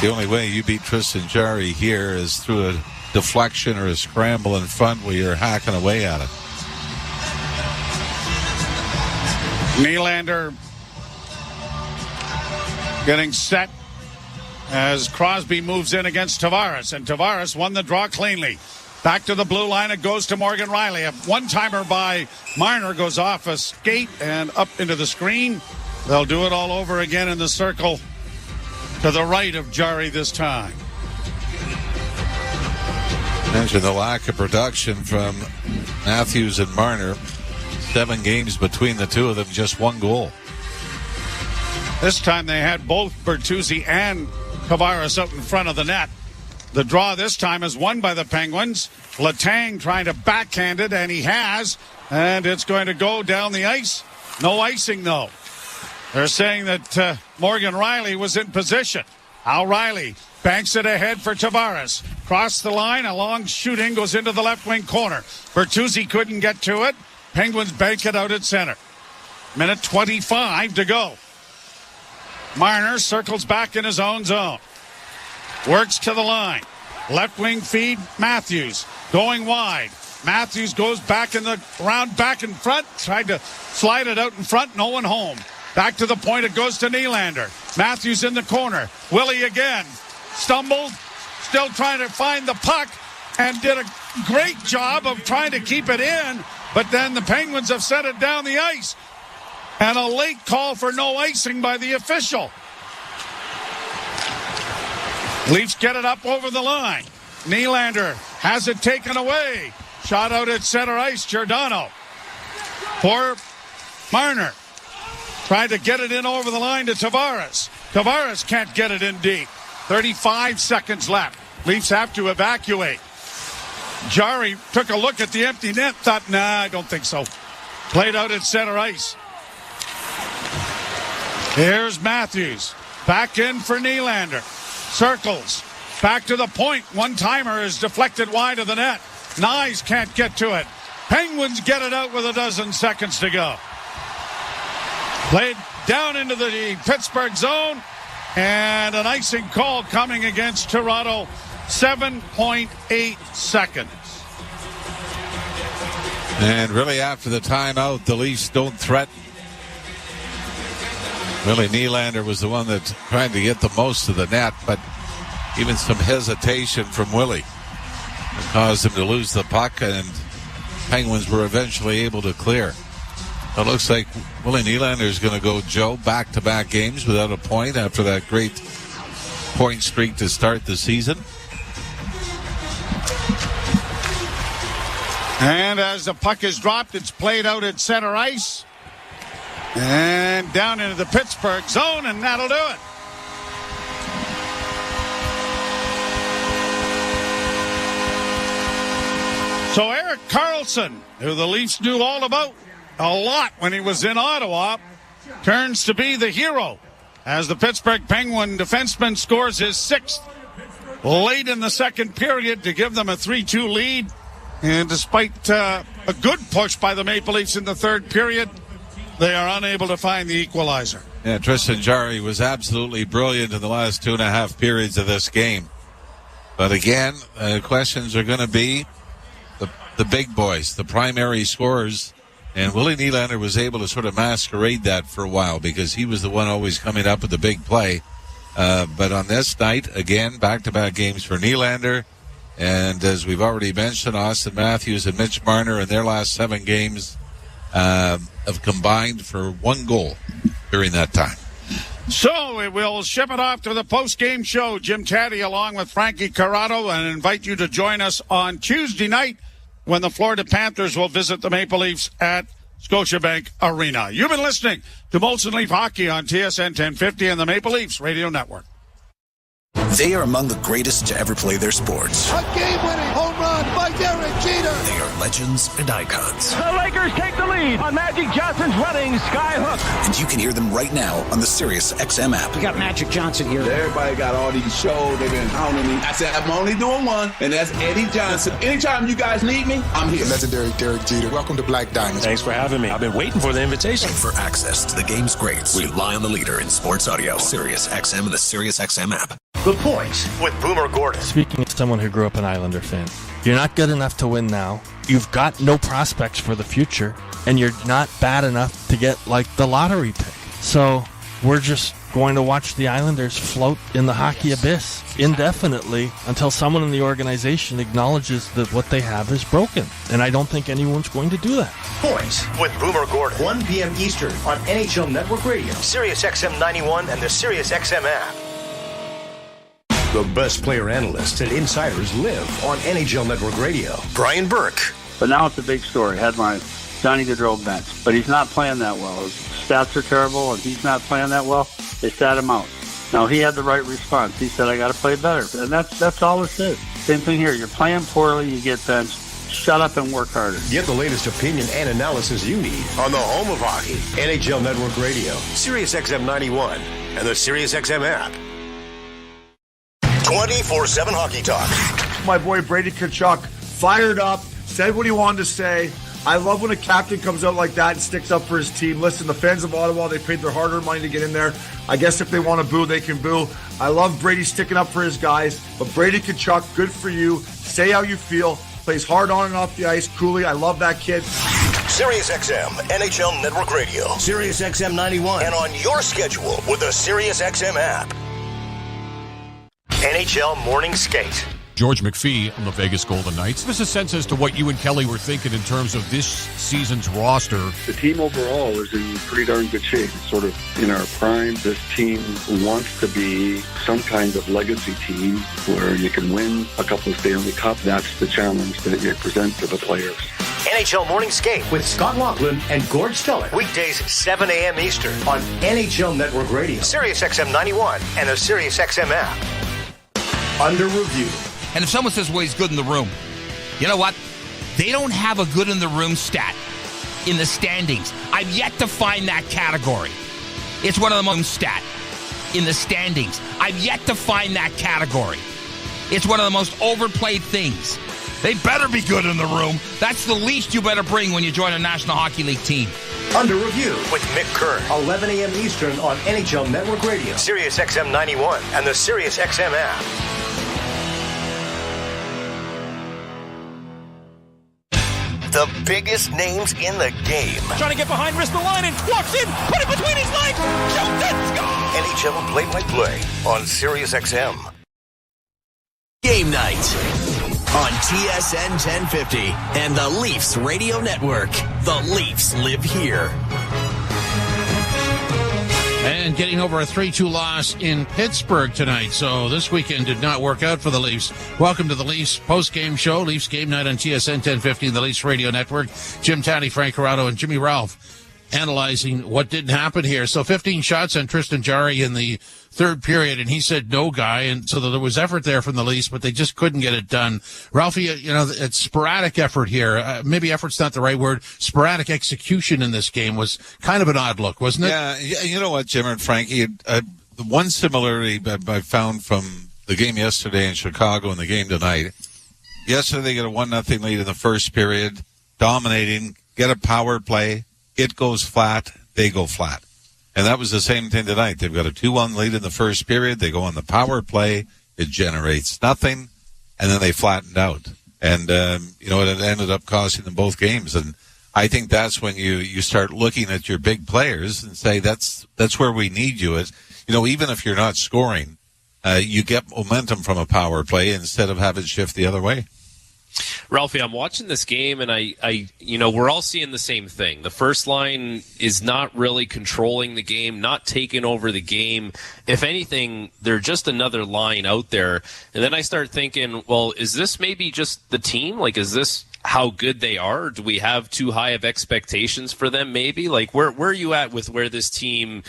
The only way you beat Tristan Jarry here is through a deflection or a scramble in front where you're hacking away at it. Nylander getting set as Crosby moves in against Tavares, and Tavares won the draw cleanly. Back to the blue line, it goes to Morgan Riley. A one-timer by Marner goes off a skate and up into the screen. They'll do it all over again in the circle to the right of Jarry this time. Mention the lack of production from Matthews and Marner. 7 games between the two of them, just 1 goal. This time they had both Bertuzzi and Tavares out in front of the net. The draw this time is won by the Penguins. Letang trying to backhand it, and he has. And it's going to go down the ice. No icing, though. They're saying that Morgan Riley was in position. Al Riley banks it ahead for Tavares. Cross the line, a long shooting goes into the left wing corner. Bertuzzi couldn't get to it. Penguins bank it out at center. 1:25 to go. Marner circles back in his own zone. Works to the line. Left wing feed, Matthews. Going wide. Matthews goes back in the round, back in front. Tried to slide it out in front. No one home. Back to the point. It goes to Nylander. Matthews in the corner. Willie again. Stumbled. Still trying to find the puck. And did a great job of trying to keep it in. But then the Penguins have set it down the ice. And a late call for no icing by the official. Leafs get it up over the line. Nylander has it taken away. Shot out at center ice, Giordano. For Marner. Tried to get it in over the line to Tavares. Tavares can't get it in deep. 35 seconds left. Leafs have to evacuate. Jarry took a look at the empty net, thought, nah, I don't think so. Played out at center ice. Here's Matthews. Back in for Nylander. Circles. Back to the point. One-timer is deflected wide of the net. Nyes can't get to it. Penguins get it out with a dozen seconds to go. Played down into the Pittsburgh zone. And an icing call coming against Toronto. 7.8 seconds. And really after the timeout, the Leafs don't threaten. Really, Nylander was the one that's trying to get the most of the net, but even some hesitation from Willie caused him to lose the puck, and Penguins were eventually able to clear. It looks like Willie Nylander is going to go, Joe, back-to-back games without a point after that great point streak to start the season. And as the puck is dropped, it's played out at center ice. And down into the Pittsburgh zone, and that'll do it. So Erik Karlsson, who the Leafs knew all about a lot when he was in Ottawa, turns to be the hero as the Pittsburgh Penguin defenseman scores his sixth late in the second period to give them a 3-2 lead. And despite a good push by the Maple Leafs in the third period, they are unable to find the equalizer. Yeah, Tristan Jarry was absolutely brilliant in the last 2.5 periods of this game. But again, questions are going to be the big boys, the primary scorers. And Willie Nylander was able to sort of masquerade that for a while because he was the one always coming up with the big play. But on this night, again, back-to-back games for Nylander. And as we've already mentioned, Austin Matthews and Mitch Marner in their last 7 games have combined for 1 goal during that time. So we will ship it off to the post-game show. Jim Taddy along with Frankie Corrado, and invite you to join us on Tuesday night when the Florida Panthers will visit the Maple Leafs at Scotiabank Arena. You've been listening to Molson Leaf Hockey on TSN 1050 and the Maple Leafs Radio Network. They are among the greatest to ever play their sports. A game-winning home run by Derek Jeter. They are legends and icons. The Lakers take the lead on Magic Johnson's running skyhook. And you can hear them right now on the Sirius XM app. We got Magic Johnson here. Everybody got all these shows. They've been hounding me. I said, I'm only doing one, and that's Eddie Johnson. Anytime you guys need me, I'm here. The legendary Derek Jeter. Welcome to Black Diamonds. Thanks for having me. I've been waiting for the invitation. And for access to the game's greats, rely on the leader in sports audio. Sirius XM and the Sirius XM app. The Points with Boomer Gordon. Speaking as someone who grew up an Islander fan, you're not good enough to win now. You've got no prospects for the future, and you're not bad enough to get, like, the lottery pick. So we're just going to watch the Islanders float in the hockey abyss indefinitely until someone in the organization acknowledges that what they have is broken. And I don't think anyone's going to do that. Points with Boomer Gordon. 1 p.m. Eastern on NHL Network Radio, Sirius XM 91, and the Sirius XM app. The best player analysts and insiders live on NHL Network Radio. Brian Burke. But now it's a big story. Headline, Johnny Gaudreau bench. But he's not playing that well. His stats are terrible, and he's not playing that well. They sat him out. Now, he had the right response. He said, I got to play better. And that's all it is. Same thing here. You're playing poorly, you get benched. Shut up and work harder. Get the latest opinion and analysis you need on the home of hockey, NHL Network Radio, Sirius XM 91, and the Sirius XM app. 24/7 Hockey Talk. My boy Brady Tkachuk fired up, said what he wanted to say. I love when a captain comes out like that and sticks up for his team. Listen, the fans of Ottawa, they paid their hard-earned money to get in there. I guess if they want to boo, they can boo. I love Brady sticking up for his guys. But Brady Tkachuk, good for you. Say how you feel. Plays hard on and off the ice. Cooley, I love that kid. Sirius XM, NHL Network Radio, Sirius XM 91, and on your schedule with the Sirius XM app. NHL Morning Skate. George McPhee on the Vegas Golden Knights. Give us a sense as to what you and Kelly were thinking in terms of this season's roster. The team overall is in pretty darn good shape. It's sort of in our prime. This team wants to be some kind of legacy team where you can win a couple of Stanley Cup. That's the challenge that you present to the players. NHL Morning Skate with Scott Laughlin and Gord Stellick. Weekdays 7 a.m. Eastern on NHL Network Radio, Sirius XM 91, and the Sirius XM app. Under review. And if someone says, well, he's good in the room, you know what? They don't have a good in the room stat in the standings. I've yet to find that category. It's one of the most stat in the standings. I've yet to find that category. It's one of the most overplayed things. They better be good in the room. That's the least you better bring when you join a National Hockey League team. Under Review with Mick Kern, 11 a.m. Eastern on NHL Network Radio, Sirius XM 91, and the Sirius XM app. The biggest names in the game. Trying to get behind Ristolainen, walks in, put it between his legs, shoots it, score! NHL play-by-play on Sirius XM. Game night on TSN 1050 and the Leafs Radio Network. The Leafs live here. And getting over a 3-2 loss in Pittsburgh tonight. So this weekend did not work out for the Leafs. Welcome to the Leafs post-game show. Leafs Game Night on TSN 1050 and the Leafs Radio Network. Jim Taddy, Frank Corrado, and Jimmy Ralph analyzing what didn't happen here. So 15 shots on Tristan Jarry in the third period, and he said no guy, and so there was effort there from the Leafs, but they just couldn't get it done. Ralphie, it's sporadic effort here. Maybe effort's not the right word. Sporadic execution in this game was kind of an odd look, wasn't it? Yeah, you know what, Jim and Frankie, the one similarity I found from the game yesterday in Chicago and the game tonight, yesterday they get a 1-0 lead in the first period, dominating, get a power play, it goes flat, they go flat. And that was the same thing tonight. They've got a 2-1 lead in the first period. They go on the power play. It generates nothing. And then they flattened out. And, it ended up costing them both games. And I think that's when you start looking at your big players and say, that's where we need you. Even if you're not scoring, you get momentum from a power play instead of having it shift the other way. Ralphie, I'm watching this game, and we're all seeing the same thing. The first line is not really controlling the game, not taking over the game. If anything, they're just another line out there. And then I start thinking, well, is this maybe just the team? Like, is this how good they are? Or do we have too high of expectations for them maybe? Like, where are you at with where this team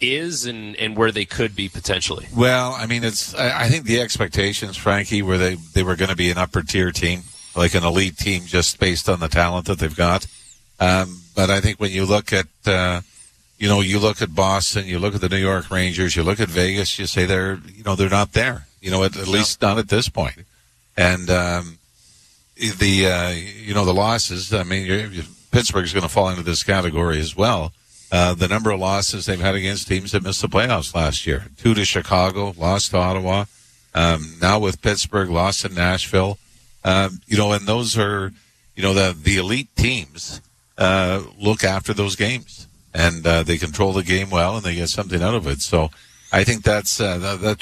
is and where they could be potentially? Well, I mean, I think the expectations, Frankie, were they were going to be an upper tier team, like an elite team just based on the talent that they've got. But I think when you look at, you look at Boston, you look at the New York Rangers, you look at Vegas, you say they're not there, at least not at this point. And, the losses, I mean, Pittsburgh's going to fall into this category as well. The number of losses they've had against teams that missed the playoffs last year. 2 to Chicago, lost to Ottawa. Now with Pittsburgh, lost in Nashville. And those are, the elite teams look after those games. And they control the game well, and they get something out of it. So I think that's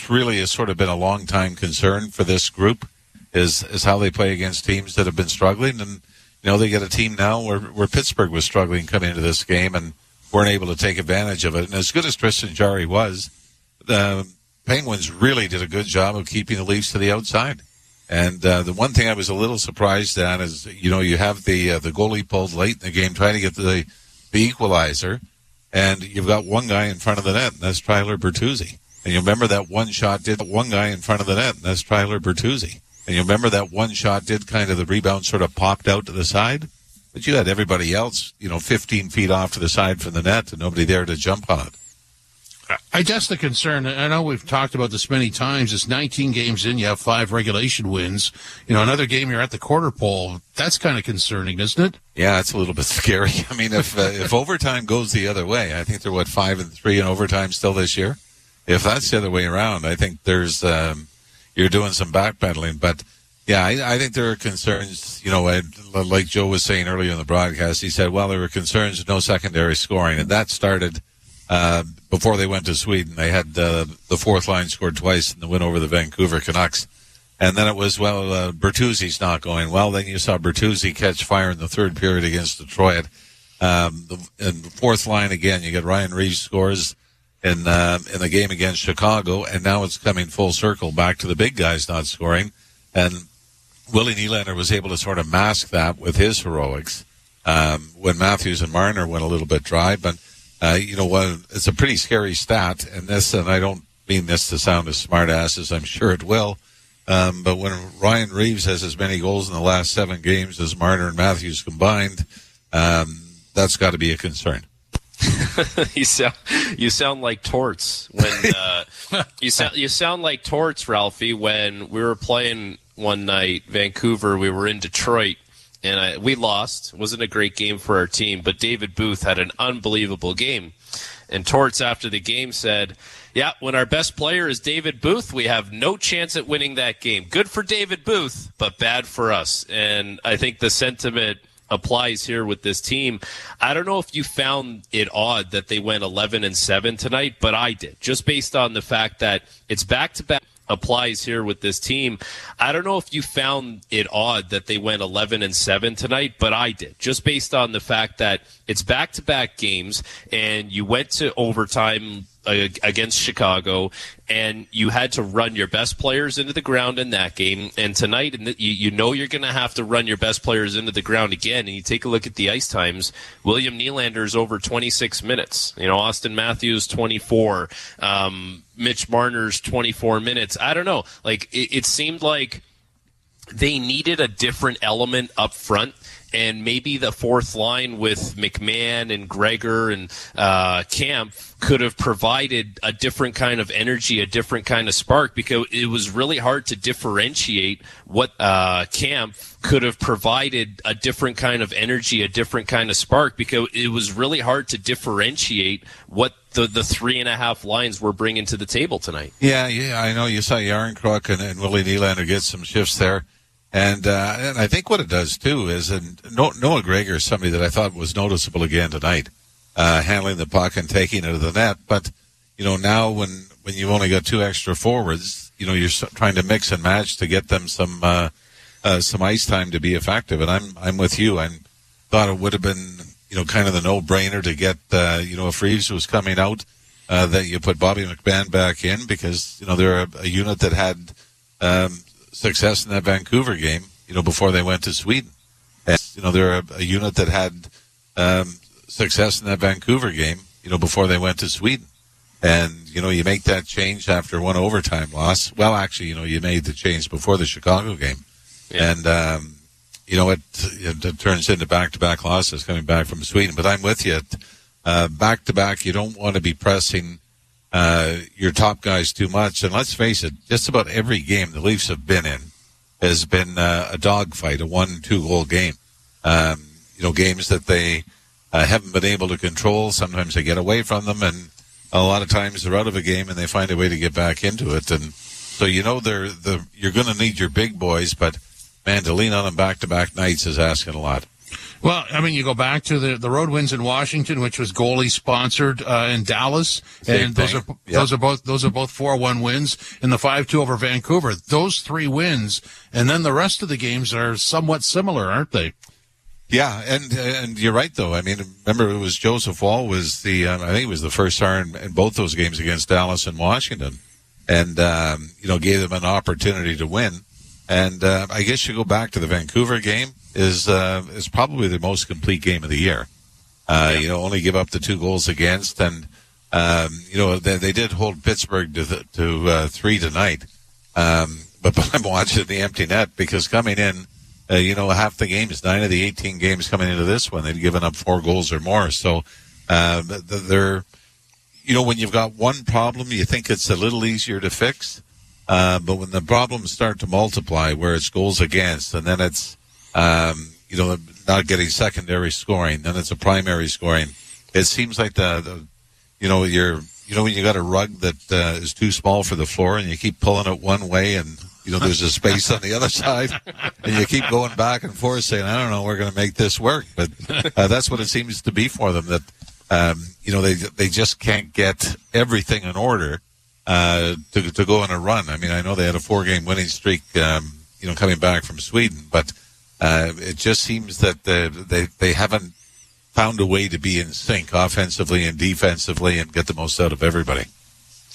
really has sort of been a long time concern for this group. Is how they play against teams that have been struggling. And, they get a team now where Pittsburgh was struggling coming into this game and weren't able to take advantage of it. And as good as Tristan Jarry was, the Penguins really did a good job of keeping the Leafs to the outside. And the one thing I was a little surprised at is, you have the goalie pulled late in the game trying to get the equalizer, and you've got one guy in front of the net, and that's Tyler Bertuzzi. And you remember that one shot did one guy in front of the net, and that's Tyler Bertuzzi. And you remember that one shot did kind of the rebound sort of popped out to the side, but you had everybody else, 15 feet off to the side from the net and nobody there to jump on it. I guess the concern, I know we've talked about this many times, is 19 games in, you have 5 regulation wins. Another game you're at the quarter pole. That's kind of concerning, isn't it? Yeah, it's a little bit scary. I mean, if overtime goes the other way, I think they're 5-3 in overtime still this year. If that's the other way around, I think there's you're doing some backpedaling. But yeah, I think there are concerns. Like Joe was saying earlier in the broadcast, he said, well, there were concerns with no secondary scoring, and that started before they went to Sweden. They had the fourth line scored twice in the win over the Vancouver Canucks. And then it was, Bertuzzi's not going well. Then you saw Bertuzzi catch fire in the third period against Detroit. And the fourth line, again, you get Ryan Reeves scores in the game against Chicago, and now it's coming full circle back to the big guys not scoring. And Willie Nylander was able to sort of mask that with his heroics when Matthews and Marner went a little bit dry. But it's a pretty scary stat, and I don't mean this to sound as smart ass as I'm sure it will, but when Ryan Reeves has as many goals in the last 7 games as Marner and Matthews combined, that's got to be a concern. You sound like Torts when you sound like Torts, Ralphie, when we were playing one night, Vancouver. We were in Detroit, and we lost. It wasn't a great game for our team, but David Booth had an unbelievable game. And Torts after the game said, "Yeah, when our best player is David Booth, we have no chance at winning that game. Good for David Booth, but bad for us." And I think the sentiment applies here with this team. I don't know if you found it odd that they went 11-7 tonight, but I did, just based on the fact that it's back-to-back. Applies here with this team. I don't know if you found it odd that they went 11-7 tonight, but I did, just based on the fact that it's back-to-back games and you went to overtime against Chicago, and you had to run your best players into the ground in that game. And tonight, you know you're going to have to run your best players into the ground again. And you take a look at the ice times. William Nylander's over 26 minutes. Austin Matthews 24. Mitch Marner's 24 minutes. I don't know. Like it seemed like they needed a different element up front. And maybe the fourth line with McMahon and Gregor and Camp could have provided a different kind of energy, a different kind of spark, because it was really hard to differentiate what Camp could have provided a different kind of energy, a different kind of spark, because it was really hard to differentiate what the 3.5 lines were bringing to the table tonight. Yeah, I know you saw Yarncroc and Willie Nylander get some shifts there. And I think what it does, too, is Noah Gregor is somebody that I thought was noticeable again tonight, handling the puck and taking it to the net. But, now when you've only got 2 extra forwards, you're trying to mix and match to get them some ice time to be effective. And I'm with you. I thought it would have been, kind of the no-brainer to get, if Reeves was coming out, that you put Bobby McMahon back in, because, they're a unit that had success in that Vancouver game, before they went to Sweden. And, they're a unit that had success in that Vancouver game, before they went to Sweden. And, you make that change after one overtime loss. Well, actually, you made the change before the Chicago game. Yeah. And, it turns into back-to-back losses coming back from Sweden. But I'm with you. Back-to-back, you don't want to be pressing your top guys too much. And let's face it, just about every game the Leafs have been in has been a dogfight, a 1-2 goal game. Games that they haven't been able to control. Sometimes they get away from them, and a lot of times they're out of a game and they find a way to get back into it. And so you're going to need your big boys, but man, to lean on them back-to-back nights is asking a lot. Well, I mean, you go back to the road wins in Washington, which was goalie sponsored, in Dallas, and those are both 4-1 wins, and the 5-2 over Vancouver. Those 3 wins, and then the rest of the games are somewhat similar, aren't they? Yeah, and you're right though. I mean, remember it was Joseph Woll was the I think it was the first star in both those games against Dallas and Washington, and gave them an opportunity to win. And I guess you go back to the Vancouver game. Is probably the most complete game of the year. Only give up the 2 goals against, and they did hold Pittsburgh to 3 tonight. But I'm watching the empty net, because coming in, half the games, 9 of the 18 games coming into this one, they'd given up 4 goals or more. So they're, when you've got one problem, you think it's a little easier to fix. But when the problems start to multiply, where it's goals against, and then it's not getting secondary scoring, then it's a primary scoring. It seems like when you got a rug that is too small for the floor, and you keep pulling it one way, and there's a space on the other side, and you keep going back and forth saying, I don't know, we're going to make this work. But that's what it seems to be for them, that they just can't get everything in order to go on a run. I mean, I know they had a 4-game winning streak, coming back from Sweden, but it just seems that they haven't found a way to be in sync offensively and defensively and get the most out of everybody.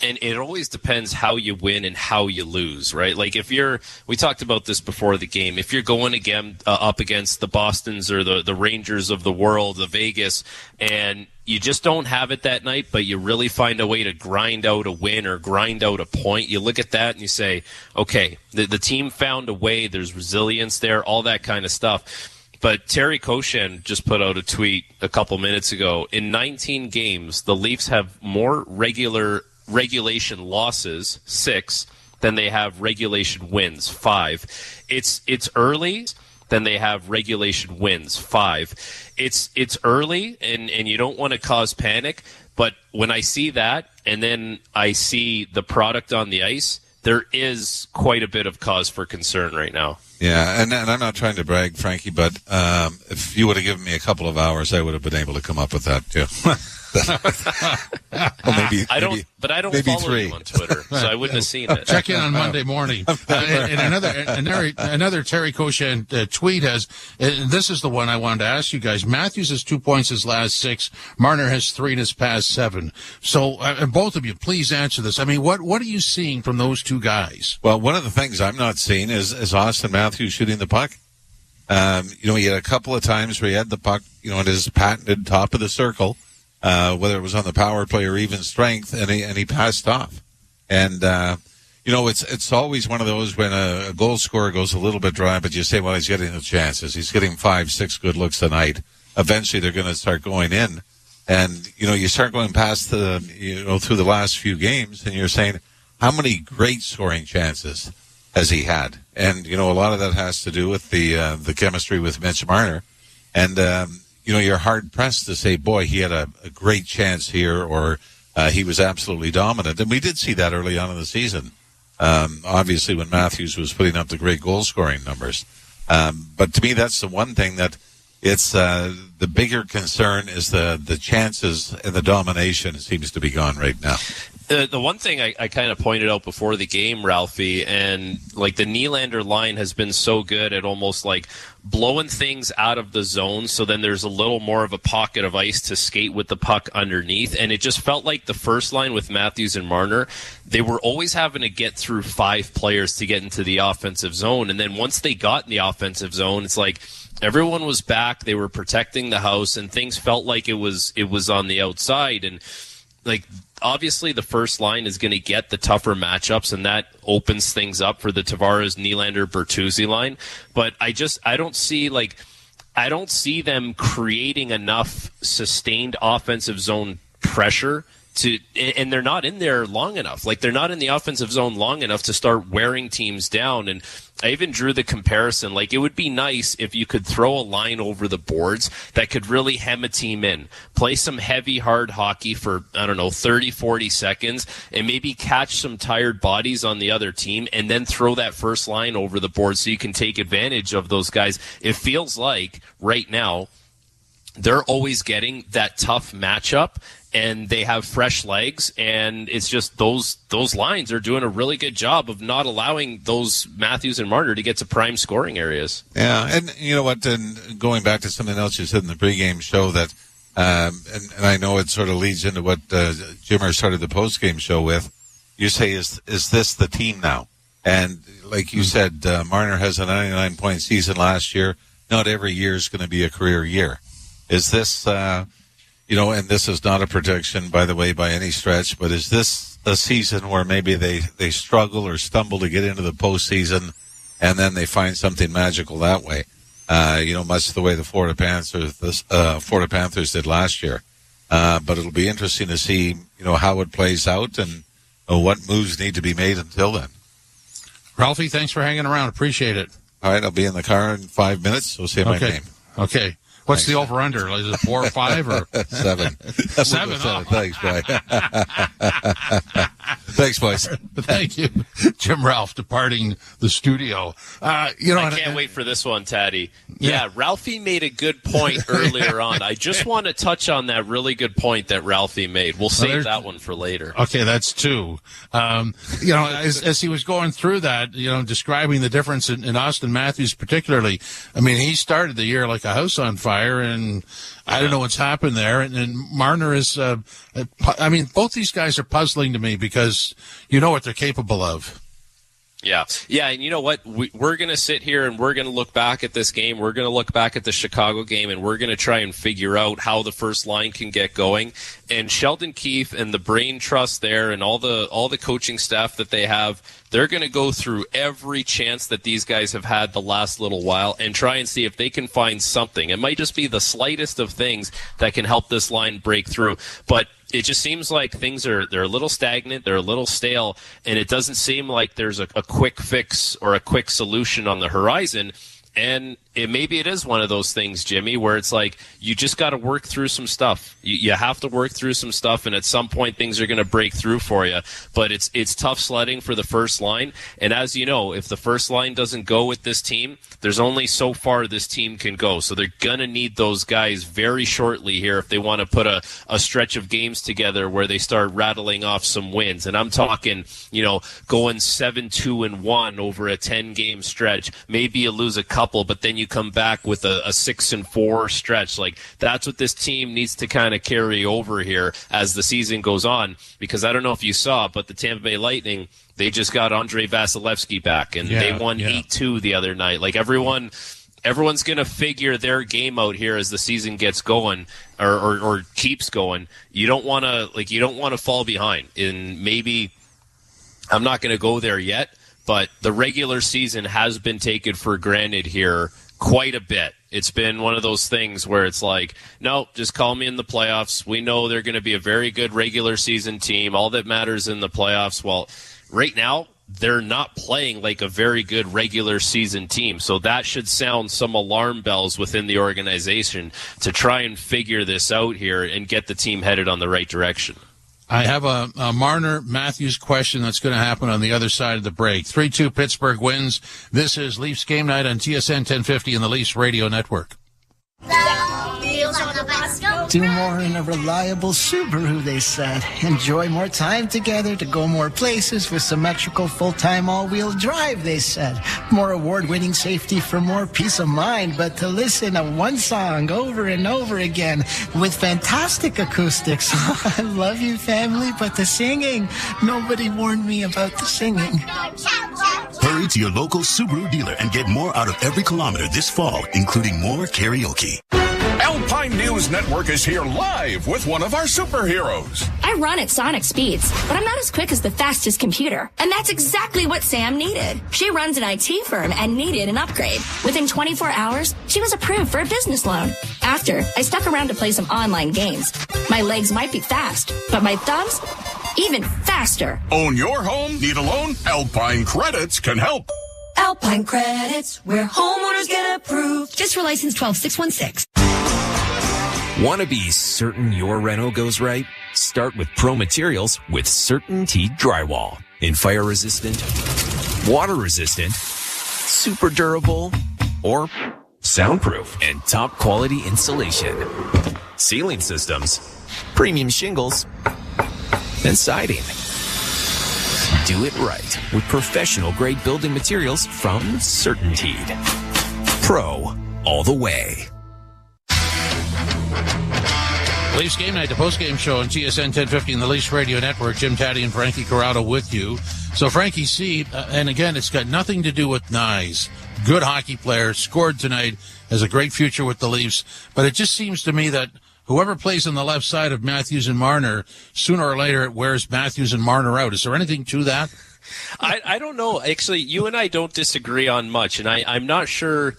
And it always depends how you win and how you lose, right? Like we talked about this before the game, if you're going again up against the Bostons or the Rangers of the world, the Vegas, and you just don't have it that night, but you really find a way to grind out a win or grind out a point, you look at that and you say, okay, the team found a way, there's resilience there, all that kind of stuff. but Terry Koshan just put out a tweet a couple minutes ago. In 19 games, the Leafs have more regulation losses, 6, than they have regulation wins, 5. It's early. Then they have regulation wins, 5. It's early, and you don't want to cause panic. But when I see that, and then I see the product on the ice, there is quite a bit of cause for concern right now. Yeah, and I'm not trying to brag, Frankie, but if you would have given me a couple of hours, I would have been able to come up with that too. Well, maybe I don't follow 3. you on Twitter, so I wouldn't have seen it. Check in on Monday morning. And another Terry Koshan tweet has, this is the one I wanted to ask you guys. Matthews has 2 points his last 6. Marner has 3 in his past 7. So, and both of you, please answer this. I mean, what are you seeing from those two guys? Well, one of the things I'm not seeing is Austin Matthews shooting the puck. He had a couple of times where he had the puck, at his patented top of the circle. Whether it was on the power play or even strength, and he passed off. And, it's always one of those when a goal scorer goes a little bit dry, but you say, well, he's getting the chances. He's getting 5-6 good looks tonight. Eventually they're going to start going in. And, you start going past through the last few games, and you're saying, how many great scoring chances has he had? And, a lot of that has to do with the chemistry with Mitch Marner. And, you're hard-pressed to say, boy, he had a great chance here, or he was absolutely dominant. And we did see that early on in the season, obviously, when Matthews was putting up the great goal-scoring numbers. But to me, that's the one thing that it's the bigger concern is the chances and the domination seems to be gone right now. The one thing I kind of pointed out before the game, Ralphie, and like the Nylander line has been so good at almost like blowing things out of the zone, so then there's a little more of a pocket of ice to skate with the puck underneath. And it just felt like the first line with Matthews and Marner, they were always having to get through 5 players to get into the offensive zone. And then once they got in the offensive zone, it's like everyone was back, they were protecting the house, and things felt like it was on the outside. And like, obviously the first line is going to get the tougher matchups, and that opens things up for the Tavares, Nylander, Bertuzzi line. But I don't see them creating enough sustained offensive zone pressure and they're not in there long enough. Like, they're not in the offensive zone long enough to start wearing teams down. And I even drew the comparison. Like, it would be nice if you could throw a line over the boards that could really hem a team in, play some heavy, hard hockey for, 30, 40 seconds, and maybe catch some tired bodies on the other team, and then throw that first line over the board so you can take advantage of those guys. It feels like right now they're always getting that tough matchup, and they have fresh legs, and it's just those lines are doing a really good job of not allowing those Matthews and Marner to get to prime scoring areas. Yeah, and you know what, and going back to something else you said in the pregame show that, and I know it sort of leads into what Jimmer started the postgame show with, you say, is this the team now? And like you said, Marner has a 99-point season last year. Not every year is going to be a career year. Is this... and this is not a prediction, by the way, by any stretch, but is this a season where maybe they struggle or stumble to get into the postseason, and then they find something magical that way? Much the way the Florida Panthers did last year. But it'll be interesting to see, how it plays out and what moves need to be made until then. Ralphie, thanks for hanging around. Appreciate it. All right, I'll be in the car in 5 minutes, so say my name. Okay. What's the over-under? Is it 4 or 5 or 7? 7. Oh. Thanks, Brian. Thanks, boys. Thank you, Jim Ralph, departing the studio. I can't wait for this one, Taddy. Yeah, Ralphie made a good point earlier on. I just want to touch on that really good point that Ralphie made. We'll save that one for later. Okay, that's 2. As he was going through that, describing the difference in Austin Matthews particularly, I mean, he started the year like a house on fire. And I don't know what's happened there. And Marner is, both these guys are puzzling to me because you know what they're capable of. Yeah, and you know what? We're going to sit here and we're going to look back at this game. We're going to look back at the Chicago game, and we're going to try and figure out how the first line can get going. And Sheldon Keefe and the brain trust there and all the coaching staff that they have, they're going to go through every chance that these guys have had the last little while and try and see if they can find something. It might just be the slightest of things that can help this line break through. But it just seems like they're a little stagnant, they're a little stale, and it doesn't seem like there's a quick fix or a quick solution on the horizon. And maybe it is one of those things, Jimmy, where it's like you just got to work through some stuff. You have to work through some stuff, and at some point things are going to break through for you. But it's tough sledding for the first line. And as you know, if the first line doesn't go with this team, there's only so far this team can go. So they're going to need those guys very shortly here if they want to put a stretch of games together where they start rattling off some wins. And I'm talking, going 7-2-1 over a 10-game stretch. Maybe you lose a couple, but then you come back with a 6-4 stretch. Like, that's what this team needs to kind of carry over here as the season goes on, because I don't know if you saw, but the Tampa Bay Lightning, they just got Andrei Vasilevsky back, and they won 8-2 the other night. Like, everyone's going to figure their game out here as the season gets going or keeps going. You don't want to fall behind. And maybe I'm not going to go there yet, but the regular season has been taken for granted here quite a bit. It's been one of those things where it's like, no, just call me in the playoffs. We know they're going to be a very good regular season team. All that matters in the playoffs. Well, right now, they're not playing like a very good regular season team. So that should sound some alarm bells within the organization to try and figure this out here and get the team headed on the right direction. I have a Marner-Matthews question that's going to happen on the other side of the break. 3-2 Pittsburgh wins. This is Leafs Game Night on TSN 1050 and the Leafs Radio Network. Do more in a reliable Subaru, they said. Enjoy more time together to go more places with symmetrical full-time all-wheel drive, they said. More award-winning safety for more peace of mind, but to listen to one song over and over again with fantastic acoustics. I love you, family, but the singing, nobody warned me about the singing. Hurry to your local Subaru dealer and get more out of every kilometer this fall, including more karaoke. Alpine News Network is here live with one of our superheroes. I run at sonic speeds, but I'm not as quick as the fastest computer. And that's exactly what Sam needed. She runs an IT firm and needed an upgrade. Within 24 hours, she was approved for a business loan. After, I stuck around to play some online games. My legs might be fast, but my thumbs, even faster. Own your home? Need a loan? Alpine Credits can help. Alpine Credits, where homeowners get approved. Just for license 12616. Want to be certain your reno goes right? Start with Pro Materials with CertainTeed Drywall. In fire resistant, water resistant, super durable, or soundproof and top quality insulation. Ceiling systems, premium shingles, and siding. Do it right with professional grade building materials from CertainTeed. Pro all the way. Leafs Game Night, the post-game show on TSN 1050 and the Leafs Radio Network. Jim Taddy and Frankie Corrado with you. So Frankie C, and again, it's got nothing to do with Nyes. Good hockey player, scored tonight, has a great future with the Leafs. But it just seems to me that whoever plays on the left side of Matthews and Marner, sooner or later it wears Matthews and Marner out. Is there anything to that? I don't know. Actually, you and I don't disagree on much, and I'm not sure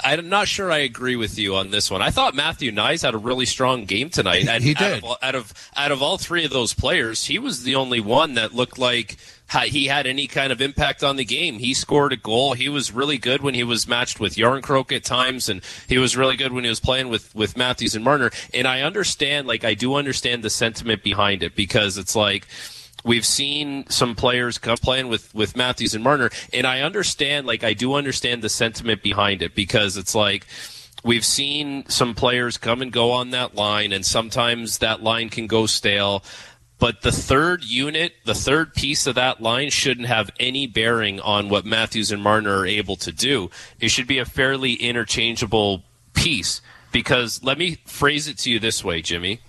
I agree with you on this one. I thought Matthew Nyes had a really strong game tonight. And he did. Out of all three of those players, he was the only one that looked like he had any kind of impact on the game. He scored a goal. He was really good when he was matched with Jarnkrok at times, and he was really good when he was playing with Matthews and Marner. And I do understand the sentiment behind it, because it's like, we've seen some players come playing with Matthews and Marner, and I do understand the sentiment behind it, because it's like, we've seen some players come and go on that line, and sometimes that line can go stale. But the third piece of that line shouldn't have any bearing on what Matthews and Marner are able to do. It should be a fairly interchangeable piece, because let me phrase it to you this way, Jimmy.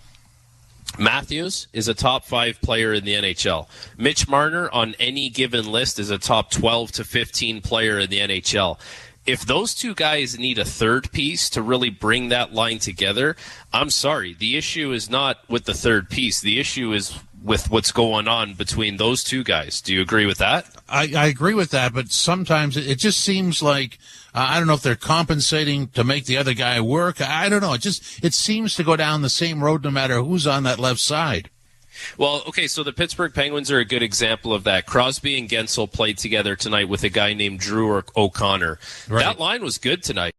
Matthews is a top 5 player in the NHL. Mitch Marner on any given list is a top 12 to 15 player in the NHL. If those two guys need a third piece to really bring that line together, I'm sorry. The issue is not with the third piece. The issue is with what's going on between those two guys. Do you agree with that? I agree with that, but sometimes it just seems like, I don't know if they're compensating to make the other guy work. I don't know. It seems to go down the same road no matter who's on that left side. Well, okay, so the Pittsburgh Penguins are a good example of that. Crosby and Gensel played together tonight with a guy named Drew O'Connor. Right. That line was good tonight.